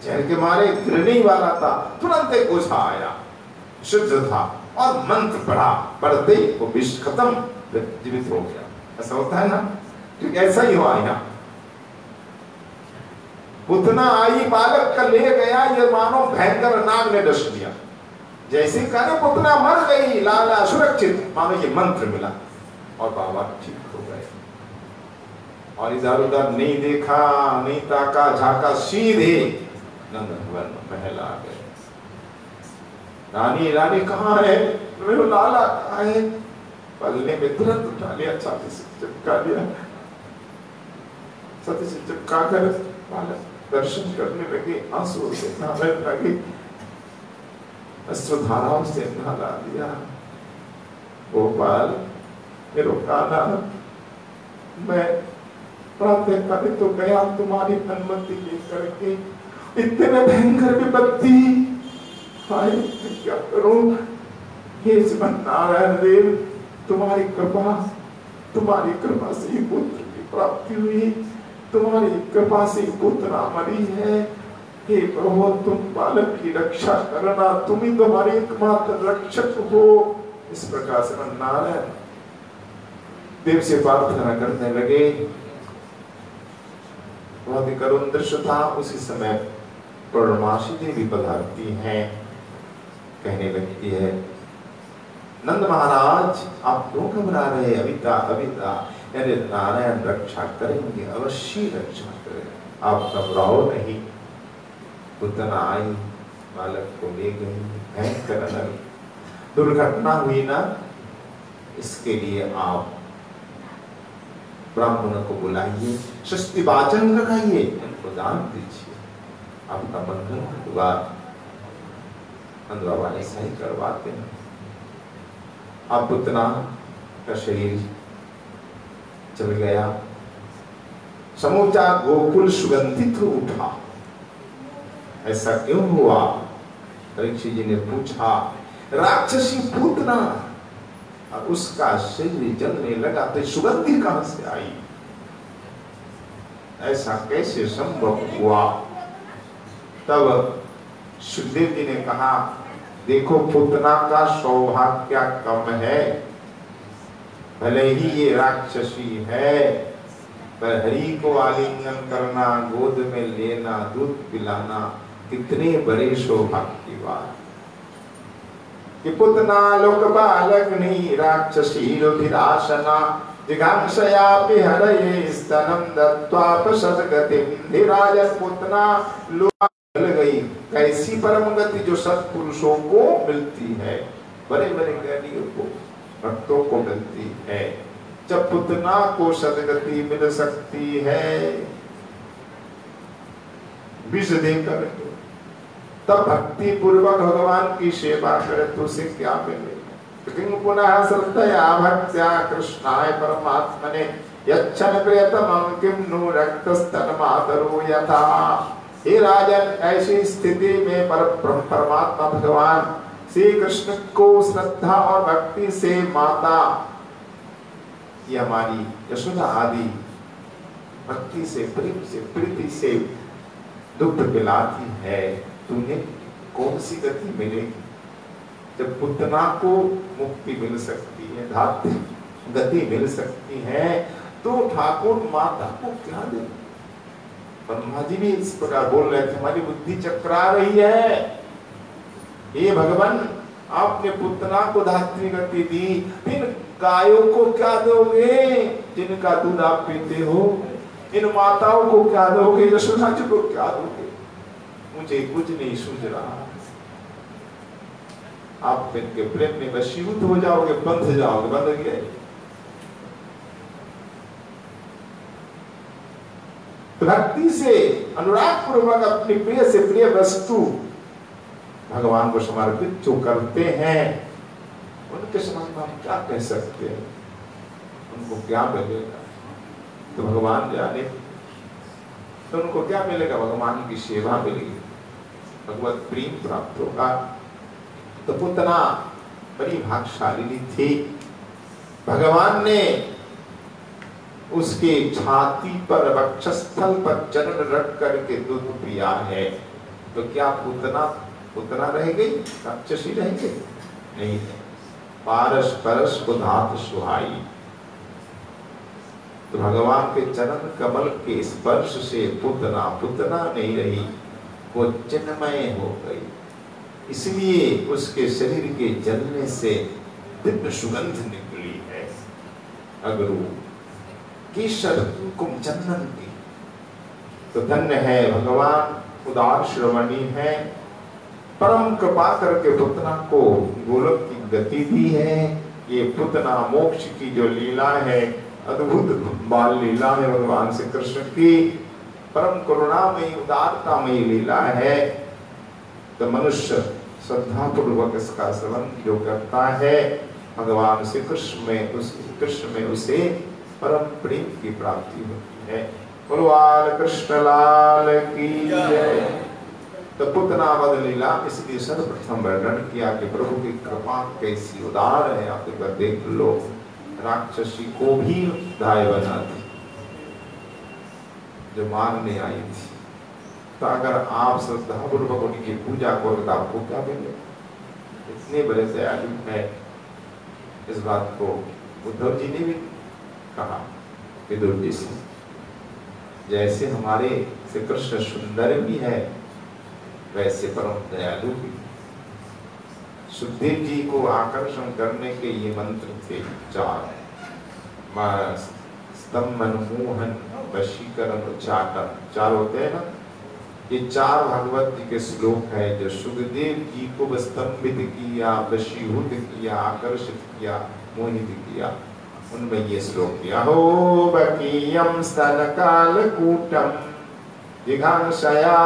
जहर के मारे गिरने वाला था, तुरंत एक ओझा आया, शुद्ध था और मंत्र पढ़ा, पढ़ते ही वो विष खत्म, जीवित हो गया। ऐसा होता है ना, ठीक ऐसा ही हुआ यहाँ। पुतना आई, बालक का ले गया, ये मानो भयंकर नाग ने डस दिया। जैसे कहने पुतना मर गई, लाला सुरक्षित, मानो ये मंत्र मिला और बाबा ठीक हो गए। और इधर उधर नहीं देखा, नहीं ताका झाका, सीधे नंद भवन महल आ गए। रानी रानी कहाँ है? मेरा लाला कहाँ है? पलने में तुरंत उठा लिया, छाती से चिपका लिया, छाती से चिपका कर बालक दर्शन करने लगे, आंसू से नहाने लगे, अश्रुधाराओं से नहा दिया। गोपाल मेरो काना, मैं प्रातः काल तो गया तुम्हारी अनुमति लेकर के, इतने भयंकर विपत्ति हाय क्या करूं। हे श्रीमन नारायण देव, तुम्हारी कृपा से ही पुत्र की प्राप्ति हुई, तुम्हारी कृपा से पुत्र मरी है। हे प्रभु, तुम बालक की रक्षा करना, तुम ही तुम्हारे एकमात्र रक्षक हो। इस प्रकार से नारायण देव से प्रार्थना करने लगे। बहुत ही करुण दृश्य था। उसी समय पूर्णमासी देवी पधारती हैं, कहने लगती है, नंद महाराज आप क्यों घबरा रहे? अविता यानी नारायण रक्षा करेंगे, अवश्य रक्षा करेंगे, आप घबराओ नहीं। पुतना आई, बालक को ले गई, भयंकर दुर्घटना हुई ना, इसके लिए आप ब्राह्मणों को बुलाइए, सस्ती वाचन लगाइए, उनको दान दीजिए, आपका मंगल हुआ। बाबा ने सही करवाते हैं। अब पुतना का शरीर चल गया, समूचा गोकुल सुगंधित हो उठा। ऐसा क्यों हुआ? परीक्षित जी ने पूछा। राक्षसी पूतना और उसका शरीर जलने लगा, तो सुगंधी कहां से आई? ऐसा कैसे संभव हुआ? तब सुखदेव जी ने कहा, देखो पुतना का सौभाग्य कम है, भले ही ये राक्षसी है, पर हरि को आलिंगन करना, गोद में लेना, दूध पिलाना कितने बड़े सौभाग्य की बात। कि पुतना लोक बालग्नि राक्षसी रुधिरासना जिघांसयापि हरये स्तनम दत्त्वा प्रसदगतिं। धीराजन पुतना लोक मिल गई, कैसी परम गति जो सत्पुरुषों को मिलती है, बड़े बड़े ज्ञानियों को, भक्तों को मिलती है। जब पुतना को सदगति मिल सकती है विष देकर, तब भक्ति पूर्वक भगवान की सेवा करे तो उसे क्या मिले? किं पुनः श्रद्धया भक्त्या कृष्णाय परमात्मने यच्छन प्रियतमं किं नु रक्तस्तनमातरो यथा। हे राजन, ऐसी स्थिति में परमात्मा भगवान श्री कृष्ण को श्रद्धा और भक्ति से माता, ये हमारी यशोदा आदि भक्ति से, प्रेम से, प्रीति से दुग्ध पिलाती है, तुम्हें कौन सी गति मिलेगी? जब पुतना को मुक्ति मिल सकती है, धात्रि गति मिल सकती है, तो ठाकुर माता को क्या दे? ब्रह्मा जी भी इस प्रकार बोल रहे थे, हमारी बुद्धि चकरा रही है। हे भगवान, आपने पुतना को धात्री गति दी, इन गायों को क्या दोगे जिनका दूध आप पीते हो? इन माताओं को क्या दोगे? यशोदा जी को क्या दोगे? मुझे कुछ नहीं सूझ रहा। आप इनके प्रेम में वशीभूत हो जाओगे, बंध जाओगे, बंध गए। भक्ति से अनुराग पूर्वक अपनी प्रिय से प्रिय वस्तु भगवान को समर्पित जो करते हैं, उनके समक्ष हम क्या कह सकते हैं? उनको क्या मिलेगा? तो भगवान जाने। तो उनको क्या मिलेगा? भगवान की सेवा मिलेगी, भगवत प्रेम प्राप्त होगा। तो पुतना बड़ी भाग्यशाली थी। भगवान ने उसके छाती पर, वक्षस्थल पर चरण रख करके दूध पिया है। तो क्या पुतना रह गई? राक्षसी रह गई? नहीं। पारस परस को धात सुहाई। तो भगवान के चरण कमल के स्पर्श से पुतना नहीं रही, वो चिन्मय हो गई। इसलिए उसके शरीर के जलने से दिव्य सुगंध निकली है। अगरू केशर कुम चंदन की। तो धन्य है भगवान, उदार श्रवणी है, परम कृपा करके पुतना को गोलोक की गति दी है। ये पुतना मोक्ष की जो लीला है, अद्भुत बाल लीला है भगवान श्री कृष्ण की, परम करुणामयी उदारतामयी लीला है। तो मनुष्य श्रद्धा पूर्वक इसका श्रवण जो करता है, भगवान से कृष्ण में उसे परम प्रेम की प्राप्ति होती है। बोलो बाल कृष्ण लाल की जय। तो पुतनावध लीला इसलिए सर्वप्रथम वर्णन किया कि प्रभु की कृपा कैसी उदार है। आप एक बार देख लो, राक्षसी को भी दाय बना दी जो मारने आई थी। तो अगर आप श्रद्धापूर्वक उनकी पूजा करोगे तो आपको क्या मिलेगा? इतने बड़े दयालु है। इस बात को उद्धव जी ने भी कहा विदुर जी से, जैसे हमारे श्री कृष्ण सुंदर भी है वैसे परम दयालु भी। सुखदेव जी को आकर्षण करने के ये मंत्र थे 4, स्तंभन, मोहन, वशीकरण, उच्चाटन, 4 होते हैं ना। ये 4 भागवत जी के श्लोक है जो सुखदेव जी को स्तंभित किया, वशीभूत किया, आकर्षित किया, मोहित किया। उनमें ये श्लोक किया, हो बकीयम स्तन कालकूटम जिघांसया,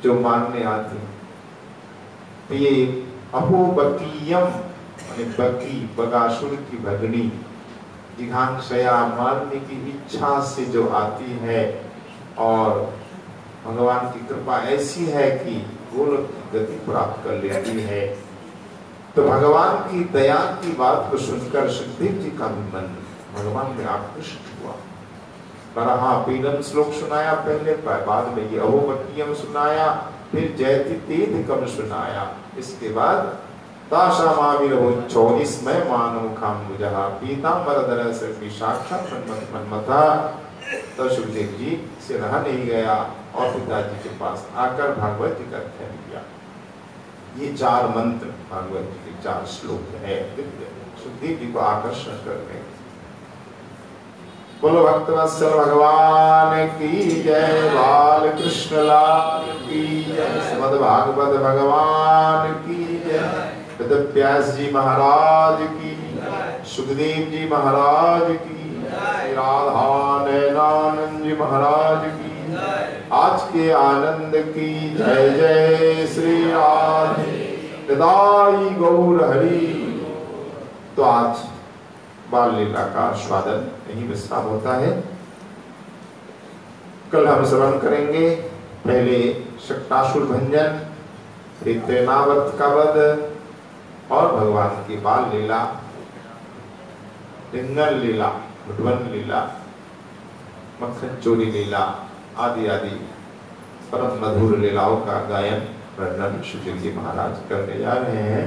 जो मानने आती। तो ये अहो बकीयम बकी बगासुर की भगनी, जिघांसया मारने की इच्छा से जो आती है और भगवान की कृपा ऐसी है कि गोलोक की गति प्राप्त कर लेती है। तो भगवान की दया की बात को सुनकर सुखदेव जी का भी मन भगवान में आकृष्ट हुआ। बराहा पीडन श्लोक सुनाया पहले, बाद में ये अहोबकीयम सुनाया, फिर जयति तेधिकम सुनाया। इसके बाद ताशामाविरहो 24 में मानव खाम्बुजहा पीतांबरधर से साक्षात मन्मथा। तो सुखदेव जी से रहा नहीं गया और पिताजी के पास आकर भागवत जी का अध्ययन किया। ये 4 मंत्र भागवत जी के 4 श्लोक है सुखदेव जी को आकर्षण करने। बोलो भक्तवत्सल भगवान की जय, बाल कृष्ण लाल की जय, श्रीमद् भागवत भगवान की जय, वेदव्यास जी महाराज की, सुखदेव जी महाराज की, राधा नैनानंद जी महाराज की, आज के आनंद की जय जय श्री राधे निताई गौर हरि। तो आज बाल लीला का आस्वादन यही विश्राम होता है। कल हम श्रवण करेंगे पहले शक्तासुर भंजन, फिर प्रेमावर्त का वध और भगवान की बाल लीला, लिंगन लीला, मुठवन लीला, मक्खन चोरी लीला आदि आदि परम मधुर लीलाओं का गायन वर्णन सुखदेव जी महाराज करने जा रहे हैं।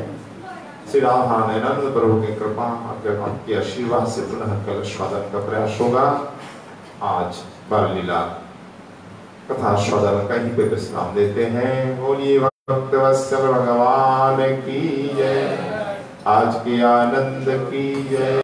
श्री राधानंद प्रभु की कृपा आपके आशीर्वाद से पुनः कल स्वादन का प्रयास होगा। आज बाल लीला कथा स्वादन कहीं पे विश्राम देते हैं। बोलिए भक्तवत्सल भगवान की जय, आज के आनंद की जय।